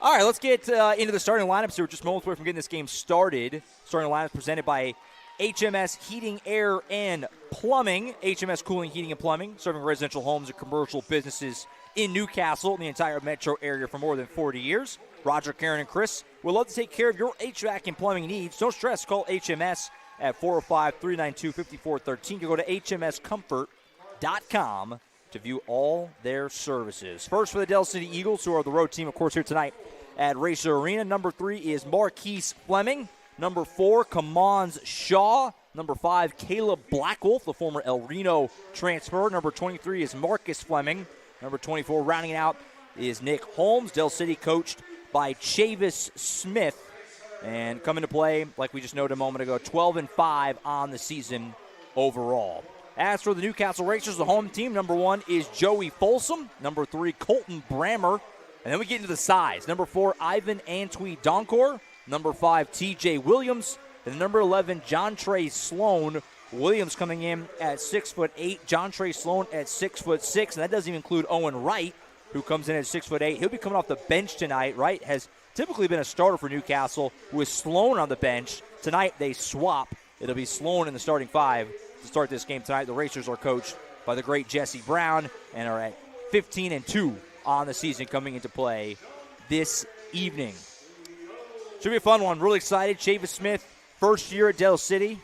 All right, let's get into the starting lineups. We're just moments away from getting this game started. Starting lineups presented by HMS Heating, Air, and Plumbing. HMS Cooling, Heating, and Plumbing, serving residential homes and commercial businesses in Newcastle and the entire metro area for more than 40 years. Roger, Karen, and Chris would love to take care of your HVAC and plumbing needs. Don't stress. Call HMS at 405-392-5413. You can go to hmscomfort.com to view all their services. First for the Del City Eagles, who are the road team, of course, here tonight at Racer Arena. Number 3 is Marquise Fleming. Number 4, Kamans Shaw. Number 5, Caleb Blackwolf, the former El Reno transfer. Number 23 is Marcus Fleming. Number 24, rounding it out, is Nick Holmes. Del City coached by Chavis Smith. And coming to play, like we just noted a moment ago, 12-5 on the season overall. As for the Newcastle Racers, the home team, number 1 is Joey Folsom. Number 3, Colton Brammer. And then we get into the size. Number 4, Ivan Antwi Donkor. Number 5, TJ Williams. And number 11, John Trey Sloan. Williams coming in at 6'8", John Trey Sloan at 6'6", and that doesn't even include Owen Wright, who comes in at 6'8". He'll be coming off the bench tonight. Wright has typically been a starter for Newcastle with Sloan on the bench. Tonight they swap. It'll be Sloan in the starting 5 to start this game tonight. The Racers are coached by the great Jesse Brown, and are at 15-2 on the season coming into play this evening. Should be a fun one. Really excited. Chavis Smith, first year at Del City,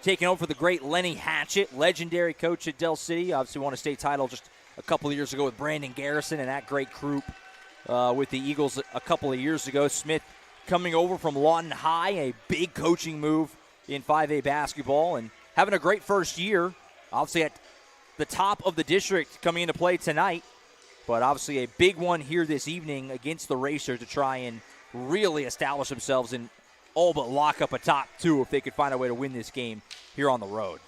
taking over for the great Lenny Hatchett, legendary coach at Del City. Obviously won a state title just a couple of years ago with Brandon Garrison and that great group with the Eagles a couple of years ago. Smith coming over from Lawton High, a big coaching move in 5A basketball, and having a great first year. Obviously at the top of the district coming into play tonight, but obviously a big one here this evening against the Racers to try and really establish themselves and all but lock up a top two if they could find a way to win this game here on the road.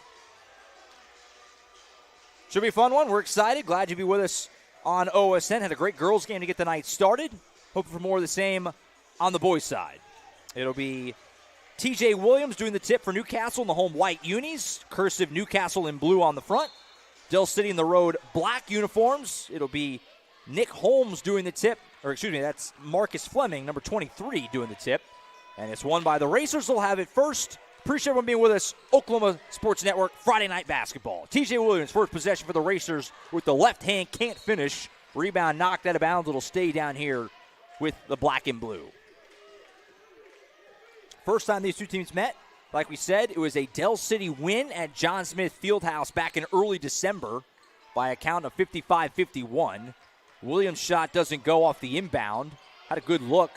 Should be a fun one. We're excited. Glad you be with us on OSN. Had a great girls game to get the night started. Hoping for more of the same on the boys' side. It'll be TJ Williams doing the tip for Newcastle in the home white unis. Cursive Newcastle in blue on the front. Del City in the road black uniforms. It'll be Nick Holmes doing the tip. Or excuse me, that's Marcus Fleming, number 23, doing the tip. And it's won by the Racers. They'll have it first. Appreciate everyone being with us. Oklahoma Sports Network, Friday Night Basketball. TJ Williams, first possession for the Racers with the left hand, can't finish. Rebound knocked out of bounds. It'll stay down here with the black and blue. First time these two teams met, like we said, it was a Del City win at John Smith Fieldhouse back in early December by a count of 55-51. Williams' shot doesn't go off the inbound. Had a good look.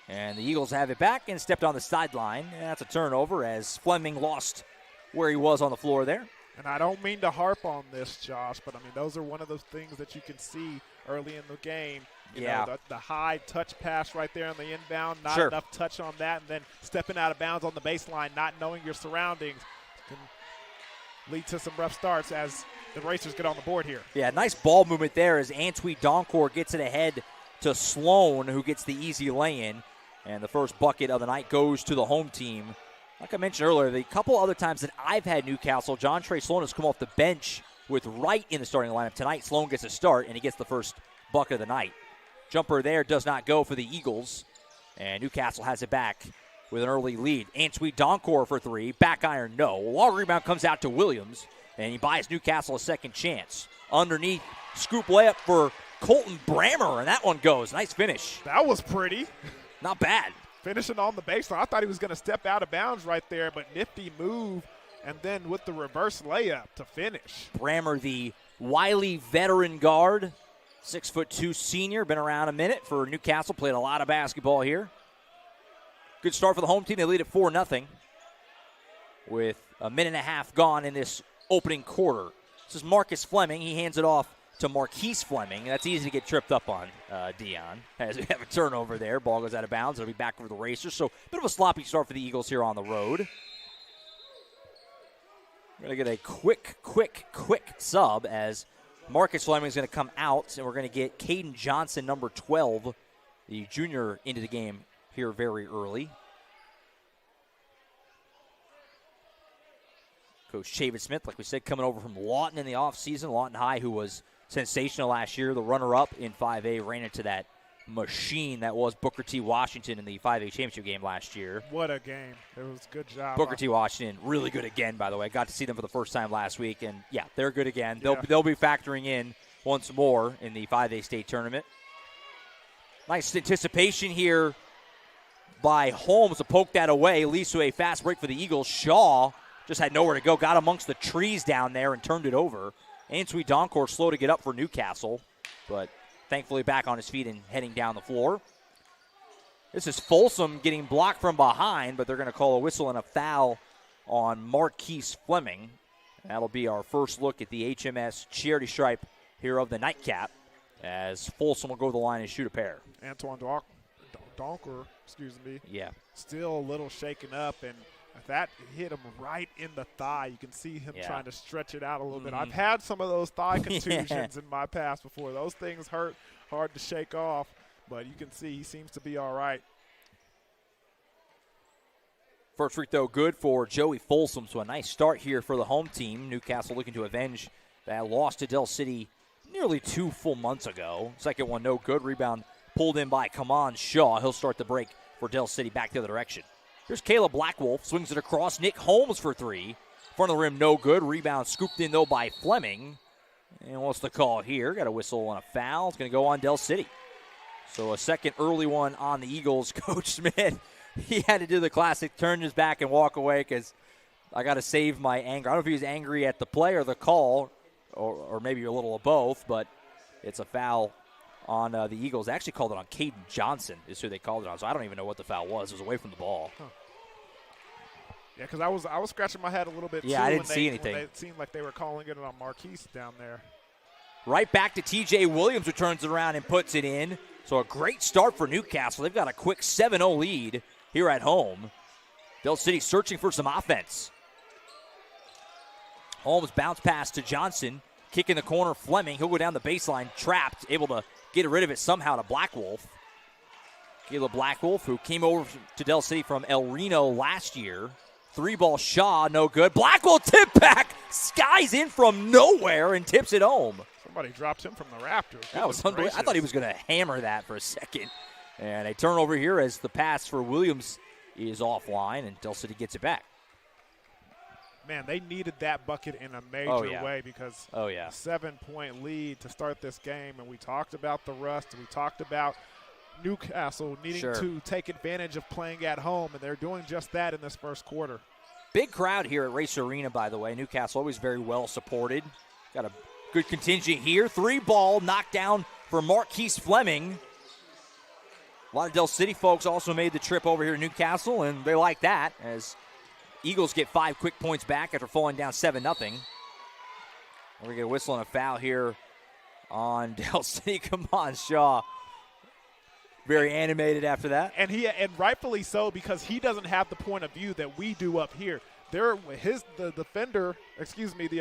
And the Eagles have it back and stepped on the sideline. And that's a turnover as Fleming lost where he was on the floor there. And I don't mean to harp on this, Josh, but, I mean, those are one of those things that you can see early in the game. You know, the high touch pass right there on the inbound, not enough touch on that, and then stepping out of bounds on the baseline, not knowing your surroundings can lead to some rough starts as the Racers get on the board here. Yeah, nice ball movement there as Antwi Doncourt gets it ahead to Sloan, who gets the easy lay-in. And the first bucket of the night goes to the home team. Like I mentioned earlier, the couple other times that I've had Newcastle, John Trey Sloan has come off the bench with Wright in the starting lineup. Tonight, Sloan gets a start, and he gets the first bucket of the night. Jumper there does not go for the Eagles, and Newcastle has it back with an early lead. Antwi Doncourt for three. Back iron, no. Long rebound comes out to Williams, and he buys Newcastle a second chance. Underneath, scoop layup for Colton Brammer, and that one goes. Nice finish. That was pretty. Not bad. Finishing on the baseline. I thought he was going to step out of bounds right there, but nifty move, and then with the reverse layup to finish. Brammer, the wily veteran guard, 6'2" senior, been around a minute for Newcastle, played a lot of basketball here. Good start for the home team. They lead at 4-0 with a minute and a half gone in this opening quarter. This is Marcus Fleming. He hands it off to Marquise Fleming. That's easy to get tripped up on, Dion, as we have a turnover there. Ball goes out of bounds. It'll be back for the Racers. So a bit of a sloppy start for the Eagles here on the road. We're going to get a quick sub as Marcus Fleming is going to come out, and we're going to get Caden Johnson, number 12, the junior, into the game here very early. Coach Chavis Smith, like we said, coming over from Lawton in the offseason. Lawton High, who was sensational last year, the runner-up in 5A, ran into that machine that was Booker T. Washington in the 5A championship game last year. What a game. It was a good job. Booker T. Washington, really good again, by the way. Got to see them for the first time last week, and, yeah, they're good again. They'll be factoring in once more in the 5A state tournament. Nice anticipation here by Holmes to poke that away. Leads to a fast break for the Eagles. Shaw just had nowhere to go. Got amongst the trees down there and turned it over. Antwi Doncourt slow to get up for Newcastle, but thankfully back on his feet and heading down the floor. This is Folsom getting blocked from behind, but they're going to call a whistle and a foul on Marquise Fleming. That'll be our first look at the HMS charity stripe here of the nightcap, as Folsom will go to the line and shoot a pair. Antoine Donker, Yeah. Still a little shaken up, and that hit him right in the thigh. You can see him trying to stretch it out a little bit. I've had some of those thigh contusions in my past before. Those things hurt, hard to shake off, but you can see he seems to be all right. First free throw good for Joey Folsom, so a nice start here for the home team. Newcastle looking to avenge that loss to Del City nearly 2 full months ago. Second one no good. Rebound pulled in by Kaman Shaw. He'll start the break for Del City back the other direction. Here's Caleb Blackwolf, swings it across. Nick Holmes for three. Front of the rim, no good. Rebound scooped in, though, by Fleming. And what's the call here? Got a whistle and a foul. It's going to go on Del City. So a second early one on the Eagles. Coach Smith, he had to do the classic turn his back and walk away because I got to save my anger. I don't know if he was angry at the play or the call, or maybe a little of both, but it's a foul on the Eagles. They actually called it on Caden Johnson is who they called it on, so I don't even know what the foul was. It was away from the ball. Huh. Yeah, because I was scratching my head a little bit, yeah, too. I didn't see anything. It seemed like they were calling it on Marquise down there. Right back to T.J. Williams, who turns it around and puts it in. So a great start for Newcastle. They've got a quick 7-0 lead here at home. Del City searching for some offense. Holmes bounce pass to Johnson. Kick in the corner, Fleming. He'll go down the baseline, trapped, able to get rid of it somehow to Blackwolf. Caleb Blackwolf, who came over to Del City from El Reno last year. 3-ball Shaw, no good. Blackwolf tip back, skies in from nowhere and tips it home. Somebody dropped him from the rafters. That was unbelievable. I thought he was going to hammer that for a second. And a turnover here as the pass for Williams is offline, and Del City gets it back. Man, they needed that bucket in a major way because 7-point lead to start this game, and we talked about the rust, and we talked about Newcastle needing to take advantage of playing at home, and they're doing just that in this first quarter. Big crowd here at Race Arena, by the way. Newcastle always very well supported. Got a good contingent here. 3-ball knocked down for Marquise Fleming. A lot of Del City folks also made the trip over here to Newcastle, and they like that as Eagles get 5 quick points back after falling down 7-0. We're going to get a whistle and a foul here on Del City. Come on, Shaw. Very animated after that. And rightfully so, because he doesn't have the point of view that we do up here. The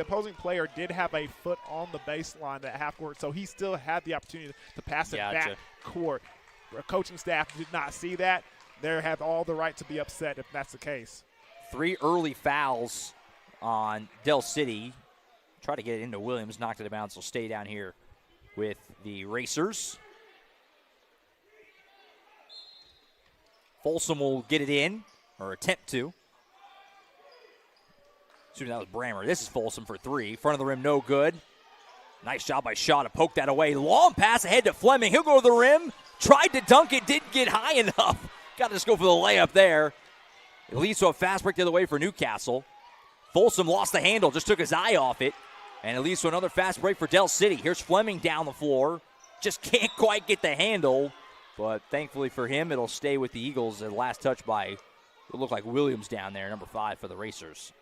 opposing player did have a foot on the baseline at half court, so he still had the opportunity to pass it back court. Our coaching staff did not see that. They have all the right to be upset if that's the case. 3 early fouls on Del City. Try to get it into Williams, knocked it out of bounds. Will stay down here with the Racers. Folsom will get it in, or attempt to. Excuse me, that was Brammer. This is Folsom for 3. Front of the rim, no good. Nice job by Shaw to poke that away. Long pass ahead to Fleming. He'll go to the rim. Tried to dunk it, didn't get high enough. Got to just go for the layup there. It leads to a fast break the other way for Newcastle. Folsom lost the handle, just took his eye off it. And it leads to another fast break for Del City. Here's Fleming down the floor. Just can't quite get the handle. But thankfully for him, it'll stay with the Eagles. The last touch by, it looked like Williams down there, number 5 for the Racers.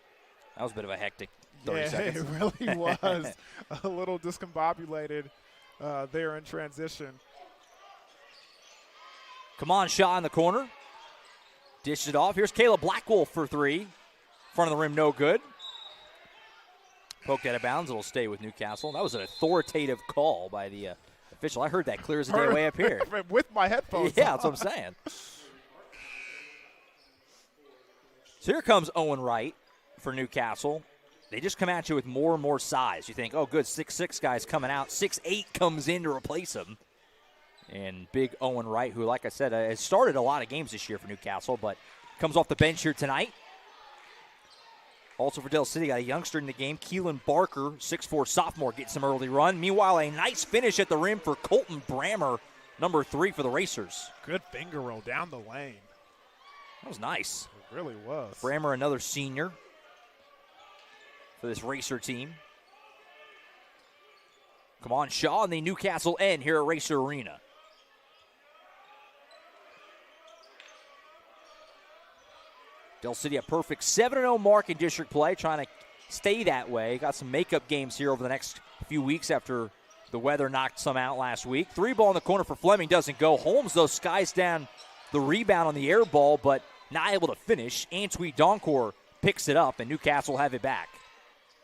That was a bit of a hectic 30 seconds. It really was. A little discombobulated there in transition. Come on, Shaw in the corner. Dished it off. Here's Caleb Blackwolf for 3. Front of the rim, no good. Poked out of bounds. It'll stay with Newcastle. That was an authoritative call by the official. I heard that clear as a day way up here. With my headphones Yeah, that's what I'm saying. So here comes Owen Wright for Newcastle. They just come at you with more and more size. You think, oh, good, 6'6" guy's coming out. 6'8" comes in to replace him. And big Owen Wright, who, like I said, has started a lot of games this year for Newcastle, but comes off the bench here tonight. Also for Del City, got a youngster in the game, Keelan Barker, 6'4" sophomore, gets some early run. Meanwhile, a nice finish at the rim for Colton Brammer, number 3 for the Racers. Good finger roll down the lane. That was nice. It really was. Brammer, another senior for this Racer team. Come on, Shaw, and the Newcastle end here at Racer Arena. Del City a perfect 7-0 mark in district play, trying to stay that way. Got some makeup games here over the next few weeks after the weather knocked some out last week. 3-ball in the corner for Fleming, doesn't go. Holmes, though, skies down the rebound on the air ball, but not able to finish. Antwi Doncor picks it up, and Newcastle have it back.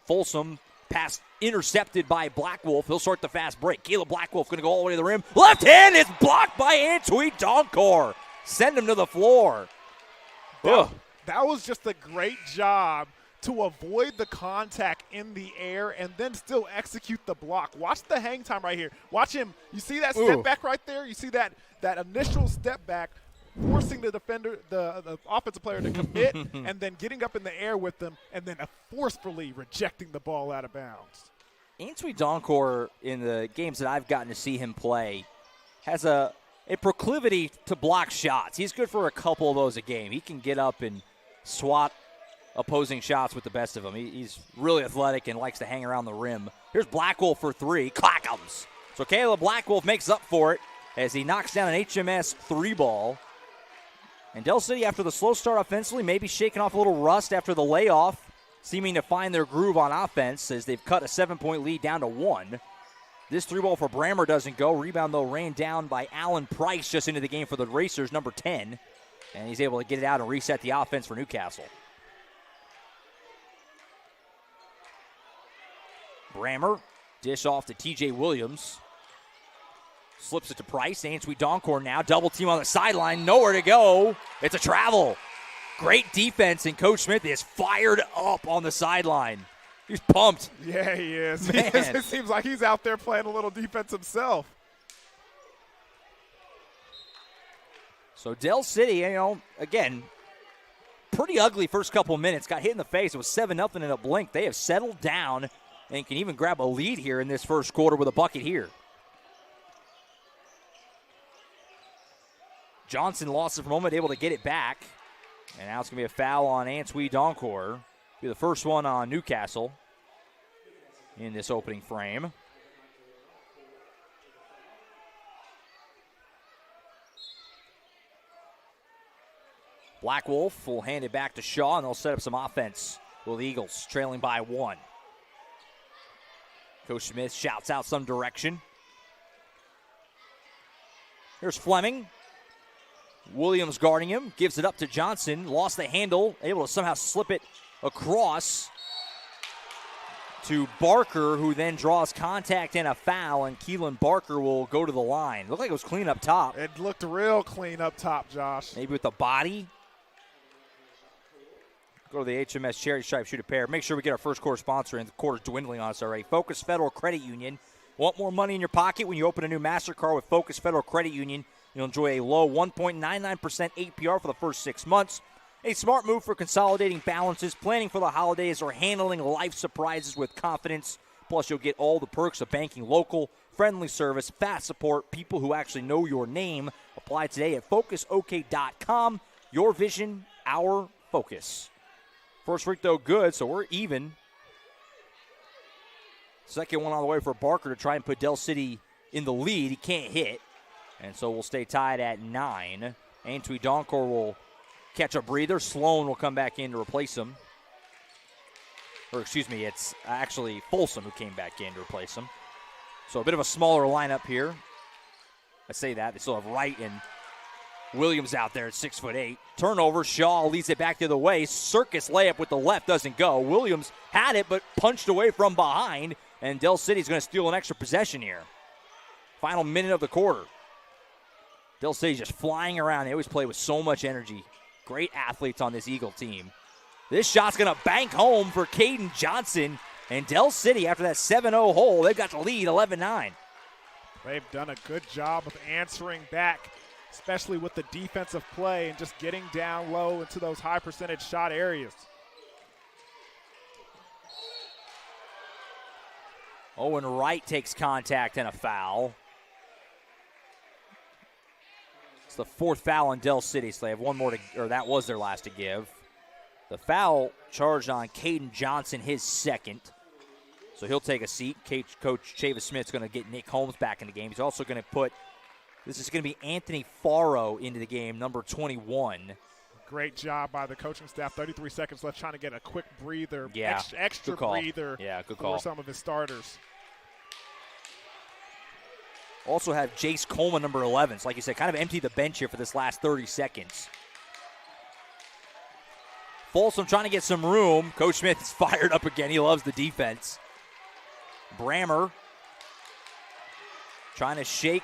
Folsom, pass intercepted by Blackwolf. He'll start the fast break. Caleb Blackwolf going to go all the way to the rim. Left hand is blocked by Antwi Doncor. Send him to the floor. That was just a great job to avoid the contact in the air and then still execute the block. Watch the hang time right here. Watch him. You see that step back right there? You see that initial step back, forcing the defender, the offensive player to commit, and then getting up in the air with them, and then forcefully rejecting the ball out of bounds. Antwi Donkor, in the games that I've gotten to see him play, has a proclivity to block shots. He's good for a couple of those a game. He can get up and swat opposing shots with the best of them. He's really athletic and likes to hang around the rim. Here's Blackwolf for three. Clackums. So Caleb Blackwolf makes up for it as he knocks down an HMS three ball. And Del City, after the slow start offensively, maybe shaking off a little rust after the layoff, seeming to find their groove on offense as they've cut a 7-point lead down to 1. This three ball for Brammer doesn't go. Rebound, though, ran down by Allen Price just into the game for the Racers, number 10. And he's able to get it out and reset the offense for Newcastle. Brammer, dish off to TJ Williams. Slips it to Price. Antwi Donkor now. Double team on the sideline. Nowhere to go. It's a travel. Great defense, and Coach Smith is fired up on the sideline. He's pumped. Yeah, he is. Man. It seems like he's out there playing a little defense himself. So Del City, again, pretty ugly first couple of minutes. Got hit in the face. It was 7-0 in a blink. They have settled down and can even grab a lead here in this first quarter with a bucket here. Johnson lost it for a moment, able to get it back. And now it's going to be a foul on Antwi Donkor. Be the first one on Newcastle in this opening frame. Blackwolf will hand it back to Shaw, and they'll set up some offense with the Eagles, trailing by 1. Coach Smith shouts out some direction. Here's Fleming. Williams guarding him, gives it up to Johnson, lost the handle, able to somehow slip it across to Barker, who then draws contact and a foul, and Keelan Barker will go to the line. Looked like it was clean up top. It looked real clean up top, Josh. Maybe with the body. Go to the HMS Cherry Stripe, shoot a pair. Make sure we get our first quarter sponsor, and the quarter's dwindling on us already. Focus Federal Credit Union. Want more money in your pocket when you open a new MasterCard with Focus Federal Credit Union? You'll enjoy a low 1.99% APR for the first 6 months. A smart move for consolidating balances, planning for the holidays, or handling life surprises with confidence. Plus, you'll get all the perks of banking local, friendly service, fast support, people who actually know your name. Apply today at FocusOK.com. Your vision, our focus. First free throw good, so we're even. Second one on the way for Barker to try and put Del City in the lead. He can't hit. And so we'll stay tied at 9. Antwi Donkor will catch a breather. Sloan will come back in to replace him. Or excuse me, it's actually Folsom who came back in to replace him. So a bit of a smaller lineup here. I say that. They still have Wright and Williams out there at 6'8". Turnover. Shaw leads it back the other way. Circus layup with the left doesn't go. Williams had it but punched away from behind. And Del City's going to steal an extra possession here. Final minute of the quarter. Del City's just flying around. They always play with so much energy. Great athletes on this Eagle team. This shot's going to bank home for Caden Johnson. And Del City, after that 7-0 hole, they've got the lead 11-9. They've done a good job of answering back, especially with the defensive play and just getting down low into those high percentage shot areas. Owen Wright takes contact and a foul. It's the fourth foul on Del City, so they have one more to, or that was their last to give. The foul charged on Caden Johnson, his second. So he'll take a seat. Coach Chavis Smith's going to get Nick Holmes back in the game. He's also going to put, this is going to be Anthony Faro into the game, number 21. Great job by the coaching staff. 33 seconds left, trying to get a quick breather, yeah, extra breather good call. For some of his starters. Also have Jace Coleman, number 11. So like you said, kind of empty the bench here for this last 30 seconds. Folsom trying to get some room. Coach Smith is fired up again. He loves the defense. Brammer trying to shake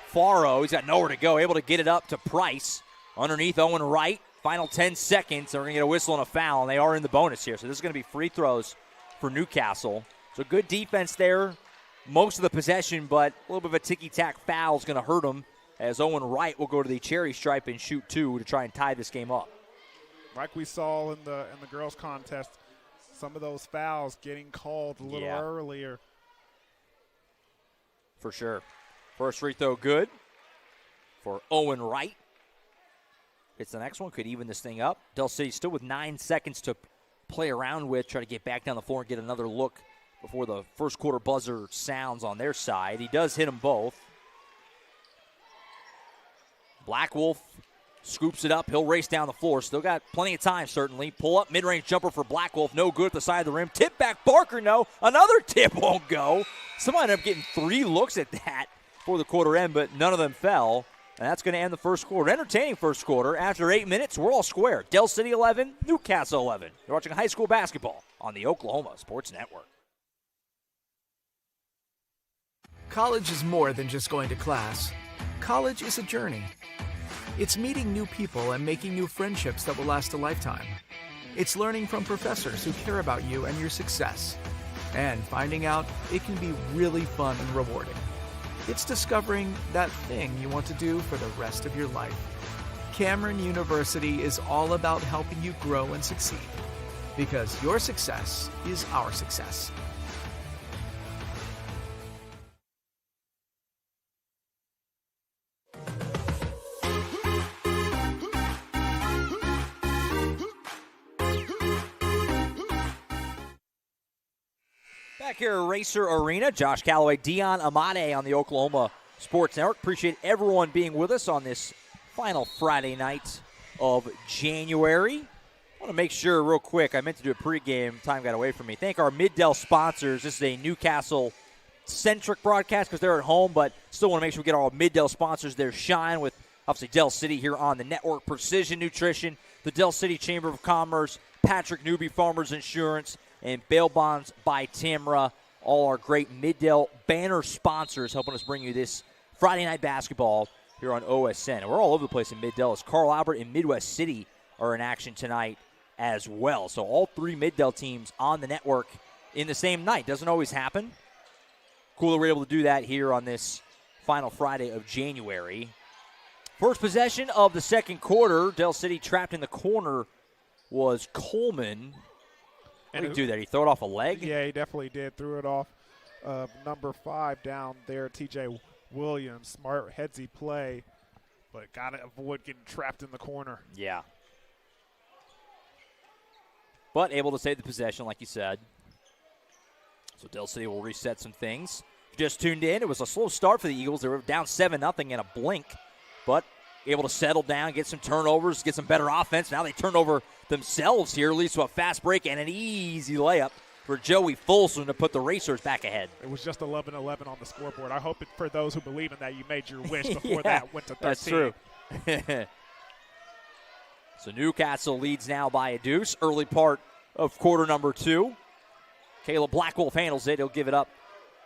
Faro. He's got nowhere to go. Able to get it up to Price. Underneath Owen Wright. Final 10 seconds. And we're going to get a whistle and a foul. And they are in the bonus here. So this is going to be free throws for Newcastle. So good defense there. Most of the possession, but a little bit of a ticky-tack foul is going to hurt them as Owen Wright will go to the cherry stripe and shoot 2 to try and tie this game up. Like we saw in the girls' contest, some of those fouls getting called a little earlier. For sure. First free throw good for Owen Wright. Hits the next one, could even this thing up. Del City still with 9 seconds to play around with, try to get back down the floor and get another look before the first quarter buzzer sounds on their side. He does hit them both. Black Wolf scoops it up. He'll race down the floor. Still got plenty of time, certainly. Pull up, mid-range jumper for Black Wolf. No good at the side of the rim. Tip back, Barker, no. Another tip won't go. Someone ended up getting 3 looks at that for the quarter end, but none of them fell. And that's going to end the first quarter. Entertaining first quarter. After 8 minutes, we're all square. Del City 11, Newcastle 11. You're watching high school basketball on the Oklahoma Sports Network. College is more than just going to class. College is a journey. It's meeting new people and making new friendships that will last a lifetime. It's learning from professors who care about you and your success. And finding out it can be really fun and rewarding. It's discovering that thing you want to do for the rest of your life. Cameron University is all about helping you grow and succeed. Because your success is our success. Back here at Racer Arena, Josh Calloway, Dion Amade on the Oklahoma Sports Network. Appreciate everyone being with us on this final Friday night of January. I want to make sure real quick, I meant to do a pregame, time got away from me. Thank our Mid-Del sponsors. This is a Newcastle-centric broadcast because they're at home, but still want to make sure we get our Mid-Del sponsors their shine with, obviously, Del City here on the network. Precision Nutrition, the Del City Chamber of Commerce, Patrick Newby Farmers Insurance, and Bail Bonds by Tamra, all our great Mid-Del banner sponsors helping us bring you this Friday night basketball here on OSN. And we're all over the place in Mid-Del as Carl Albert and Midwest City are in action tonight as well. So all 3 Mid-Del teams on the network in the same night. Doesn't always happen. Cool that we're able to do that here on this final Friday of January. First possession of the second quarter, Del City trapped in the corner was Coleman. What did he do there? He throw it off a leg? Yeah, he definitely did. Threw it off number 5 down there, TJ Williams. Smart headsy play, but got to avoid getting trapped in the corner. Yeah. But able to save the possession, like you said. So Del City will reset some things. If you just tuned in, it was a slow start for the Eagles. They were down 7-0 in a blink, but able to settle down, get some turnovers, get some better offense. Now they turn over themselves here, leads to a fast break and an easy layup for Joey Folsom to put the Racers back ahead. It was just 11-11 on the scoreboard. I hope for those who believe in that, you made your wish before that went to 13. That's true. So Newcastle leads now by a deuce. Early part of quarter number 2. Caleb Blackwolf handles it. He'll give it up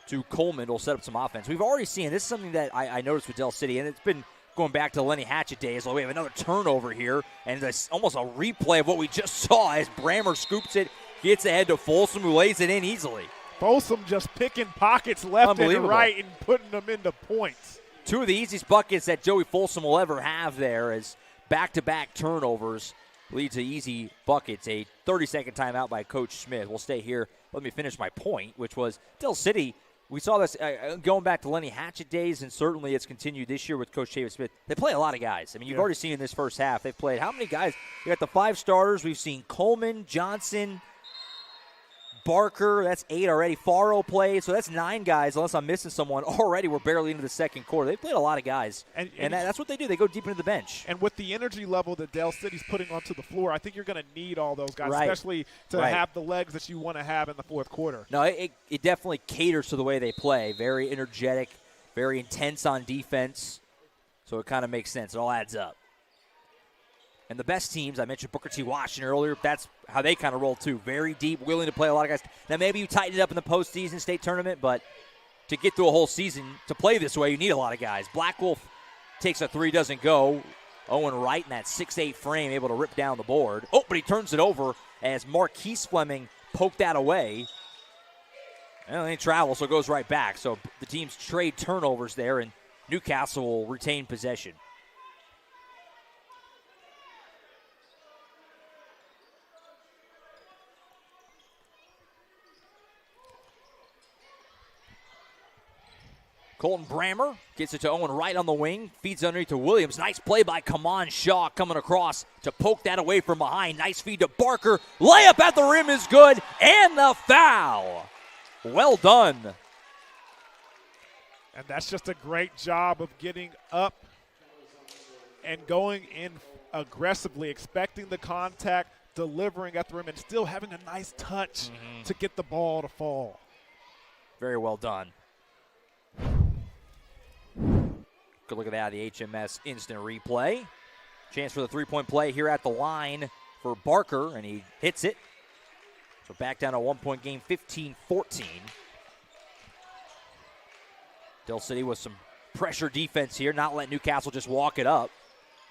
to Coleman. He'll set up some offense. We've already seen, this is something that I noticed with Del City, and it's been going back to Lenny Hatchett days. We have another turnover here, and it's almost a replay of what we just saw as Brammer scoops it, gets ahead to Folsom, who lays it in easily. Folsom just picking pockets left and right and putting them into points. 2 of the easiest buckets that Joey Folsom will ever have there as back-to-back turnovers lead to easy buckets. A 30-second timeout by Coach Smith. We'll stay here. Let me finish my point, which was Del City. We saw this going back to Lenny Hatchett days, and certainly it's continued this year with Coach David Smith. They play a lot of guys. I mean, you've already seen in this first half, they've played how many guys? You got the 5 starters. We've seen Coleman, Johnson, Barker. That's 8 already. Faro played, so that's 9 guys, unless I'm missing someone. Already we're barely into the second quarter. They played a lot of guys, and that's what they do. They go deep into the bench. And with the energy level that Del City's putting onto the floor, I think you're going to need all those guys, especially to have the legs that you want to have in the fourth quarter. No, it definitely caters to the way they play. Very energetic, very intense on defense, so it kind of makes sense. It all adds up. And the best teams, I mentioned Booker T. Washington earlier, that's how they kind of roll too. Very deep, willing to play a lot of guys. Now maybe you tighten it up in the postseason state tournament, but to get through a whole season, to play this way, you need a lot of guys. Black Wolf takes a 3, doesn't go. Owen Wright in that 6'8 frame, able to rip down the board. Oh, but he turns it over as Marquise Fleming poked that away. And he travels, so it goes right back. So the teams trade turnovers there, and Newcastle will retain possession. Colton Brammer gets it to Owen Wright on the wing. Feeds underneath to Williams. Nice play by Kaman Shaw coming across to poke that away from behind. Nice feed to Barker. Layup at the rim is good. And the foul. Well done. And that's just a great job of getting up and going in aggressively, expecting the contact, delivering at the rim, and still having a nice touch to get the ball to fall. Very well done. Good look at that, the HMS instant replay. Chance for the three-point play here at the line for Barker, and he hits it. So back down to a one-point game, 15-14. Del City with some pressure defense here, not letting Newcastle just walk it up.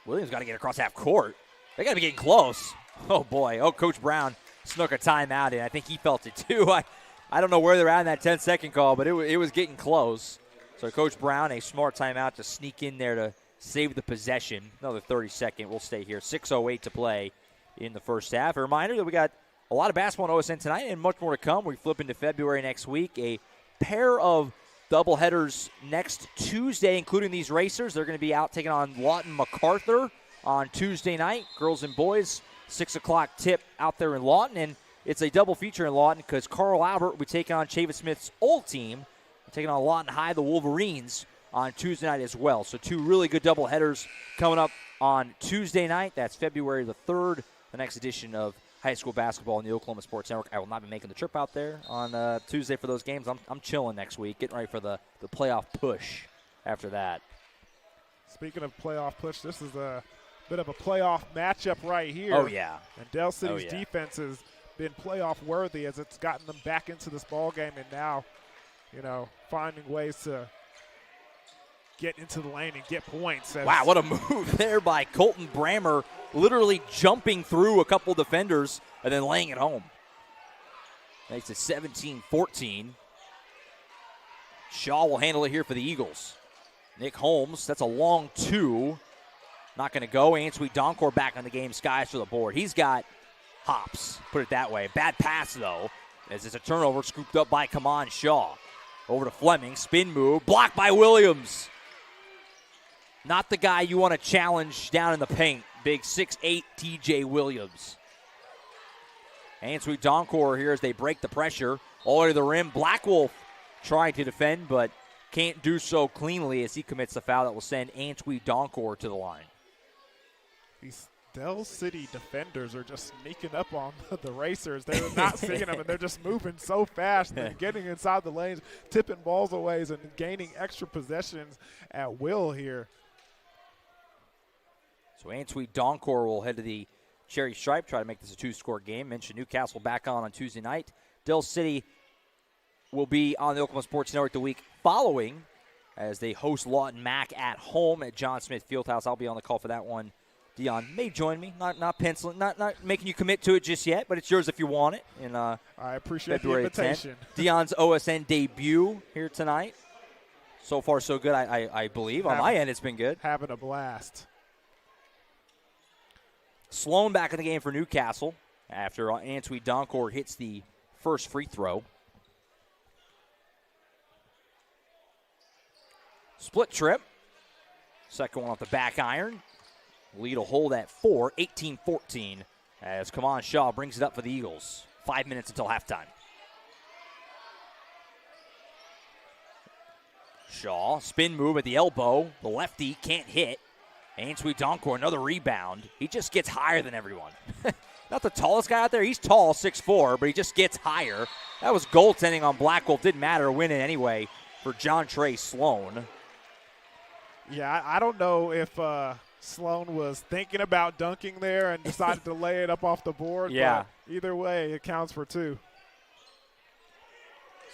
Williams got to get across half court. They got to be getting close. Oh, boy. Oh, Coach Brown snuck a timeout in. I think he felt it, too. I don't know where they're at in that 10-second call, but it was getting close. So Coach Brown, a smart timeout to sneak in there to save the possession. Another 30-second. We'll stay here. 6:08 to play in the first half. A reminder that we got a lot of basketball on OSN tonight and much more to come. We flip into February next week. A pair of doubleheaders next Tuesday, including these racers. They're going to be out taking on Lawton MacArthur on Tuesday night. Girls and boys, 6 o'clock tip out there in Lawton. And it's a double feature in Lawton because Carl Albert will be taking on Chavis Smith's old team, taking on Lawton High, the Wolverines, on Tuesday night as well. So 2 really good doubleheaders coming up on Tuesday night. That's February the 3rd, the next edition of high school basketball in the Oklahoma Sports Network. I will not be making the trip out there on Tuesday for those games. I'm chilling next week, getting ready for the playoff push after that. Speaking of playoff push, this is a bit of a playoff matchup right here. Oh, yeah. And Del City's defense has been playoff worthy as it's gotten them back into this ball game, and now, finding ways to get into the lane and get points. Wow, what a move there by Colton Brammer, literally jumping through a couple defenders and then laying it home. Makes it 17-14. Shaw will handle it here for the Eagles. Nick Holmes, that's a long 2. Not going to go. Answeet Donkor back on the game. Skies for the board. He's got hops, put it that way. Bad pass, though, as it's a turnover scooped up by Kaman Shaw. Over to Fleming, spin move, blocked by Williams. Not the guy you want to challenge down in the paint. Big 6'8" TJ Williams. Answeet Donkor here as they break the pressure. All the way to the rim. Black Wolf trying to defend, but can't do so cleanly as he commits the foul that will send Answeet Donkor to the line. These Del City defenders are just sneaking up on the racers. They're not seeing them, and they're just moving so fast and getting inside the lanes, tipping balls away and gaining extra possessions at will here. So Answeet Donkor will head to the Cherry Stripe, try to make this a 2-score game. Mentioned Newcastle back on Tuesday night. Del City will be on the Oklahoma Sports Network the week following as they host Lawton Mac at home at John Smith Fieldhouse. I'll be on the call for that one. Dion may join me, not penciling, not making you commit to it just yet, but it's yours if you want it. In I appreciate February the invitation. 10th. Dion's OSN debut here tonight. So far, so good, I believe. On my end, it's been good. Having a blast. Sloan back in the game for Newcastle after Answeet Donkor hits the first free throw. Split trip. Second one off the back iron. Lead will hold at 4, 18-14, as Kaman Shaw brings it up for the Eagles. 5 minutes until halftime. Shaw, spin move at the elbow. The lefty can't hit. Answeet Donkor, another rebound. He just gets higher than everyone. Not the tallest guy out there. He's tall, 6'4", but he just gets higher. That was goaltending on Black Wolf. Didn't matter, winning anyway for John Trey Sloan. Yeah, I don't know if Sloan was thinking about dunking there and decided to lay it up off the board. Yeah. But either way, it counts for 2.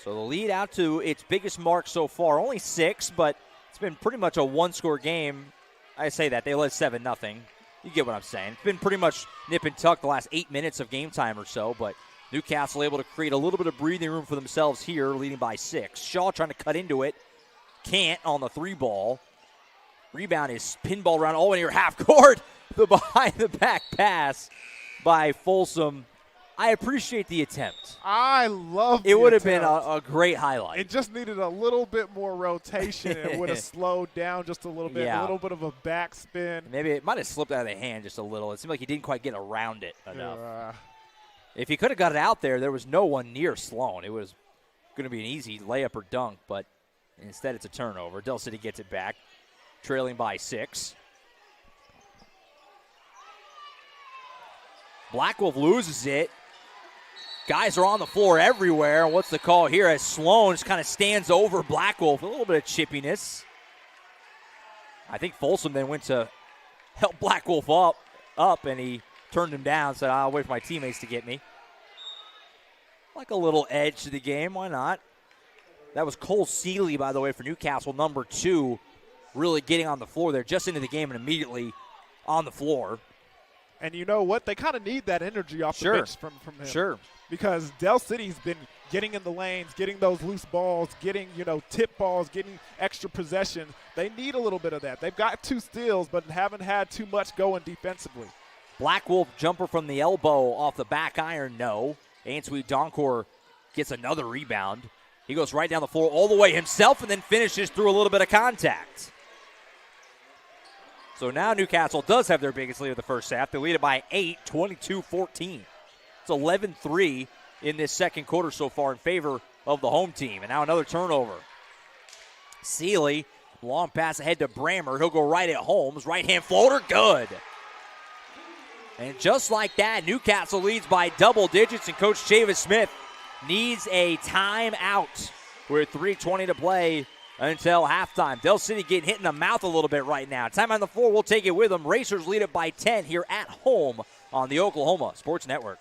So the lead out to its biggest mark so far. Only 6, but it's been pretty much a one-score game. I say that. They led 7-0. You get what I'm saying. It's been pretty much nip and tuck the last 8 minutes of game time or so, but Newcastle able to create a little bit of breathing room for themselves here, leading by 6. Shaw trying to cut into it. Can't on the 3 ball. Rebound is pinball around all near half court. The behind-the-back pass by Folsom. I appreciate the attempt. I love it. It would have been a great highlight. It just needed a little bit more rotation. It would have slowed down just a little bit, a little bit of a backspin. Maybe it might have slipped out of the hand just a little. It seemed like he didn't quite get around it enough. If he could have got it out there was no one near Sloan. It was going to be an easy layup or dunk, but instead it's a turnover. Del City gets it back, trailing by 6. Black Wolf loses it. Guys are on the floor everywhere. What's the call here as Sloan just kind of stands over Black Wolf? A little bit of chippiness. I think Folsom then went to help Black Wolf up, and he turned him down, said, I'll wait for my teammates to get me. Like a little edge to the game. Why not? That was Cole Seeley, by the way, for Newcastle, number 2, really getting on the floor there, just into the game and immediately on the floor. And you know what? They kind of need that energy off the bench from him. Sure. Because Del City's been getting in the lanes, getting those loose balls, getting, tip balls, getting extra possession. They need a little bit of that. They've got 2 steals, but haven't had too much going defensively. Black Wolf jumper from the elbow off the back iron, no. Ainsweet Donkor gets another rebound. He goes right down the floor all the way himself and then finishes through a little bit of contact. So now Newcastle does have their biggest lead of the first half. They lead it by 8, 22-14. It's 11-3 in this second quarter so far in favor of the home team. And now another turnover. Seeley, long pass ahead to Brammer. He'll go right at Holmes. Right-hand floater, good. And just like that, Newcastle leads by double digits, and Coach Chavis Smith needs a timeout with 3:20 to play until halftime. Del City getting hit in the mouth a little bit right now. Time on the floor, we'll take it with them. Racers lead it by 10 here at home on the Oklahoma Sports Network.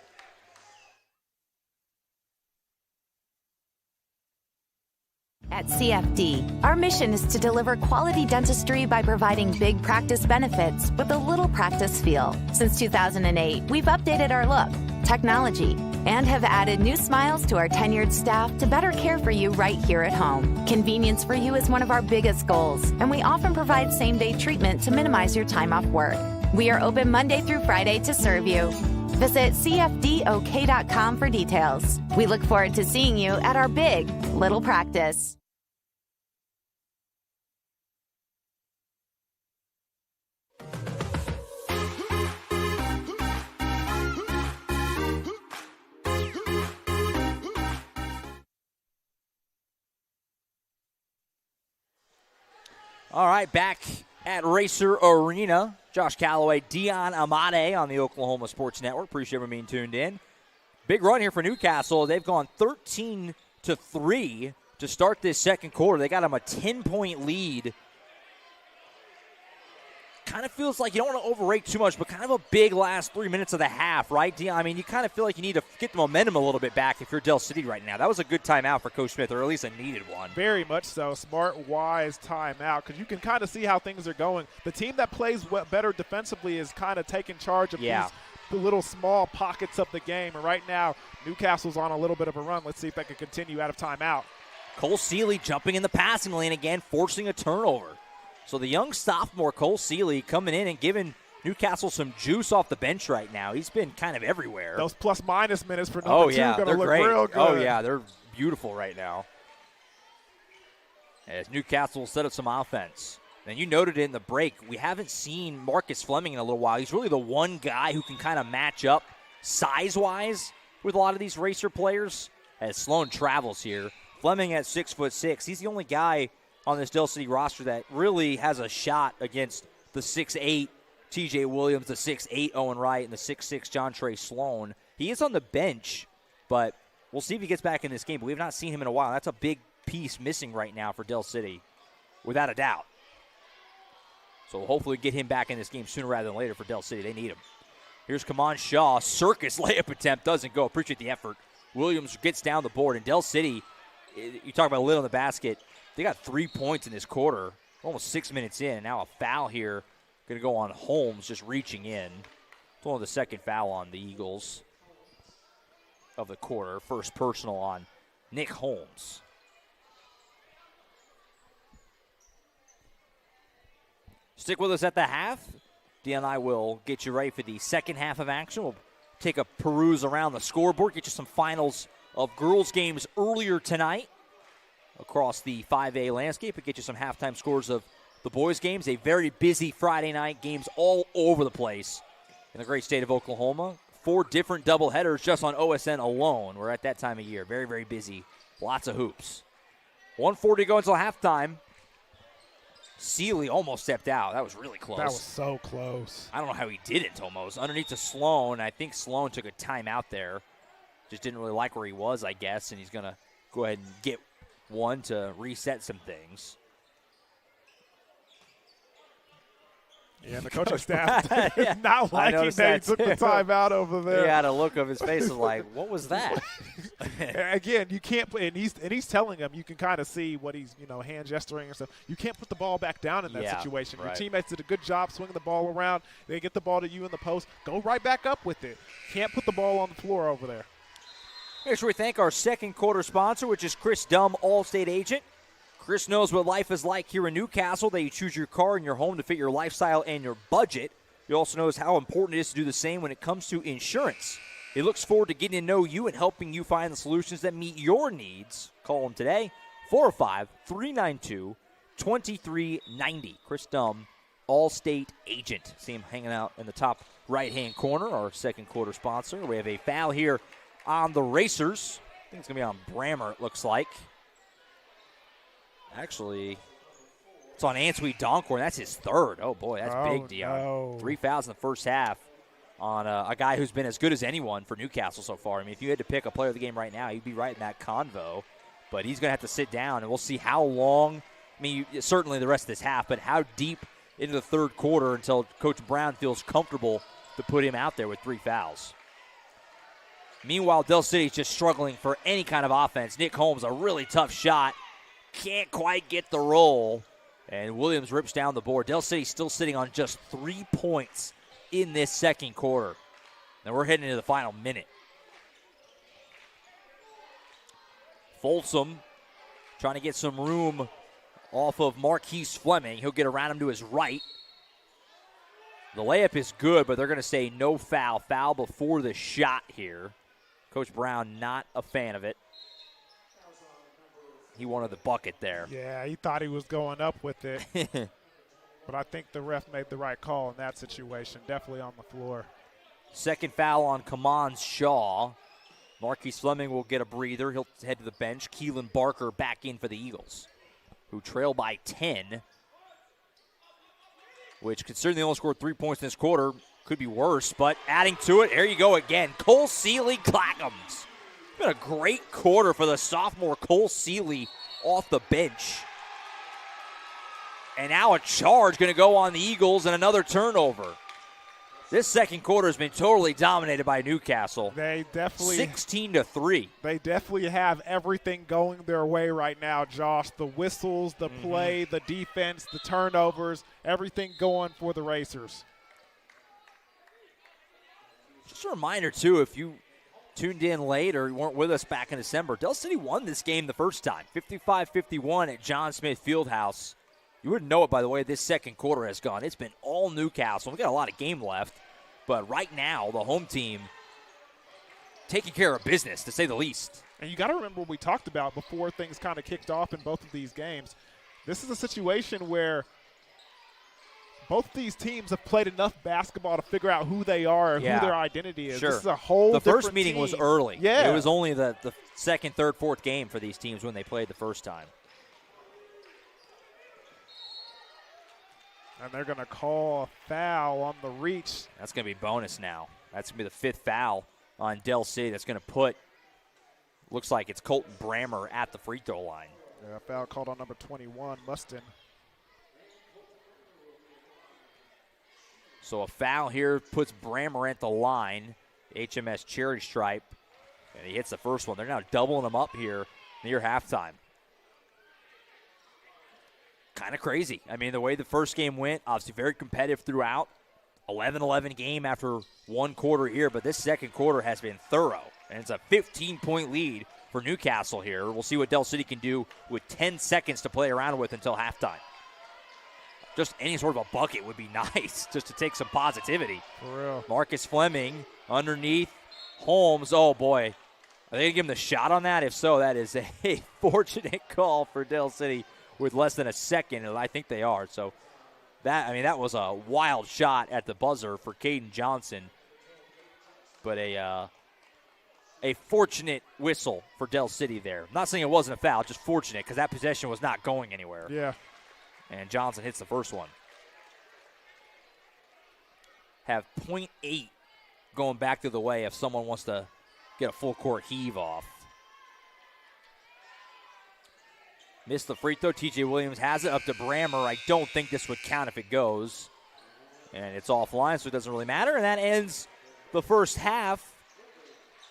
At CFD, our mission is to deliver quality dentistry by providing big practice benefits with a little practice feel. Since 2008, we've updated our look, technology, and have added new smiles to our tenured staff to better care for you right here at home. Convenience for you is one of our biggest goals, and we often provide same-day treatment to minimize your time off work. We are open Monday through Friday to serve you. Visit cfdok.com for details. We look forward to seeing you at our big little practice. All right, back at Racer Arena. Josh Calloway, Dion Amade on the Oklahoma Sports Network. Appreciate everyone being tuned in. Big run here for Newcastle. They've gone 13-3 to start this second quarter. They got them a 10-point lead. Kind of feels like you don't want to overrate too much, but kind of a big last 3 minutes of the half, right, Dion? I mean, you kind of feel like you need to get the momentum a little bit back if you're Del City right now. That was a good timeout for Coach Smith, or at least a needed one. Very much so. Smart, wise timeout, because you can kind of see how things are going. The team that plays better defensively is kind of taking charge of these little small pockets of the game. And right now, Newcastle's on a little bit of a run. Let's see if they can continue out of timeout. Cole Seeley jumping in the passing lane again, forcing a turnover. So the young sophomore, Cole Seeley, coming in and giving Newcastle some juice off the bench right now. He's been kind of everywhere. Those plus-minus minutes for number 2 are going to look great. real good. Oh, yeah, they're beautiful right now. As Newcastle set up some offense. And you noted it in the break, we haven't seen Marcus Fleming in a little while. He's really the one guy who can kind of match up size-wise with a lot of these Racer players. As Sloan travels here, Fleming at 6'6". He's the only guy on this Del City roster that really has a shot against the 6'8" TJ Williams, the 6'8" Owen Wright, and the 6'6" John Trey Sloan. He is on the bench, but we'll see if he gets back in this game. But we have not seen him in a while. That's a big piece missing right now for Del City, without a doubt. So hopefully get him back in this game sooner rather than later for Del City. They need him. Here's Kaman Shaw. Circus layup attempt doesn't go. Appreciate the effort. Williams gets down the board. And Del City, you talk about a lid on the basket, they got 3 points in this quarter, almost 6 minutes in, and now a foul here going to go on Holmes just reaching in. It's only the second foul on the Eagles of the quarter. First personal on Nick Holmes. Stick with us at the half. Dean and I will get you ready for the second half of action. We'll take a peruse around the scoreboard, get you some finals of girls' games earlier tonight across the 5A landscape, and get you some halftime scores of the boys' games. A very busy Friday night, games all over the place in the great state of Oklahoma. 4 different doubleheaders just on OSN alone. We're at that time of year. Very, very busy. Lots of hoops. 1:40 to go until halftime. Seeley almost stepped out. That was really close. That was so close. I don't know how he didn't almost. Underneath to Sloan. I think Sloan took a timeout there. Just didn't really like where he was, I guess, and he's going to go ahead and get one to reset some things. Yeah, the coaching staff not liking that he took the timeout over there. He had a look of his face like, what was that? Again, you can't put, and he's telling him, you can kind of see what he's, hand gesturing and stuff. You can't put the ball back down in that situation. Right. Your teammates did a good job swinging the ball around. They get the ball to you in the post. Go right back up with it. Can't put the ball on the floor over there. Here's where we thank our second quarter sponsor, which is Chris Dumm, Allstate agent. Chris knows what life is like here in Newcastle, that you choose your car and your home to fit your lifestyle and your budget. He also knows how important it is to do the same when it comes to insurance. He looks forward to getting to know you and helping you find the solutions that meet your needs. Call him today, 405-392-2390. Chris Dumm, Allstate agent. See him hanging out in the top right-hand corner, our second quarter sponsor. We have a foul here on the Racers. I think it's going to be on Brammer, it looks like. Actually, it's on Answe Doncorn. That's his third. Oh, boy, that's big, Dion. No. 3 fouls in the first half on a guy who's been as good as anyone for Newcastle so far. I mean, if you had to pick a player of the game right now, you'd be right in that convo. But he's going to have to sit down, and we'll see how long. I mean, certainly the rest of this half, but how deep into the third quarter until Coach Brown feels comfortable to put him out there with 3 fouls. Meanwhile, Del City's just struggling for any kind of offense. Nick Holmes, a really tough shot. Can't quite get the roll, and Williams rips down the board. Del City still sitting on just 3 points in this second quarter. Now we're heading into the final minute. Folsom trying to get some room off of Marquise Fleming. He'll get around him to his right. The layup is good, but they're going to say no foul. Foul before the shot here. Coach Brown not a fan of it. He wanted the bucket there. Yeah, he thought he was going up with it. But I think the ref made the right call in that situation. Definitely on the floor. Second foul on Kamon Shaw. Marquise Fleming will get a breather. He'll head to the bench. Keelan Barker back in for the Eagles, who trail by 10. Which, considering they only scored 3 points in this quarter, could be worse. But adding to it, there you go again. Cole Seeley Clackams. Been a great quarter for the sophomore Cole Seeley off the bench. And now a charge going to go on the Eagles and another turnover. This second quarter has been totally dominated by Newcastle. They definitely 16-3. They definitely have everything going their way right now, Josh. The whistles, the play, the defense, the turnovers, everything going for the Racers. Just a reminder, too, if you tuned in late or weren't with us back in December, Del City won this game the first time, 55-51 at John Smith Fieldhouse. You wouldn't know it by the way this second quarter has gone. It's been all Newcastle. We've got a lot of game left, but right now the home team taking care of business, to say the least. And you got to remember what we talked about before things kind of kicked off in both of these games. This is a situation where both these teams have played enough basketball to figure out who they are and who their identity is. Sure. This is a whole The different first meeting team. was early. Yeah. It was only the second, third, fourth game for these teams when they played the first time. And they're going to call a foul on the reach. That's going to be bonus now. That's going to be the fifth foul on Del City. That's going to put, looks like it's Colton Brammer at the free throw line. Yeah, foul called on number 21, Mustin. So a foul here puts Brammer at the line, HMS Cherry Stripe, and he hits the first one. They're now doubling him up here near halftime. Kind of crazy. I mean, the way the first game went, obviously very competitive throughout. 11-11 game after one quarter here, but this second quarter has been thorough, and it's a 15-point lead for Newcastle here. We'll see what Del City can do with 10 seconds to play around with until halftime. just any sort of a bucket would be nice just to take some positivity. For real. Marcus Fleming underneath Holmes. Oh, boy. Are they going to give him the shot on that? If so, that is a fortunate call for Dell City with less than a second, and I think they are. So, that was a wild shot at the buzzer for Caden Johnson. But a fortunate whistle for Dell City there. I'm not saying it wasn't a foul, just fortunate because that possession was not going anywhere. Yeah. And Johnson hits the first one. Have .8 going back to the way if someone wants to get a full court heave off. Missed the free throw. TJ Williams has it up to Brammer. I don't think this would count if it goes. And it's offline, so it doesn't really matter. And that ends the first half.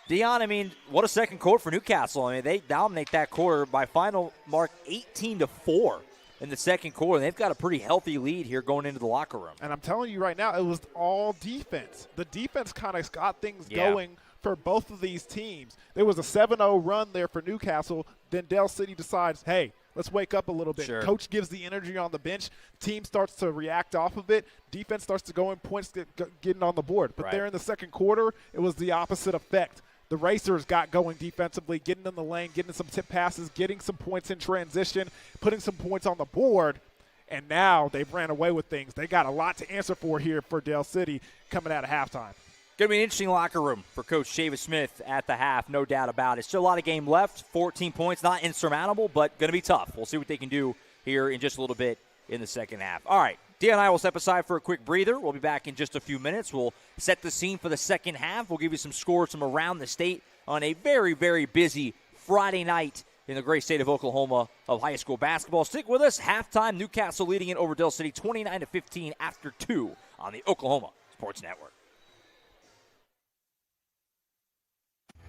Dion, what a second quarter for Newcastle. They dominate that quarter by final mark 18-4 in the second quarter. They've got a pretty healthy lead here going into the locker room. And I'm telling you right now, it was all defense. The defense kind of got things going for both of these teams. There was a 7-0 run there for Newcastle. Then Dell City decides, hey, let's wake up a little bit. Sure. Coach gives the energy on the bench. Team starts to react off of it. Defense starts to go in, points getting on the board. But there in the second quarter, it was the opposite effect. The Racers got going defensively, getting in the lane, getting some tip passes, getting some points in transition, putting some points on the board, and now they've ran away with things. They got a lot to answer for here for Dell City coming out of halftime. Going to be an interesting locker room for Coach Chavis Smith at the half, no doubt about it. Still a lot of game left, 14 points, not insurmountable, but going to be tough. We'll see what they can do here in just a little bit in the second half. All right, Dia and I will step aside for a quick breather. We'll be back in just a few minutes. We'll set the scene for the second half. We'll give you some scores from around the state on a very, very busy Friday night in the great state of Oklahoma of high school basketball. Stick with us. Halftime, Newcastle leading it over Dell City 29-15 after 2 on the Oklahoma Sports Network.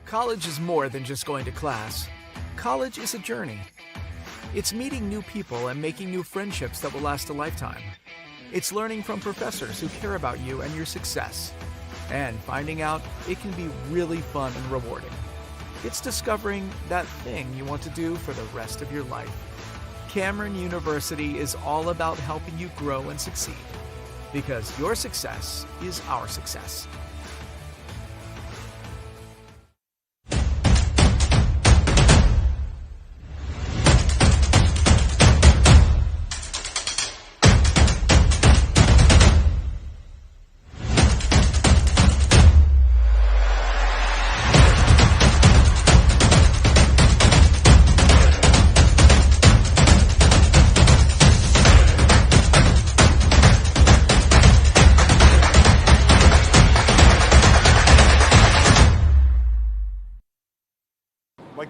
College is more than just going to class. College is a journey. It's meeting new people and making new friendships that will last a lifetime. It's learning from professors who care about you and your success. And finding out it can be really fun and rewarding. It's discovering that thing you want to do for the rest of your life. Cameron University is all about helping you grow and succeed. Because your success is our success.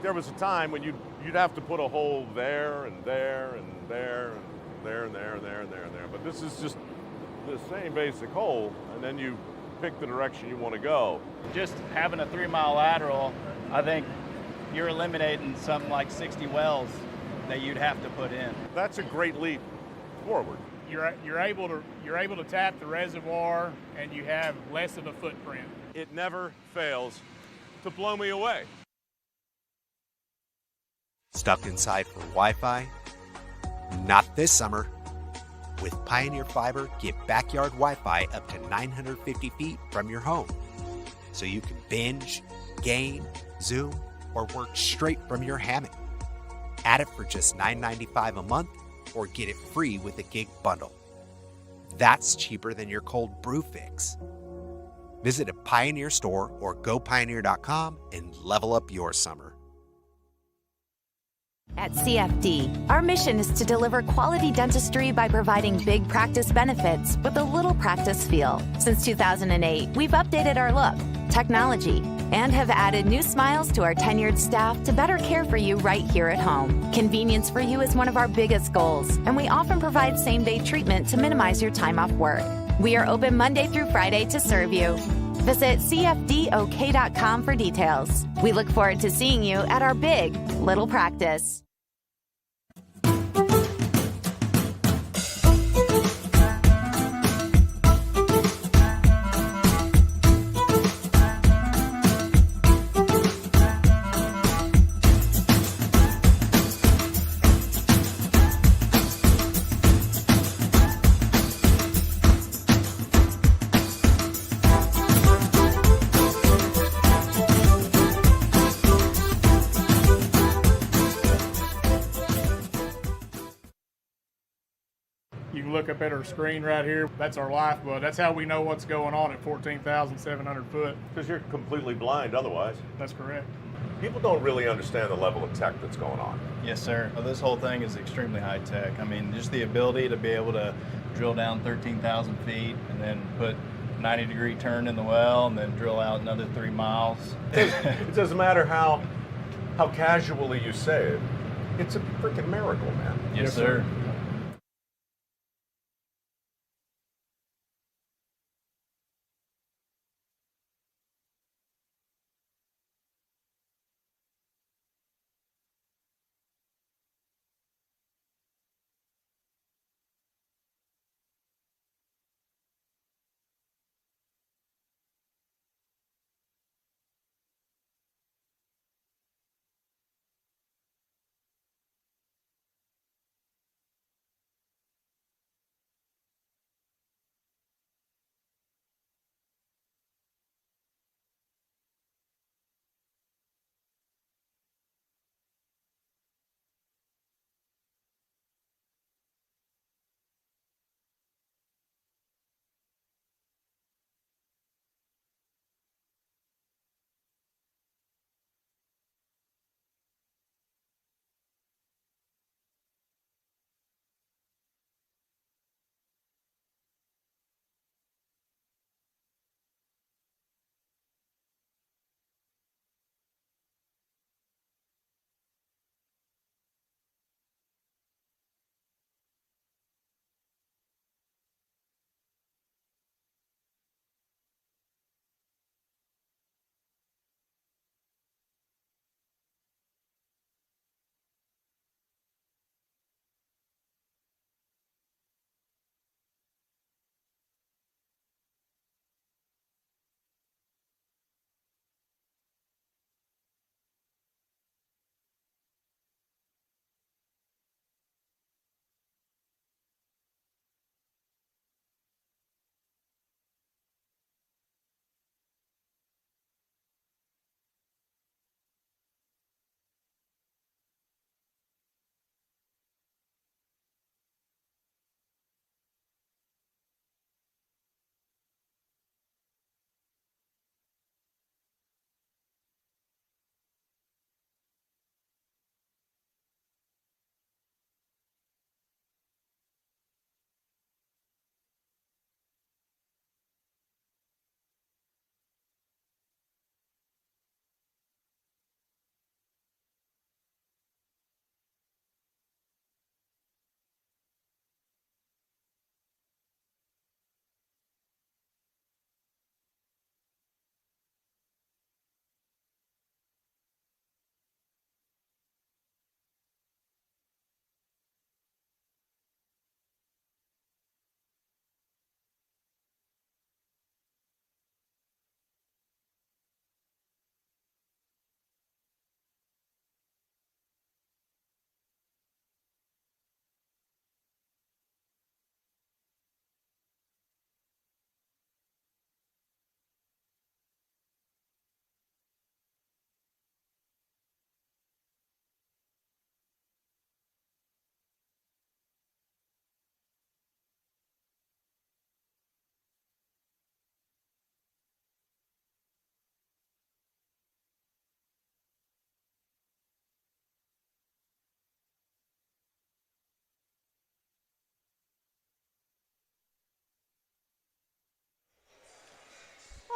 There was a time when you'd have to put a hole there and there and there and there and there and there and there and there. But this is just the same basic hole, and then you pick the direction you want to go. Just having a 3-mile lateral, I think you're eliminating something like 60 wells that you'd have to put in. That's a great leap forward. You're able to tap the reservoir, and you have less of a footprint. It never fails to blow me away. Stuck inside for Wi-Fi? Not this summer. With Pioneer Fiber, get backyard Wi-Fi up to 950 feet from your home. So you can binge, game, Zoom, or work straight from your hammock. Add it for just $9.95 a month or get it free with a gig bundle. That's cheaper than your cold brew fix. Visit a Pioneer store or gopioneer.com and level up your summer. At CFD, our mission is to deliver quality dentistry by providing big practice benefits with a little practice feel. Since 2008, we've updated our look, technology, and have added new smiles to our tenured staff to better care for you right here at home. Convenience for you is one of our biggest goals, and we often provide same-day treatment to minimize your time off work. We are open Monday through Friday to serve you. Visit cfdok.com for details. We look forward to seeing you at our big little practice. look up at our screen right here, that's our lifeblood. That's how we know what's going on at 14,700 foot. Because you're completely blind otherwise. That's correct. People don't really understand the level of tech that's going on. Yes, sir. Well, this whole thing is extremely high tech. I mean, just the ability to be able to drill down 13,000 feet and then put 90-degree turn in the well and then drill out another 3 miles. It doesn't matter how casually you say it. It's a freaking miracle, man. Yes, sir.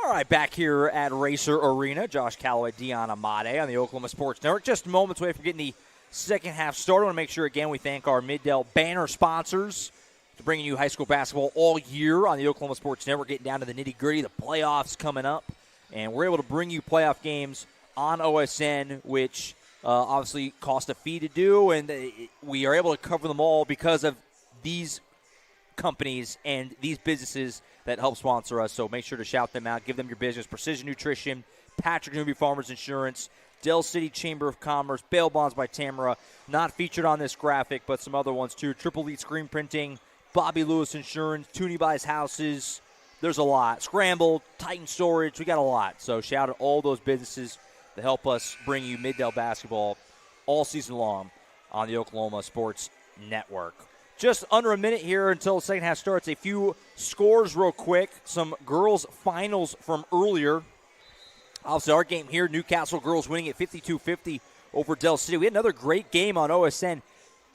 All right, back here at Racer Arena, Josh Calloway, Dion Amade on the Oklahoma Sports Network. Just moments away from getting the second half started. I want to make sure, again, we thank our Middell banner sponsors for bringing you high school basketball all year on the Oklahoma Sports Network, getting down to the nitty-gritty, the playoffs coming up. And we're able to bring you playoff games on OSN, which obviously cost a fee to do, and we are able to cover them all because of these companies and these businesses that help sponsor us. So make sure to shout them out. Give them your business. Precision Nutrition, Patrick Newby Farmers Insurance, Dell City Chamber of Commerce, Bail Bonds by Tamara, not featured on this graphic, but some other ones too. Triple Elite Screen Printing, Bobby Lewis Insurance, Toonie Buys Houses. There's a lot. Scramble, Titan Storage. We got a lot. So shout out all those businesses that help us bring you Middell basketball all season long on the Oklahoma Sports Network. just under a minute here until the second half starts. A few scores real quick. Some girls' finals from earlier. Obviously, our game here, Newcastle girls winning at 52-50 over Del City. We had another great game on OSN.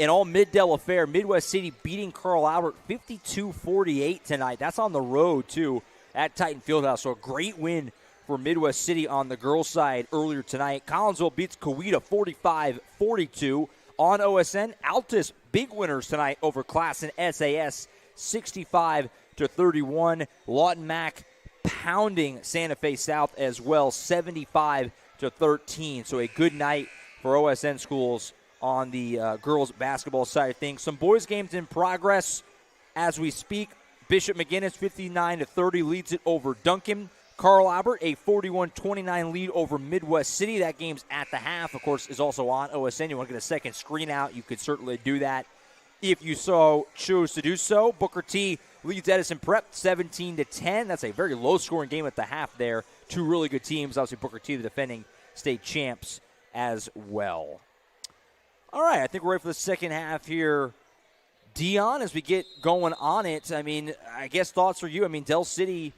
An all-Mid-Del affair. Midwest City beating Carl Albert 52-48 tonight. That's on the road, too, at Titan Fieldhouse. So a great win for Midwest City on the girls' side earlier tonight. Collinsville beats Coweta 45-42 on OSN. Altus, big winners tonight over Class and SAS 65-31. Lawton Mac pounding Santa Fe South as well, 75-13. So a good night for OSN schools on the girls basketball side of things. Some boys games in progress as we speak. Bishop McGinnis 59-30 leads it over Duncan. Carl Albert a 41-29 lead over Midwest City. That game's at the half, of course, is also on OSN. You want to get a second screen out, you could certainly do that if you chose to do so. Booker T leads Edison Prep 17-10. That's a very low-scoring game at the half there. Two really good teams. Obviously, Booker T, the defending state champs as well. All right, I think we're ready for the second half here. Dion, as we get going on it, I mean, I guess thoughts for you. I mean, Del City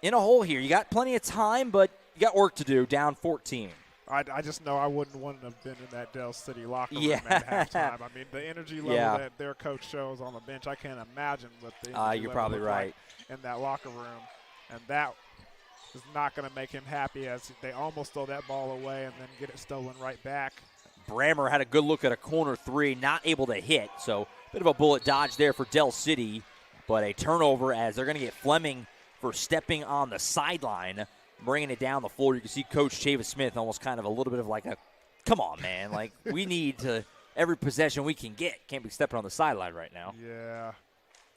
in a hole here. You got plenty of time, but you got work to do, down 14. I just know I wouldn't want to have been in that Del City locker room at halftime. I mean, the energy level that their coach shows on the bench, I can't imagine what the energy you're level probably right. Like in that locker room. And that is not going to make him happy as they almost throw that ball away and then get it stolen right back. Brammer had a good look at a corner three, not able to hit. So bit of a bullet dodge there for Del City, but a turnover as they're going to get Fleming for stepping on the sideline, bringing it down the floor. You can see Coach Chavis Smith almost kind of a little bit of like a, come on, man. Like, we need to, every possession we can get. Can't be stepping on the sideline right now. Yeah.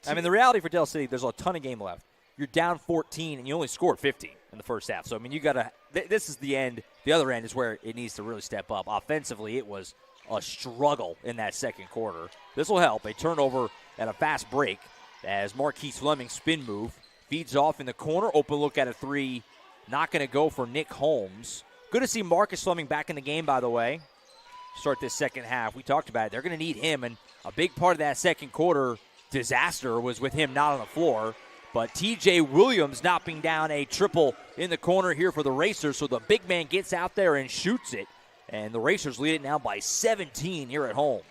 I mean, the reality for Del City, there's a ton of game left. You're down 14, and you only scored 50 in the first half. So, I mean, you got to this is the end. The other end is where it needs to really step up. Offensively, it was a struggle in that second quarter. This will help. A turnover and a fast break as Marquise Fleming spin move. Feeds off in the corner. Open look at a three. Not going to go for Nick Holmes. Good to see Marcus Fleming back in the game, by the way. Start this second half. We talked about it. They're going to need him, and a big part of that second quarter disaster was with him not on the floor. But T.J. Williams knocking down a triple in the corner here for the Racers. So the big man gets out there and shoots it. And the Racers lead it now by 17 here at home.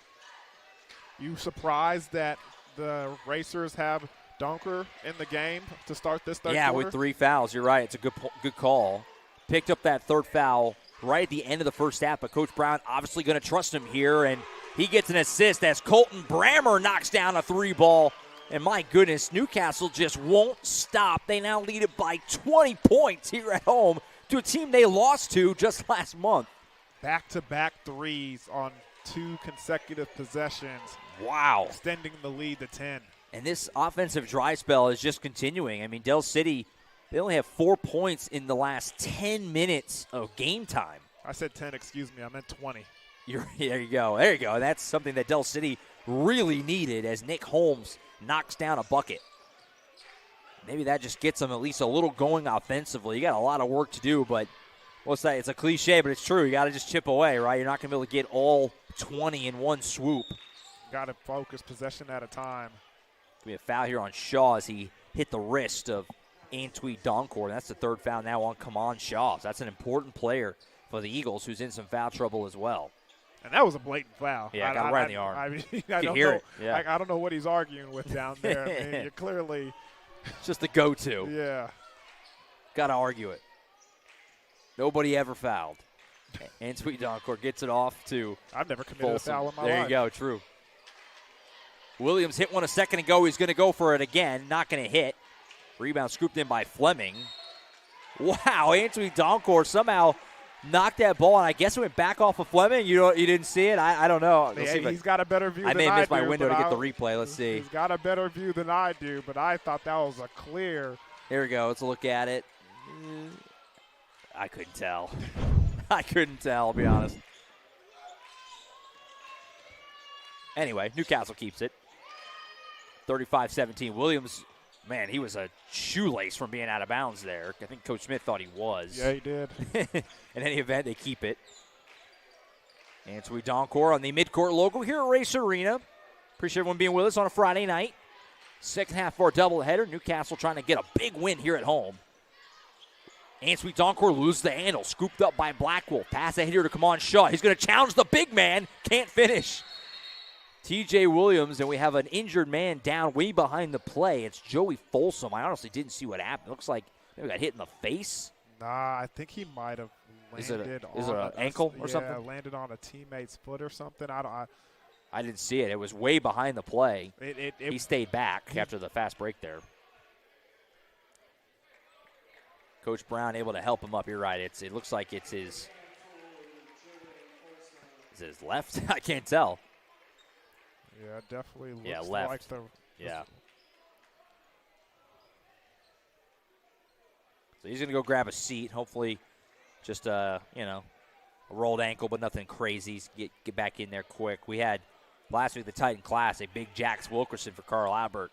You surprised that the Racers have Donker in the game to start this third quarter? Yeah, with 3 fouls. You're right. It's a good call. Picked up that third foul right at the end of the first half. But Coach Brown obviously going to trust him here. And he gets an assist as Colton Brammer knocks down a 3 ball. And my goodness, Newcastle just won't stop. They now lead it by 20 points here at home to a team they lost to just last month. Back-to-back threes on 2 consecutive possessions. Wow. Extending the lead to 10. And this offensive dry spell is just continuing. I mean, Del City, they only have 4 points in the last 10 minutes of game time. I said 10, excuse me. I meant 20. There you go. There you go. That's something that Del City really needed as Nick Holmes knocks down a bucket. Maybe that just gets them at least a little going offensively. You got a lot of work to do, but what's that? It's a cliche, but it's true. You got to just chip away, right? You're not going to be able to get all 20 in one swoop. Got to focus possession at a time. We have a foul here on Shaw as he hit the wrist of Antwi Doncor. That's the third foul now on Kaman Shaw. So that's an important player for the Eagles who's in some foul trouble as well. And that was a blatant foul. Yeah, got right in the arm. I mean, I don't hear it. Yeah. I don't know what he's arguing with down there. I mean, you're clearly it's just the go-to. Yeah. Got to argue it. Nobody ever fouled. Antwi Doncor gets it off to I've never committed Folsom. a foul in my life. There you go, true. Williams hit one a second ago. He's going to go for it again. Not going to hit. Rebound scooped in by Fleming. Wow, Antwi Doncor somehow knocked that ball, and I guess it went back off of Fleming. You didn't see it? I don't know. He's got a better view than I do. I may have missed my window to get the replay. Let's see. He's got a better view than I do, but I thought that was a clear. Here we go. Let's look at it. I couldn't tell. I couldn't tell, I'll be honest. Anyway, Newcastle keeps it. 35-17. Williams, man, he was a shoelace from being out of bounds there. I think Coach Smith thought he was. Yeah, he did. In any event, they keep it. Antwi Doncor on the midcourt logo here at Race Arena. Appreciate everyone being with us on a Friday night. Second half for a doubleheader. Newcastle trying to get a big win here at home. Answeet Donkor loses the handle. Scooped up by Blackwolf. Pass ahead here to Kamon Shaw. He's going to challenge the big man. Can't finish. TJ Williams, and we have an injured man down way behind the play. It's Joey Folsom. I honestly didn't see what happened. It looks like maybe got hit in the face. Nah, I think he might have landed is it an ankle or something? Yeah, landed on a teammate's foot or something. I didn't see it. It was way behind the play. He stayed back after the fast break there. Coach Brown able to help him up. You're right. It looks like it's his. Is it his left? I can't tell. Yeah, it definitely looks left. like the. Yeah. So he's going to go grab a seat. Hopefully, just a rolled ankle, but nothing crazy. Get back in there quick. We had last week the Titan Classic. Big Jax Wilkerson for Carl Albert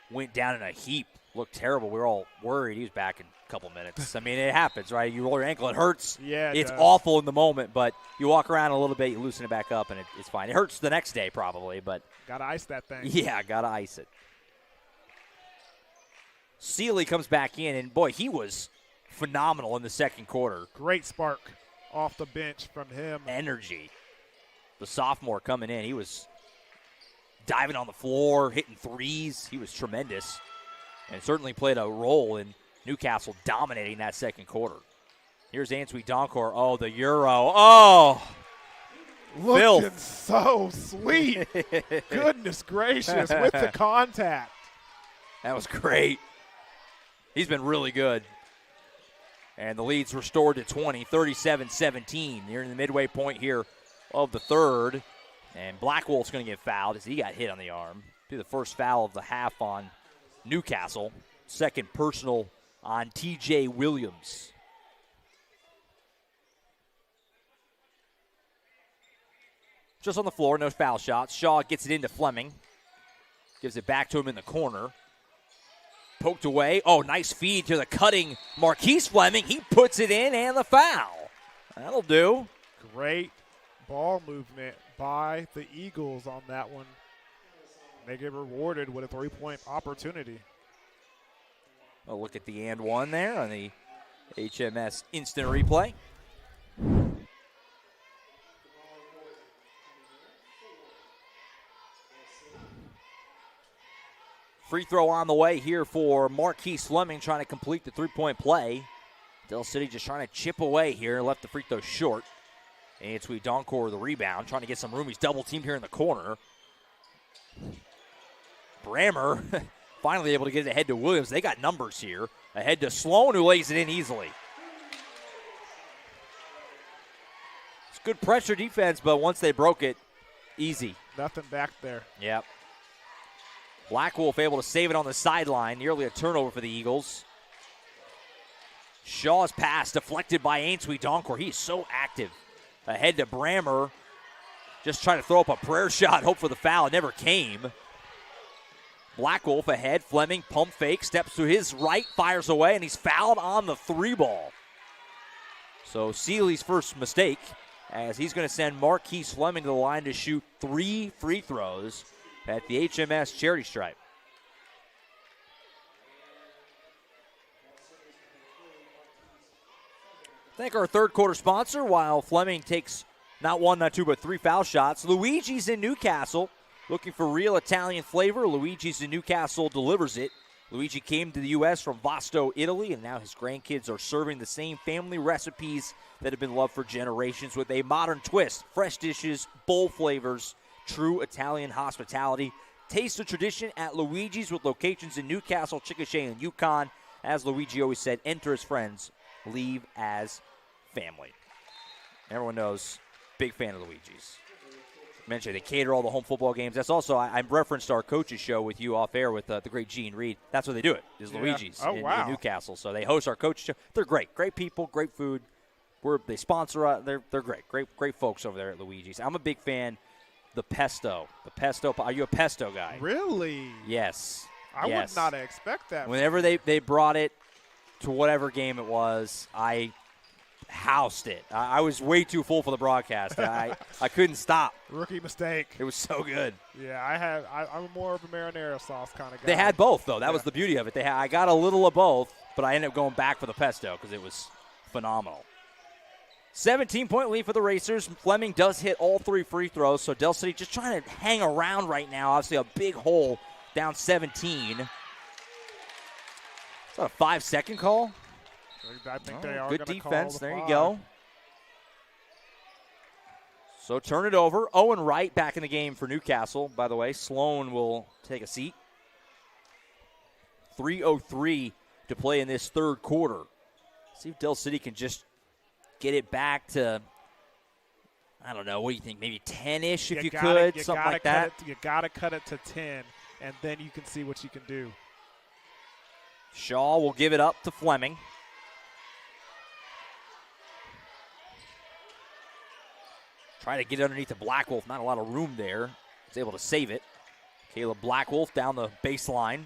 went down in a heap. Looked terrible. We were all worried he was back in a couple minutes. I mean, it happens, right? You roll your ankle, it hurts. Yeah, it's awful in the moment, but you walk around a little bit, you loosen it back up, and it's fine. It hurts the next day probably, but gotta ice that thing. Yeah, gotta ice it. Sealy comes back in, and boy, he was phenomenal in the second quarter. Great spark off the bench from him. Energy. The sophomore coming in, he was diving on the floor, hitting threes. He was tremendous and certainly played a role in Newcastle dominating that second quarter. Here's Answeet Donkor. Oh, the Euro. Oh, looking so sweet. Goodness gracious, with the contact. That was great. He's been really good. And the lead's restored to 20, 37-17. Near in the midway point here of the third. And Blackwolf's going to get fouled as he got hit on the arm. Be the first foul of the half on Newcastle. Second personal on TJ Williams. Just on the floor, no foul shots. Shaw gets it into Fleming. Gives it back to him in the corner. Poked away. Oh, nice feed to the cutting Marquise Fleming. He puts it in and the foul. That'll do. Great ball movement by the Eagles on that one. They get rewarded with a three-point opportunity. A look at the and one there on the HMS instant replay. Free throw on the way here for Marquise Fleming trying to complete the three-point play. Del City just trying to chip away here. Left the free throw short. Answeet Donkor the rebound. Trying to get some room. He's double-teamed here in the corner. Brammer finally able to get it ahead to Williams. They got numbers here. Ahead to Sloan, who lays it in easily. It's good pressure defense, but once they broke it, easy. Nothing back there. Yep. Blackwolf able to save it on the sideline. Nearly a turnover for the Eagles. Shaw's pass deflected by Answeet Donkor. He's so active. Ahead to Brammer. Just trying to throw up a prayer shot, hope for the foul. It never came. Blackwolf ahead. Fleming pump fake. Steps to his right. Fires away, and he's fouled on the three ball. So Sealy's first mistake as he's going to send Marquise Fleming to the line to shoot 3 free throws at the HMS charity stripe. Thank our third quarter sponsor while Fleming takes not 1, not 2, but 3 foul shots. Luigi's in Newcastle. Looking for real Italian flavor, Luigi's in Newcastle delivers it. Luigi came to the U.S. from Vasto, Italy, and now his grandkids are serving the same family recipes that have been loved for generations with a modern twist. Fresh dishes, bold flavors, true Italian hospitality. Taste the tradition at Luigi's with locations in Newcastle, Chickasha, and Yukon. As Luigi always said, enter as friends, leave as family. Everyone knows, big fan of Luigi's. Mentioned they cater all the home football games. That's also, I referenced our coaches show with you off air with the great Gene Reed. That's where they do it, is Luigi's in Newcastle. So they host our coach show. They're great. Great people, great food. They sponsor, they're great. Great folks over there at Luigi's. I'm a big fan. The pesto. Are you a pesto guy? Really? Yes. I would not expect that. Whenever they brought it to whatever game it was, I housed it. I was way too full for the broadcast. I couldn't stop. Rookie mistake. It was so good. Yeah, I'm more of a marinara sauce kind of guy. They had both, though. That was the beauty of it. I got a little of both, but I ended up going back for the pesto because it was phenomenal. 17-point lead for the Racers. Fleming does hit all 3 free throws, so Del City just trying to hang around right now. Obviously a big hole down 17. Is that a 5-second call? I think they are good defense. Call there you go. So turn it over. Owen Wright back in the game for Newcastle, by the way. Sloan will take a seat. 3:03 to play in this third quarter. See if Del City can just get it back to, I don't know, what do you think, maybe 10-ish if you could, something like that? You got to cut it to 10, and then you can see what you can do. Shaw will give it up to Fleming. Trying to get it underneath the Black Wolf. Not a lot of room there. He's able to save it. Caleb Black Wolf down the baseline.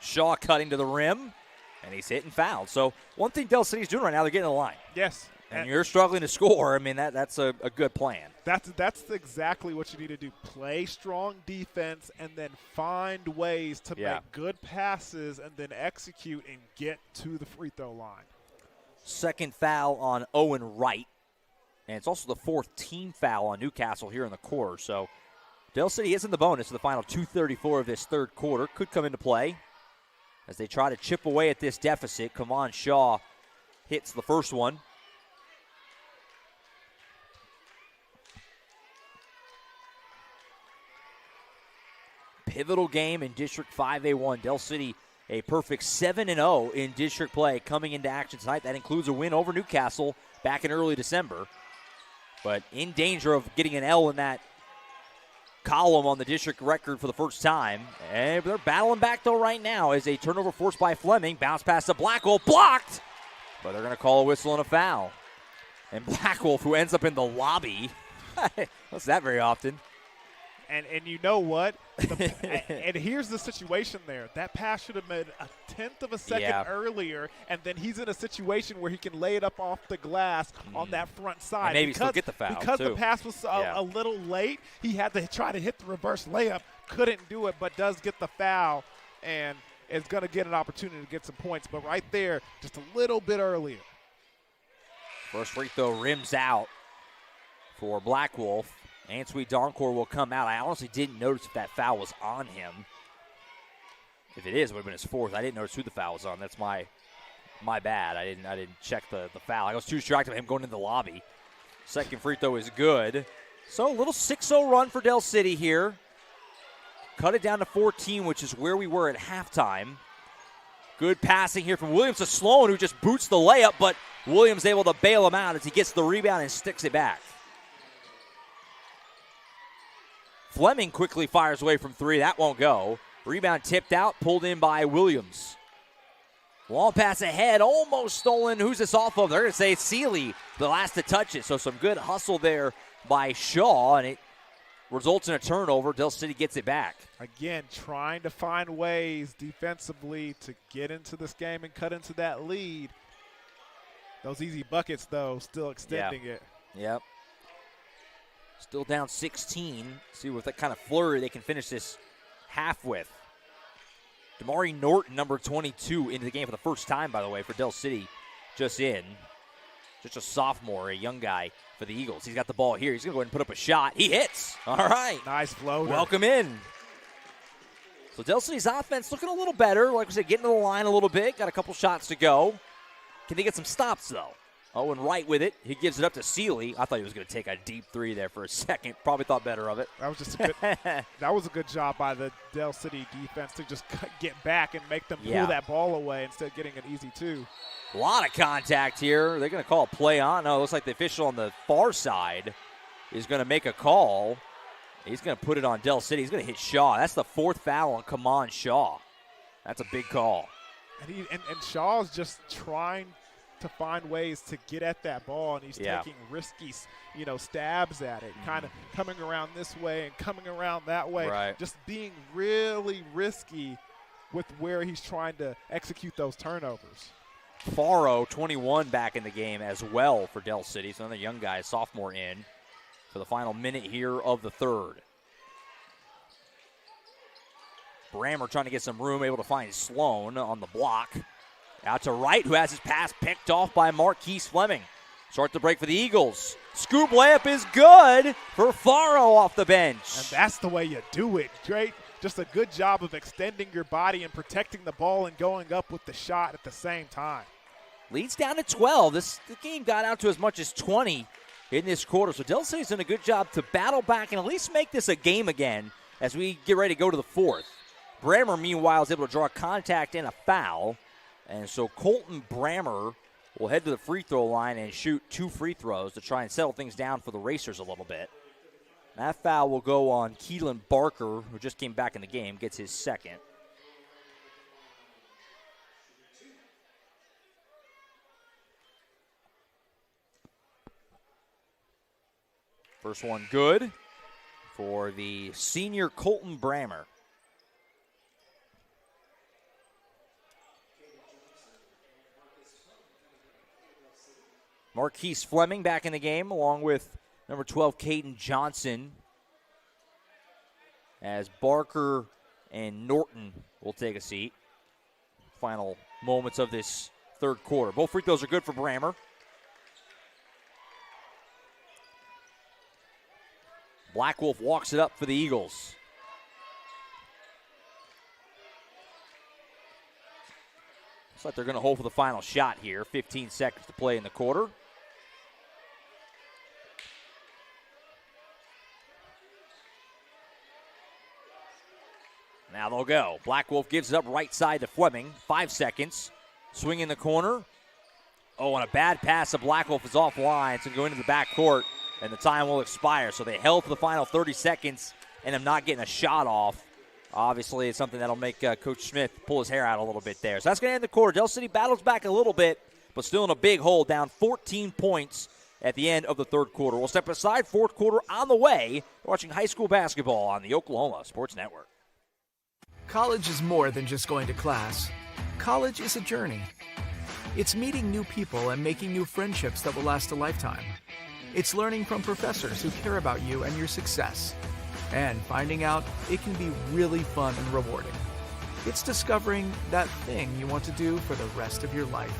Shaw cutting to the rim. And he's hitting fouled. So one thing Del City's doing right now, they're getting in the line. Yes. And you're struggling to score. I mean, that's a good plan. That's exactly what you need to do. Play strong defense and then find ways to make good passes and then execute and get to the free throw line. Second foul on Owen Wright. And it's also the 4th team foul on Newcastle here in the quarter. So Del City is in the bonus in the final 2:34 of this third quarter. Could come into play as they try to chip away at this deficit. Kaman Shaw hits the first one. Pivotal game in District 5A1. Del City a perfect 7-0 in district play coming into action tonight. That includes a win over Newcastle back in early December. But in danger of getting an L in that column on the district record for the first time. And they're battling back, though, right now as a turnover forced by Fleming. Bounce pass to Blackwolf. Blocked! But they're going to call a whistle and a foul. And Blackwolf, who ends up in the lobby. What's that very often? And you know what? And here's the situation there. That pass should have been a tenth of a second earlier, and then he's in a situation where he can lay it up off the glass on that front side. And maybe still get the foul, because too. The pass was a little late, he had to try to hit the reverse layup. Couldn't do it, but does get the foul, and is going to get an opportunity to get some points. But right there, just a little bit earlier. First free throw rims out for Blackwolf. Answeet Doncor will come out. I honestly didn't notice if that foul was on him. If it is, it would have been his 4th. I didn't notice who the foul was on. That's my bad. I didn't check the foul. I was too distracted by him going into the lobby. Second free throw is good. So a little 6-0 run for Del City here. Cut it down to 14, which is where we were at halftime. Good passing here from Williams to Sloan, who just boots the layup, but Williams able to bail him out as he gets the rebound and sticks it back. Fleming quickly fires away from 3. That won't go. Rebound tipped out, pulled in by Williams. Long pass ahead, almost stolen. Who's this off of? They're going to say Seeley, the last to touch it. So some good hustle there by Shaw, and it results in a turnover. Del City gets it back. Again, trying to find ways defensively to get into this game and cut into that lead. Those easy buckets, though, still extending it. Yep. Still down 16. See with that kind of flurry they can finish this half with. Damari Norton, number 22, into the game for the first time, by the way, for Del City. Just in. Just a sophomore, a young guy for the Eagles. He's got the ball here. He's going to go ahead and put up a shot. He hits. All right. Nice floater. Welcome in. So Del City's offense looking a little better. Like we said, getting to the line a little bit. Got a couple shots to go. Can they get some stops, though? Owen Wright with it. He gives it up to Seeley. I thought he was going to take a deep 3 there for a second. Probably thought better of it. That was just a good. That was a good job by the Del City defense to just get back and make them pull that ball away instead of getting an easy 2. A lot of contact here. They're going to call a play on. No, it looks like the official on the far side is going to make a call. He's going to put it on Del City. He's going to hit Shaw. That's the 4th foul on Kaman Shaw. That's a big call. And Shaw's just trying to find ways to get at that ball, and he's taking risky, stabs at it, kind of coming around this way and coming around that way, just being really risky with where he's trying to execute those turnovers. Faro, 21, back in the game as well for Del City. So another young guy, sophomore, in for the final minute here of the third. Brammer trying to get some room, able to find Sloan on the block. Out to Wright, who has his pass picked off by Marquise Fleming. Start the break for the Eagles. Scoop layup is good for Faro off the bench. And that's the way you do it. Great. Just a good job of extending your body and protecting the ball and going up with the shot at the same time. Leads down to 12. The game got out to as much as 20 in this quarter. So Del City's done a good job to battle back and at least make this a game again as we get ready to go to the fourth. Brammer, meanwhile, is able to draw a contact and a foul. And so Colton Brammer will head to the free throw line and shoot 2 free throws to try and settle things down for the Racers a little bit. That foul will go on Keelan Barker, who just came back in the game, gets his second. First one good for the senior Colton Brammer. Marquise Fleming back in the game, along with number 12, Caden Johnson, as Barker and Norton will take a seat. Final moments of this third quarter. Both free throws are good for Brammer. Black Wolf walks it up for the Eagles. Looks like they're going to hold for the final shot here. 15 seconds to play in the quarter. Now they'll go. Black Wolf gives it up right side to Fleming. 5 seconds. Swing in the corner. Oh, and a bad pass to Black Wolf is offline. It's going to go into the backcourt, and the time will expire. So they held for the final 30 seconds, and I'm not getting a shot off. Obviously, it's something that'll make Coach Smith pull his hair out a little bit there. So that's going to end the quarter. Del City battles back a little bit, but still in a big hole, down 14 points at the end of the third quarter. We'll step aside. Fourth quarter on the way. We're watching high school basketball on the Oklahoma Sports Network. College is more than just going to class. College is a journey. It's meeting new people and making new friendships that will last a lifetime. It's learning from professors who care about you and your success. And finding out it can be really fun and rewarding. It's discovering that thing you want to do for the rest of your life.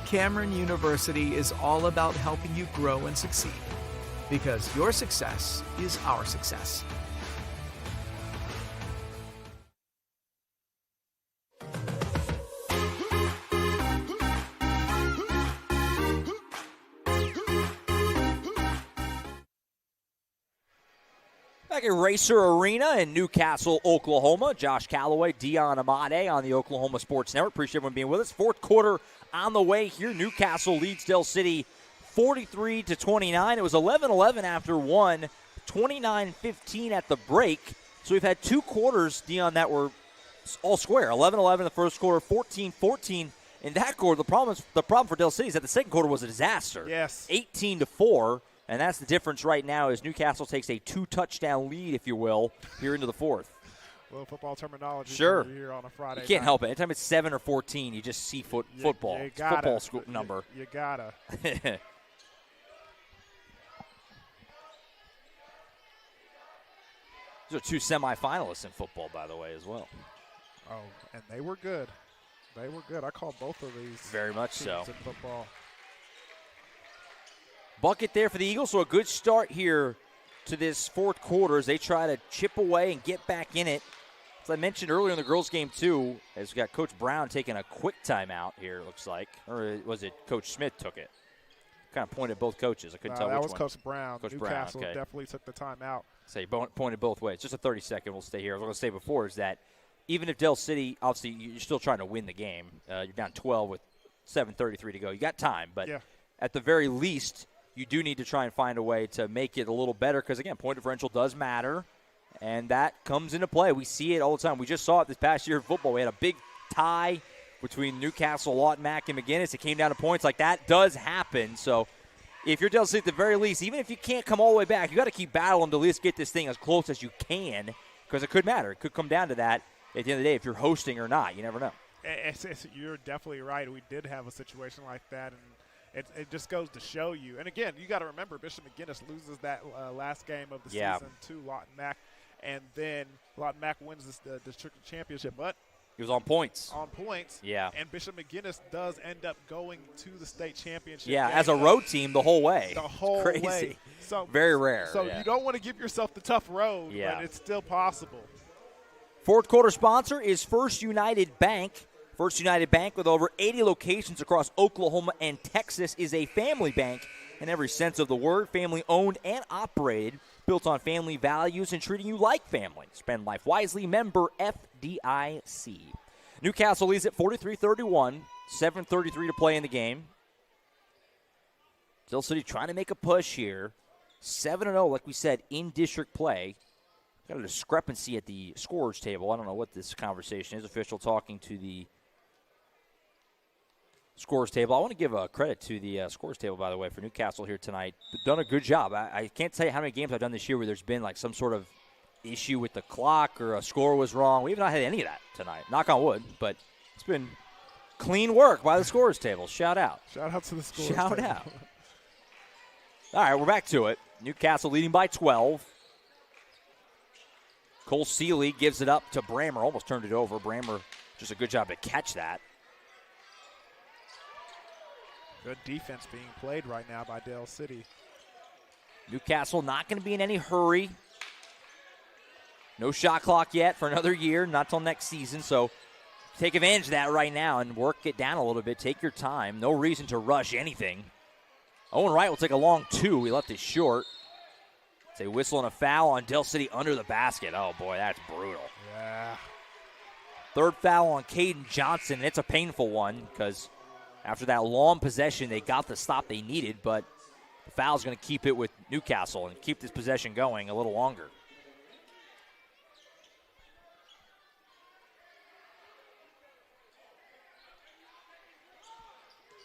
Cameron University is all about helping you grow and succeed. Because your success is our success. Back at Racer Arena in Newcastle, Oklahoma. Josh Calloway, Dion Amade on the Oklahoma Sports Network. Appreciate everyone being with us. Fourth quarter on the way here. Newcastle leads Del City 43-29. It was 11-11 after one, 29-15 at the break. So we've had 2 quarters, Dion, that were all square. 11-11 in the first quarter, 14-14 in that quarter. The problem for Del City is that the second quarter was a disaster. Yes. 18-4. And that's the difference right now as Newcastle takes a 2-touchdown lead, if you will, here into the fourth. Well, football terminology sure. Here on a Friday You can't night. help it. Anytime it's 7 or 14, you just see football. You It's gotta, football school number. You gotta. These are 2 semifinalists in football, by the way, as well. Oh, and they were good. They were good. I called both of these. Very much so. In football. Bucket there for the Eagles, so a good start here to this fourth quarter as they try to chip away and get back in it. As I mentioned earlier in the girls' game, too, as we got Coach Brown taking a quick timeout here, it looks like. Or was it Coach Smith took it? Kind of pointed at both coaches. I couldn't tell which one. That was Coach Brown. Coach Newcastle Brown, okay. definitely took the timeout. Say pointed both ways. Just a 30-second. We'll stay here. As I was going to say before is that even if Del City, obviously, you're still trying to win the game. You're down 12 with 7:33 to go. You got time, but at the very least, you do need to try and find a way to make it a little better because, again, point differential does matter, and that comes into play. We see it all the time. We just saw it this past year in football. We had a big tie between Newcastle, Lawton, Mack, and McGinnis. It came down to points. Like, that does happen. So if you're Del City at the very least, even if you can't come all the way back, you got to keep battling to at least get this thing as close as you can because it could matter. It could come down to that at the end of the day if you're hosting or not. You never know. You're definitely right. We did have a situation like that, and it just goes to show you. And again, you got to remember, Bishop McGuinness loses that last game of the season to Lawton Mack, and then Lawton Mack wins the district championship. But he was on points. Yeah. And Bishop McGuinness does end up going to the state championship. Yeah, as a road team the whole way. The whole Crazy. way. So very rare. So you don't want to give yourself the tough road, but it's still possible. Fourth quarter sponsor is First United Bank. First United Bank, with over 80 locations across Oklahoma and Texas, is a family bank in every sense of the word. Family owned and operated, built on family values and treating you like family. Spend life wisely. Member FDIC. Newcastle leads at 43-31. 7:33 to play in the game. Del City trying to make a push here. 7-0, like we said, in district play. Got a discrepancy at the scorers table. I don't know what this conversation is. Official talking to the scorers table. I want to give a credit to the scorers table, by the way, for Newcastle here tonight. Done a good job. I can't tell you how many games I've done this year where there's been like some sort of issue with the clock or a score was wrong. We have not had any of that tonight. Knock on wood, but it's been clean work by the scorers table. Shout out. Shout out to the scorers Shout table. out. All right, we're back to it. Newcastle leading by 12. Cole Seeley gives it up to Brammer. Almost turned it over. Brammer just a good job to catch that. Good defense being played right now by Del City. Newcastle not going to be in any hurry. No shot clock yet for another year, not till next season. So take advantage of that right now and work it down a little bit. Take your time. No reason to rush anything. Owen Wright will take a long two. He left it short. It's a whistle and a foul on Del City under the basket. Oh, boy, that's brutal. Yeah. Third foul on Caden Johnson. It's a painful one because after that long possession, they got the stop they needed, but the foul's going to keep it with Newcastle and keep this possession going a little longer.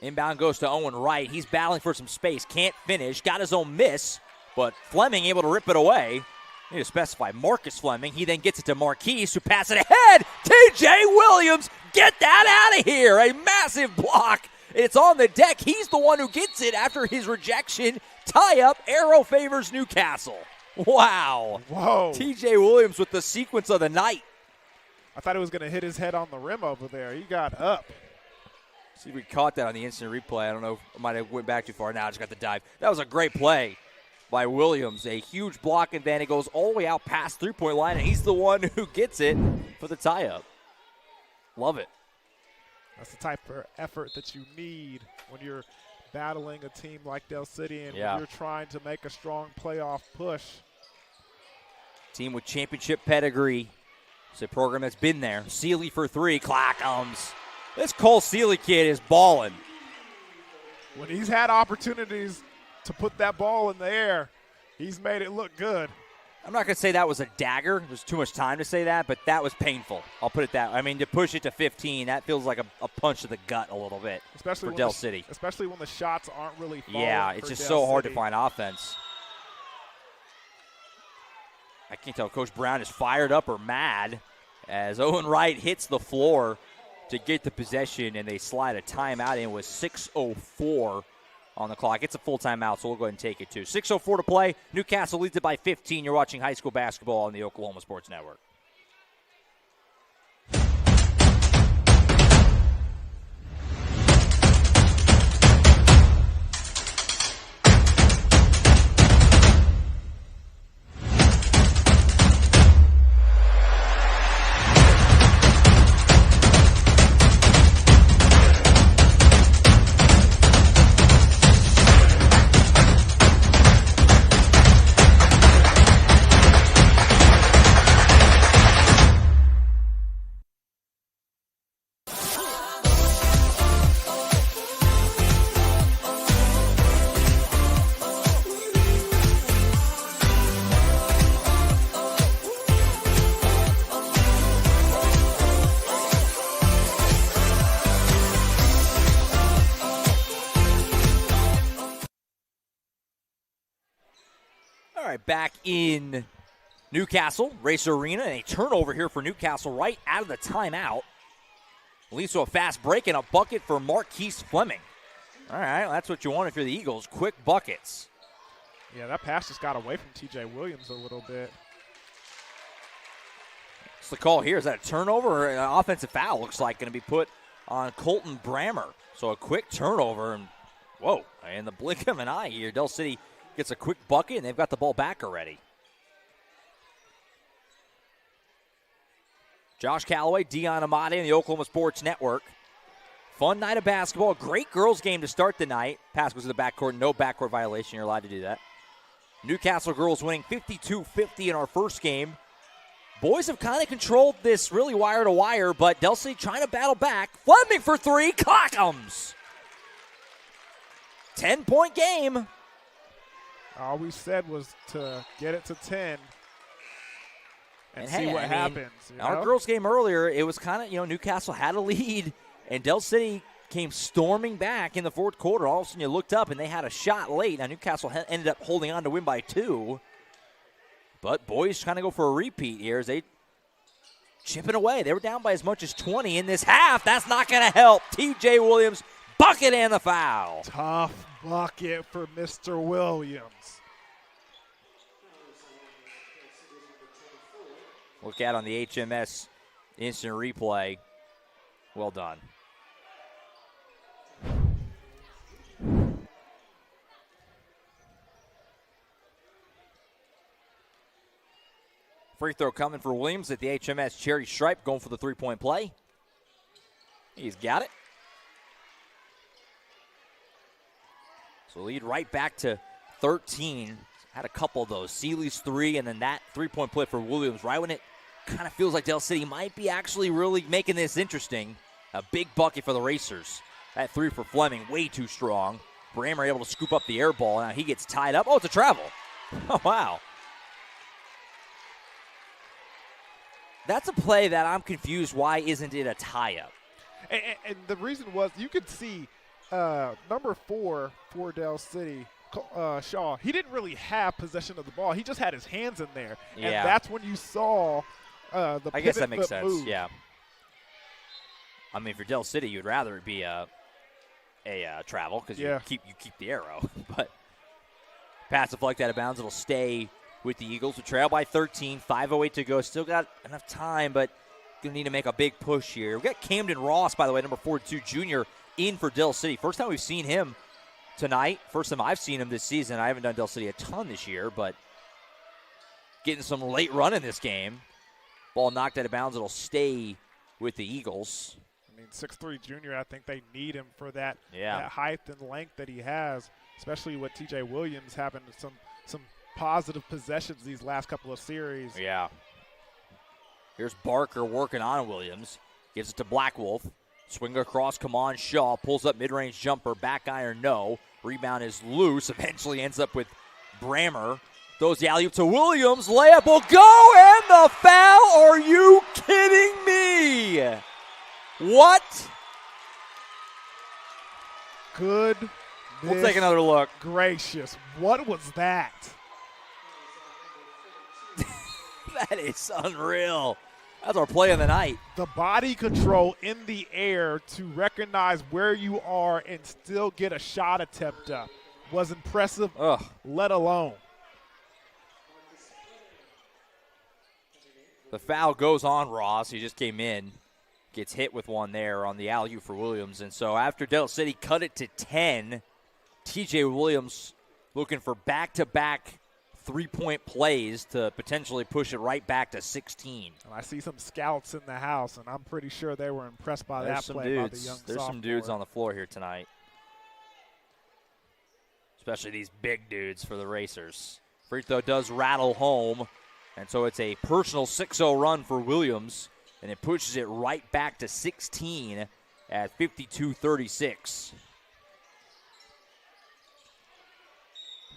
Inbound goes to Owen Wright. He's battling for some space. Can't finish. Got his own miss. But Fleming able to rip it away. Need to specify Marcus Fleming. He then gets it to Marquise, who passes it ahead. T.J. Williams, get that out of here. A massive block. It's on the deck. He's the one who gets it after his rejection. Tie up. Arrow favors Newcastle. Wow. Whoa. T.J. Williams with the sequence of the night. I thought he was going to hit his head on the rim over there. He got up. See if we caught that on the instant replay. I don't know. I might have went back too far. Now I just got the dive. That was a great play by Williams. A huge block, and then it goes all the way out past three-point line, and he's the one who gets it for the tie-up. Love it. That's the type of effort that you need when you're battling a team like Del City and when you're trying to make a strong playoff push. Team with championship pedigree. It's a program that's been there. Seeley for three. Clackums. This Cole Seeley kid is balling. When he's had opportunities to put that ball in the air, he's made it look good. I'm not going to say that was a dagger. There's too much time to say that, but that was painful. I'll put it that way. I mean, to push it to 15, that feels like a punch to the gut a little bit for Del City. Especially when the shots aren't really falling. Yeah, it's just so hard to find offense. I can't tell if Coach Brown is fired up or mad as Owen Wright hits the floor to get the possession, and they slide a timeout in with 6:04 on the clock. It's a full timeout, so we'll go ahead and take it too. 6:04 to play. Newcastle leads it by 15. You're watching high school basketball on the Oklahoma Sports Network. Back in Newcastle, Race Arena, and a turnover here for Newcastle right out of the timeout. Leads to a fast break and a bucket for Marquise Fleming. All right, well, that's what you want if you're the Eagles. Quick buckets. Yeah, that pass just got away from T.J. Williams a little bit. What's the call here? Is that a turnover or an offensive foul? Looks like going to be put on Colton Brammer. So a quick turnover, and whoa, in the blink of an eye here, Del City gets a quick bucket, and they've got the ball back already. Josh Calloway, Dion Amade, and the Oklahoma Sports Network. Fun night of basketball. Great girls game to start the night. Pass goes to the backcourt. No backcourt violation. You're allowed to do that. Newcastle girls winning 52-50 in our first game. Boys have kind of controlled this really wire to wire, but Del City trying to battle back. Fleming for three. Cockums. 10-point game. All we said was to get it to 10 and see what happens. Our girls game earlier, it was kind of, Newcastle had a lead, and Del City came storming back in the fourth quarter. All of a sudden you looked up, and they had a shot late. Now Newcastle ended up holding on to win by 2. But boys trying to go for a repeat here as they chipping away. They were down by as much as 20 in this half. That's not going to help. T.J. Williams, bucket and the foul. Tough bucket for Mr. Williams. Look at on the HMS instant replay. Well done. Free throw coming for Williams at the HMS Cherry Stripe, going for the three-point play. He's got it. So lead right back to 13. Had a couple of those. Seeley's 3, and then that three-point play for Williams right when it kind of feels like Del City might be actually really making this interesting. A big bucket for the Racers. That 3 for Fleming, way too strong. Brammer able to scoop up the air ball. Now he gets tied up. Oh, it's a travel. Oh, wow. That's a play that I'm confused. Why isn't it a tie-up? And the reason was you could see number 4 for Del City, Shaw, he didn't really have possession of the ball. He just had his hands in there. Yeah. And that's when you saw the I guess that makes sense, move. yeah. I mean, for Del City, you'd rather it be a travel because you keep the arrow. But pass deflected out of bounds. It'll stay with the Eagles. We trail by 13, 5:08 to go. Still got enough time, but going to need to make a big push here. We've got Camden Ross, by the way, number 42 junior, in for Del City. First time we've seen him tonight. First time I've seen him this season. I haven't done Del City a ton this year, but getting some late run in this game. Ball knocked out of bounds. It'll stay with the Eagles. I mean, 6'3 junior, I think they need him for that height and length that he has, especially with T.J. Williams having some positive possessions these last couple of series. Yeah. Here's Barker working on Williams. Gives it to Blackwolf. Swing across, come on, Shaw. Pulls up mid-range jumper, back iron, no. Rebound is loose. Eventually ends up with Brammer. Throws the alley-oop to Williams. Layup will go, and the foul? Are you kidding me? What? Good. We'll take another look. Gracious. What was that? That is unreal. That's our play of the night. The body control in the air to recognize where you are and still get a shot attempt up was impressive, let alone. The foul goes on Ross. He just came in. Gets hit with one there on the alley-oop for Williams. And so after Del City cut it to 10, T.J. Williams looking for back-to-back three-point plays to potentially push it right back to 16. And I see some scouts in the house, and I'm pretty sure they were impressed by that play by the young sophomore. There's some dudes on the floor here tonight, especially these big dudes for the Racers. Free throw does rattle home, and so it's a personal 6-0 run for Williams, and it pushes it right back to 16 at 52-36.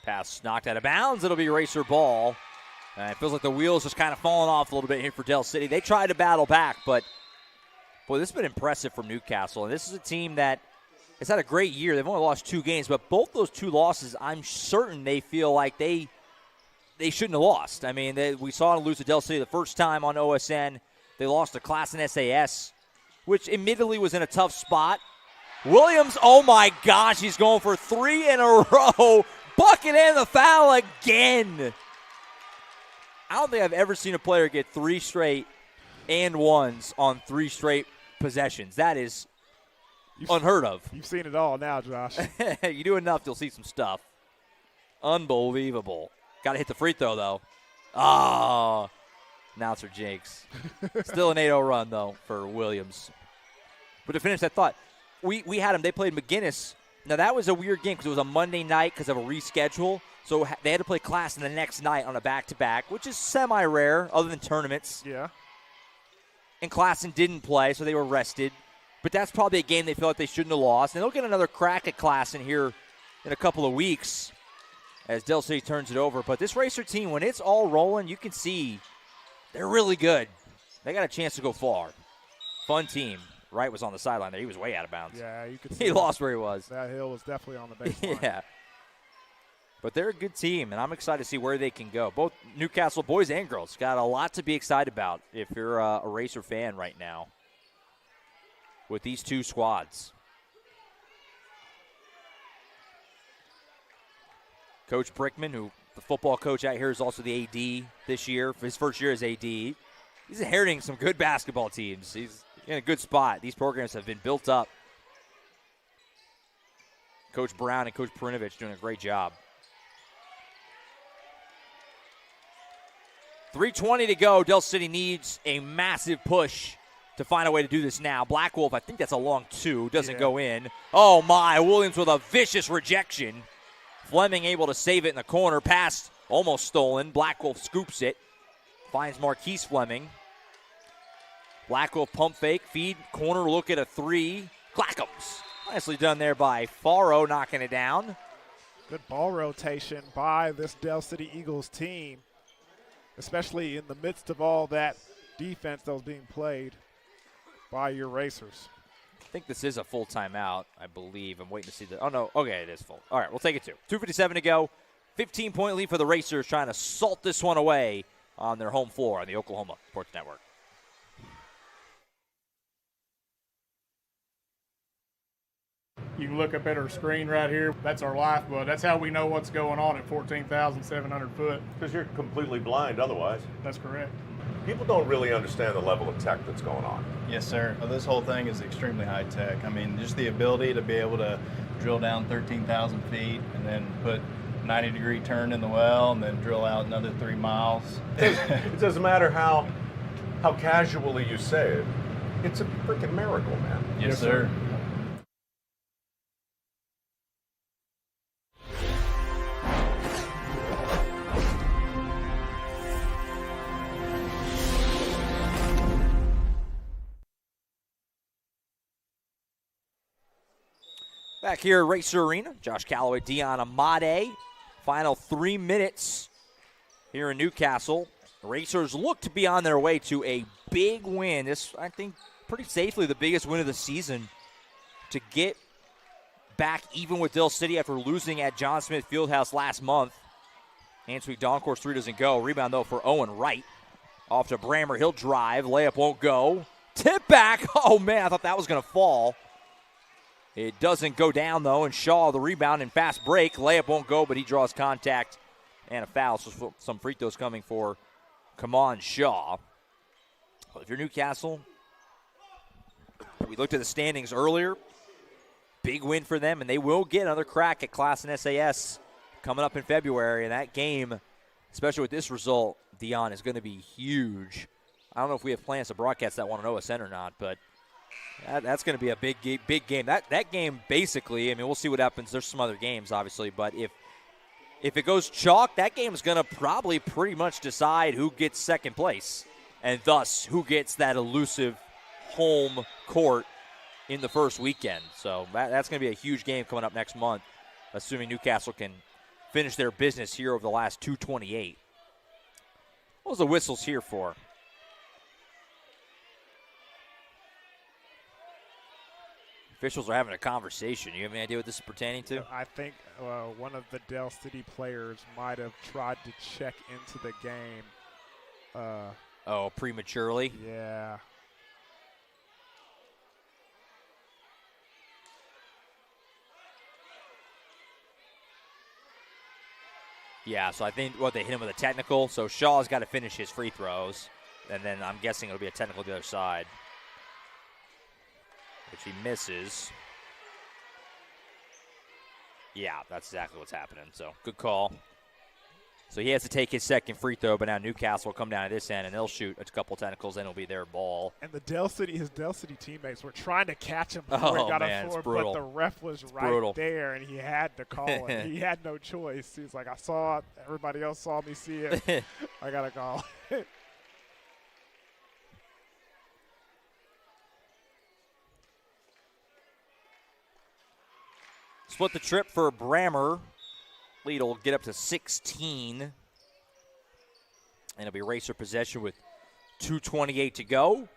Pass knocked out of bounds. It'll be Racer ball. It feels like the wheels just kind of falling off a little bit here for Del City. They tried to battle back, but, boy, this has been impressive from Newcastle. And this is a team that has had a great year. They've only lost 2 games, but both those 2 losses, I'm certain they feel like they shouldn't have lost. I mean, we saw them lose to Del City the first time on OSN. They lost to Class and SAS which admittedly was in a tough spot. Williams, oh my gosh, he's going for 3 in a row. Bucket and the foul again. I don't think I've ever seen a player get 3 straight and ones on 3 straight possessions. That is unheard of. You've seen it all now, Josh. You do enough, you'll see some stuff. Unbelievable. Got to hit the free throw, though. Oh, announcer jinx. Still an 8-0 run, though, for Williams. But to finish that thought, we had them. They played McGinnis. Now, that was a weird game because it was a Monday night because of a reschedule. So they had to play Classen the next night on a back-to-back, which is semi-rare other than tournaments. Yeah. And Classen didn't play, so they were rested. But that's probably a game they feel like they shouldn't have lost. And they'll get another crack at Classen here in a couple of weeks as Del City turns it over. But this Racer team, when it's all rolling, you can see they're really good. They got a chance to go far. Fun team. Wright was on the sideline there. He was way out of bounds. Yeah, you could see he lost where he was. That hill was definitely on the baseline. Yeah. But they're a good team, and I'm excited to see where they can go. Both Newcastle boys and girls got a lot to be excited about if you're a Racer fan right now with these two squads. Coach Brickman, who the football coach out here, is also the AD this year. For his first year as AD, he's inheriting some good basketball teams. He's in a good spot. These programs have been built up. Coach Brown and Coach Perinovich doing a great job. 3:20 to go. Del City needs a massive push to find a way to do this now. Black Wolf, I think that's a long 2. Doesn't go in. Oh, my. Williams with a vicious rejection. Fleming able to save it in the corner. Pass almost stolen. Black Wolf scoops it. Finds Marquise Fleming. Black Wolf pump fake. Feed. Corner look at a 3. Clackums. Nicely done there by Faro, knocking it down. Good ball rotation by this Del City Eagles team, especially in the midst of all that defense that was being played by your Racers. I think this is a full timeout, I believe. I'm waiting to see the – oh, no. Okay, it is full. All right, we'll take it, too. 2:57 to go. 15-point lead for the Racers, trying to salt this one away on their home floor on the Oklahoma Sports Network. You can look up at our screen right here. That's our lifeblood. That's how we know what's going on at 14,700 foot. Because you're completely blind otherwise. That's correct. People don't really understand the level of tech that's going on. Yes, sir. Well, this whole thing is extremely high tech. I mean, just the ability to be able to drill down 13,000 feet and then put 90-degree turn in the well and then drill out another 3 miles. It doesn't matter how casually you say it. It's a freaking miracle, man. Yes, sir. Back here at Racer Arena, Josh Calloway, Dion Amade. Final 3 minutes here in Newcastle. The Racers look to be on their way to a big win. This, I think, pretty safely the biggest win of the season to get back even with Del City after losing at John Smith Fieldhouse last month. Answery Doncourse 3 doesn't go. Rebound, though, for Owen Wright. Off to Brammer. He'll drive. Layup won't go. Tip back. Oh, man, I thought that was going to fall. It doesn't go down, though, and Shaw, the rebound and fast break. Layup won't go, but he draws contact and a foul. So some free throws coming for Kamon Shaw. Well, if you're Newcastle, we looked at the standings earlier. Big win for them, and they will get another crack at Class and SAS coming up in February. And that game, especially with this result, Dion, is going to be huge. I don't know if we have plans to broadcast that one on OSN or not, but that's going to be a big game. That game basically, I mean, we'll see what happens. There's some other games, obviously, but if it goes chalk, that game is going to probably pretty much decide who gets second place and thus who gets that elusive home court in the first weekend. So that's going to be a huge game coming up next month, assuming Newcastle can finish their business here over the last 2:28. What was the whistles here for? Officials are having a conversation. You have any idea what this is pertaining to? I think one of the Del City players might have tried to check into the game. Prematurely? Yeah. Yeah, so I think they hit him with a technical. So Shaw's got to finish his free throws, and then I'm guessing it'll be a technical the other side, which he misses. Yeah, that's exactly what's happening. So good call. So he has to take his second free throw, but now Newcastle will come down to this end, and they'll shoot a couple technicals, and it'll be their ball. And his Dell City teammates were trying to catch him before he got on floor, but the ref was right there, and he had to call it. He had no choice. He was like, I saw it. Everybody else saw me see it. I got to call it. Split the trip for Brammer. Lead will get up to 16. And it'll be Racer possession with 2:28 to go.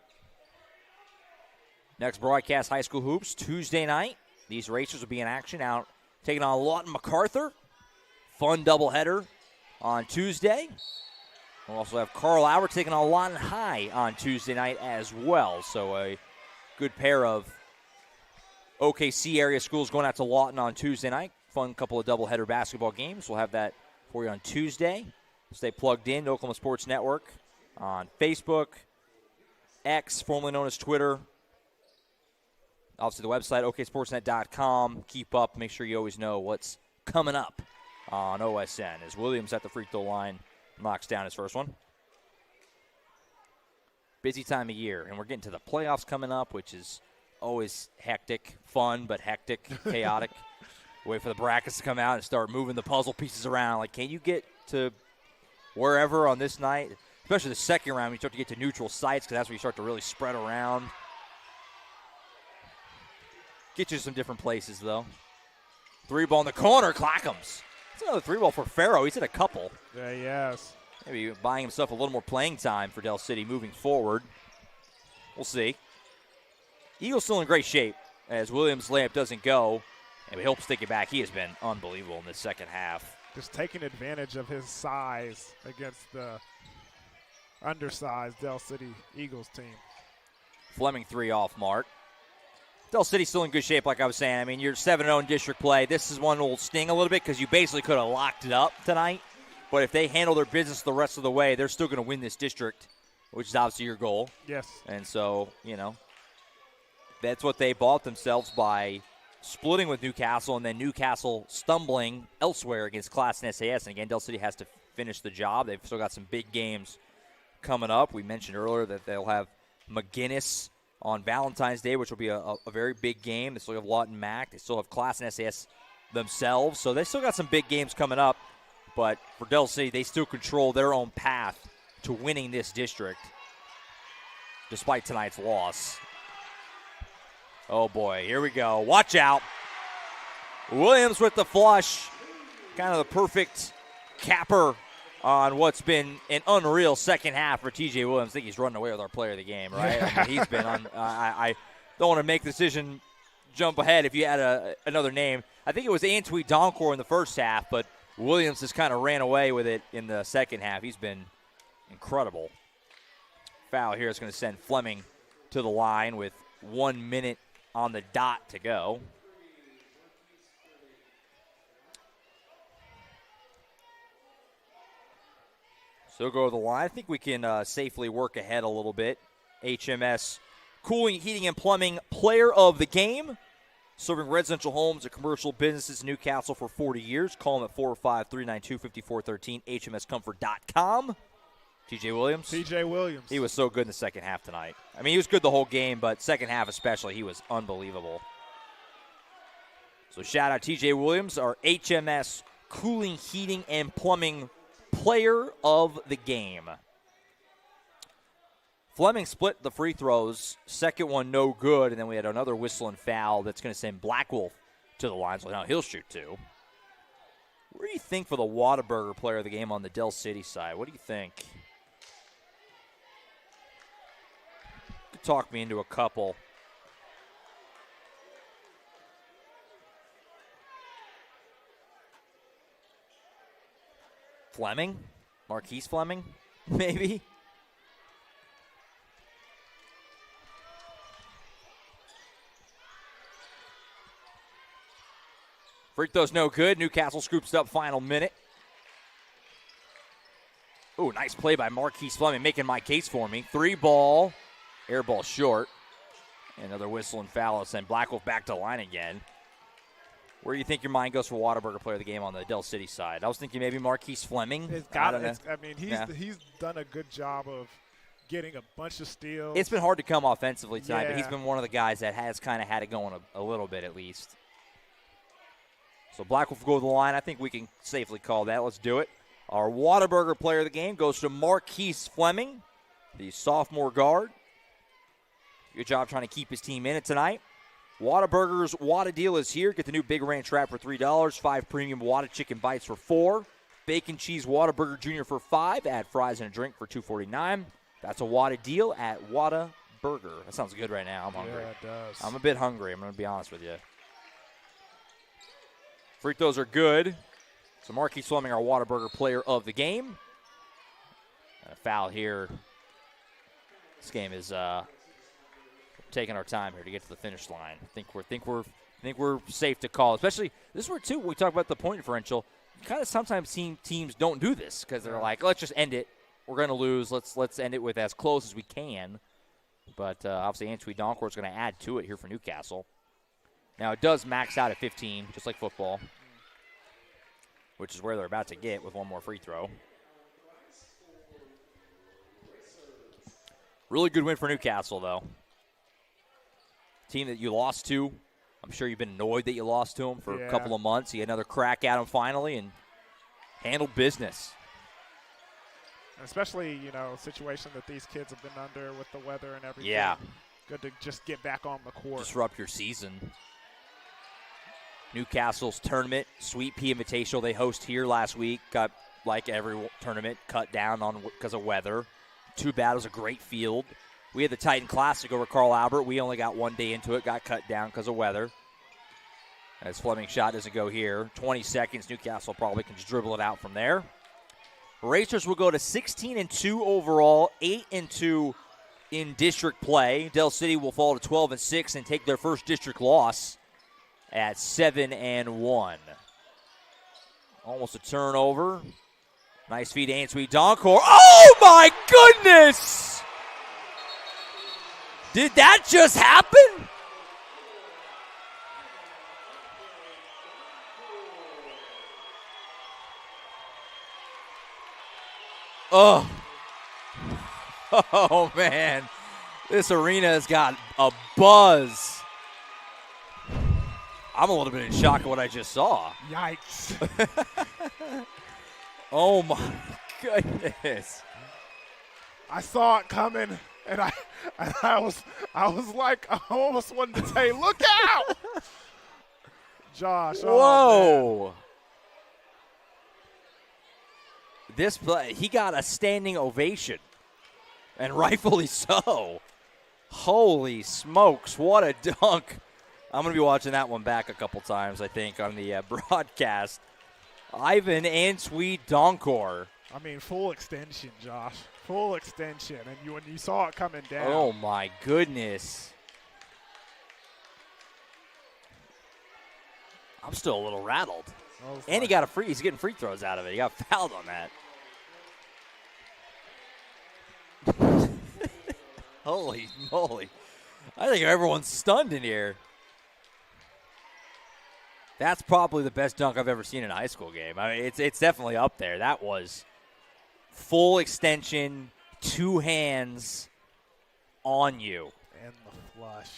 Next broadcast, high school hoops, Tuesday night. These Racers will be in action out, taking on Lawton MacArthur. Fun doubleheader on Tuesday. We'll also have Carl Auer taking on Lawton High on Tuesday night as well. So a good pair of OKC area schools going out to Lawton on Tuesday night. Fun couple of doubleheader basketball games. We'll have that for you on Tuesday. Stay plugged in to Oklahoma Sports Network on Facebook, X, formerly known as Twitter. Obviously, the website, oksportsnet.com. Keep up. Make sure you always know what's coming up on OSN. As Williams at the free throw line knocks down his first one. Busy time of year, and we're getting to the playoffs coming up, which is always hectic, fun, but hectic, chaotic. Wait for the brackets to come out and start moving the puzzle pieces around. Like, can you get to wherever on this night? Especially the second round, you start to get to neutral sites because that's where you start to really spread around. Get you to some different places, though. Three ball in the corner, Clackham's. That's another three ball for Farrow. He's hit a couple. Yeah, yes. Maybe buying himself a little more playing time for Del City moving forward. We'll see. Eagles still in great shape as Williams' layup doesn't go. And we hope to take it back. He has been unbelievable in this second half. Just taking advantage of his size against the undersized Del City Eagles team. Fleming three off mark. Del City's still in good shape, like I was saying. I mean, you're 7-0 in district play. This is one that will sting a little bit because you basically could have locked it up tonight. But if they handle their business the rest of the way, they're still going to win this district, which is obviously your goal. Yes. And so, that's what they bought themselves by splitting with Newcastle, and then Newcastle stumbling elsewhere against Class and SAS. And again, Del City has to finish the job. They've still got some big games coming up. We mentioned earlier that they'll have McGinnis on Valentine's Day, which will be a very big game. They still have Lawton Mac. They still have Class and SAS themselves. So they still got some big games coming up. But for Del City, they still control their own path to winning this district despite tonight's loss. Oh, boy, here we go. Watch out. Williams with the flush. Kind of the perfect capper on what's been an unreal second half for TJ Williams. I think he's running away with our player of the game, right? I mean, he's been on. I don't want to make the decision jump ahead if you had another name. I think it was Antwi Doncor in the first half, but Williams just kind of ran away with it in the second half. He's been incredible. Foul here is going to send Fleming to the line with 1 minute on the dot to go. So go to the line. I think we can safely work ahead a little bit. HMS Cooling, Heating, and Plumbing Player of the Game. Serving residential homes and commercial businesses in Newcastle for 40 years. Call them at 405-392-5413, hmscomfort.com. TJ Williams. TJ Williams. He was so good in the second half tonight. I mean, he was good the whole game, but second half especially, he was unbelievable. So shout out TJ Williams, our HMS Cooling, Heating, and Plumbing Player of the Game. Fleming split the free throws. Second one no good, and then we had another whistle and foul that's going to send Blackwolf to the line. So now he'll shoot two. What do you think for the Whataburger Player of the Game on the Del City side? What do you think? You could talk me into a couple. Fleming? Marquise Fleming? Maybe? Free throw's no good. Newcastle scoops up final minute. Ooh, nice play by Marquise Fleming, making my case for me. 3-ball, air ball short. Another whistle and foul. I'll send Blackwolf back to the line again. Where do you think your mind goes for Whataburger player of the game on the Del City side? I was thinking maybe Marquise Fleming. He's done a good job of getting a bunch of steals. It's been hard to come offensively tonight, but he's been one of the guys that has kind of had it going a little bit at least. So Blackwolf will go to the line. I think we can safely call that. Let's do it. Our Whataburger player of the game goes to Marquise Fleming, the sophomore guard. Good job trying to keep his team in it tonight. Whataburger's Whata deal is here. Get the new Big Ranch wrap for $3, 5 premium Whata chicken bites for $4, bacon cheese Whataburger Jr. for $5, add fries and a drink for $2.49. That's a Whata deal at Whataburger. That sounds good right now. I'm hungry. Yeah, it does. I'm a bit hungry. I'm going to be honest with you. Free throws are good. So Marquise Fleming, our Whataburger player of the game. And a foul here. This game is taking our time here to get to the finish line. I think we're safe to call. Especially this is where too when we talk about the point differential. You kind of sometimes teams don't do this because they're like, let's just end it. We're going to lose. Let's end it with as close as we can. But obviously Antwi Doncor is going to add to it here for Newcastle. Now it does max out at 15, just like football, which is where they're about to get with one more free throw. Really good win for Newcastle, though. Team that you lost to. I'm sure you've been annoyed that you lost to them for a couple of months. You had another crack at them finally and handled business. Especially, a situation that these kids have been under with the weather and everything. Yeah. Good to just get back on the court. Disrupt your season. Newcastle's tournament, Sweet Pea Invitational, they host here last week. Got, like every tournament, cut down on because of weather. Too bad. It was a great field. We had the Titan Classic over Carl Albert. We only got one day into it. Got cut down because of weather. As Fleming's shot doesn't go here. 20 seconds. Newcastle probably can just dribble it out from there. Racers will go to 16-2 overall, 8-2 in district play. Del City will fall to 12-6 and take their first district loss at 7-1. Almost a turnover. Nice feed, Antwi Doncor. Oh my goodness! Did that just happen? Oh. Oh, man. This arena has got a buzz. I'm a little bit in shock at what I just saw. Yikes. Oh, my goodness. I saw it coming, and I was like, I almost wanted to say, look out! Josh. Whoa. Oh, This play, he got a standing ovation, and rightfully so. Holy smokes, what a dunk. I'm going to be watching that one back a couple times, I think, on the broadcast. Ivan Antwi Doncor. I mean, full extension, Josh. Full extension. And when you saw it coming down. Oh, my goodness. I'm still a little rattled. And he got he's getting free throws out of it. He got fouled on that. Holy moly. I think everyone's stunned in here. That's probably the best dunk I've ever seen in a high school game. I mean, it's definitely up there. That was full extension, two hands on you. And the flush.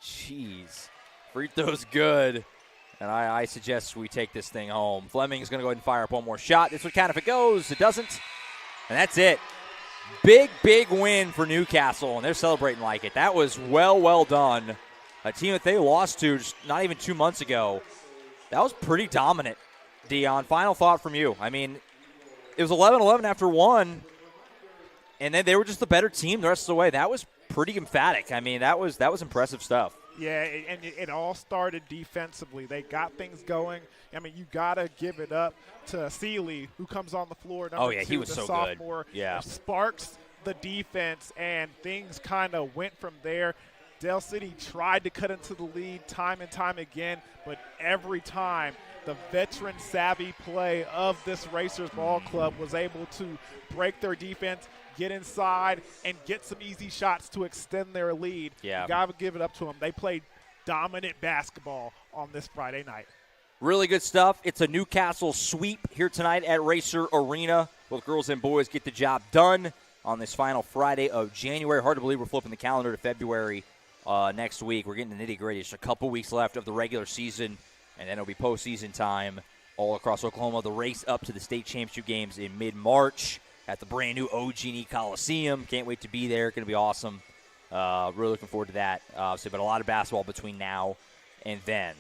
Jeez. Free throw's good. And I suggest we take this thing home. Fleming's going to go ahead and fire up one more shot. This would count if it goes. It doesn't. And that's it. Big, big win for Newcastle, and they're celebrating like it. That was well done. A team that they lost to just not even 2 months ago. That was pretty dominant, Dion. Final thought from you. I mean, it was 11-11 after one, and then they were just the better team the rest of the way. That was pretty emphatic. I mean, that was impressive stuff. Yeah, and it all started defensively. They got things going. I mean, you got to give it up to Seeley, who comes on the floor. Number two, he was the so sophomore, good. Yeah. Sparks the defense, and things kind of went from there. Del City tried to cut into the lead time and time again, but every time the veteran savvy play of this Racers ball club was able to break their defense, get inside, and get some easy shots to extend their lead. Yeah. You got to give it up to them. They played dominant basketball on this Friday night. Really good stuff. It's a Newcastle sweep here tonight at Racer Arena. Both girls and boys get the job done on this final Friday of January. Hard to believe we're flipping the calendar to February next week. We're getting the nitty-gritty. Just a couple weeks left of the regular season, and then it'll be postseason time all across Oklahoma. The race up to the state championship games in mid-March at the brand-new OG&E Coliseum. Can't wait to be there. Going to be awesome. Really looking forward to that. But a lot of basketball between now and then.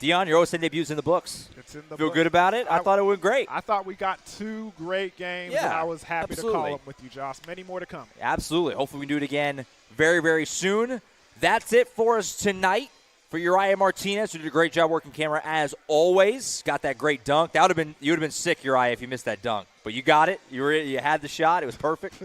Dion, your OSN debut's in the books. It's in the Feel books. good about it? I thought it went great. I thought we got 2 great games, and I was happy to call them with you, Josh. Many more to come. Absolutely. Hopefully we can do it again very, very soon. That's it for us tonight. For Uriah Martinez, who did a great job working camera as always. Got that great dunk. You would have been sick, Uriah, if you missed that dunk. But you got it. You had the shot. It was perfect.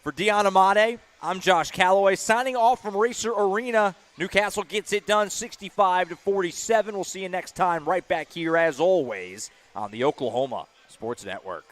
For Dion Amade, I'm Josh Calloway signing off from Racer Arena. Newcastle gets it done 65-47. We'll see you next time right back here as always on the Oklahoma Sports Network.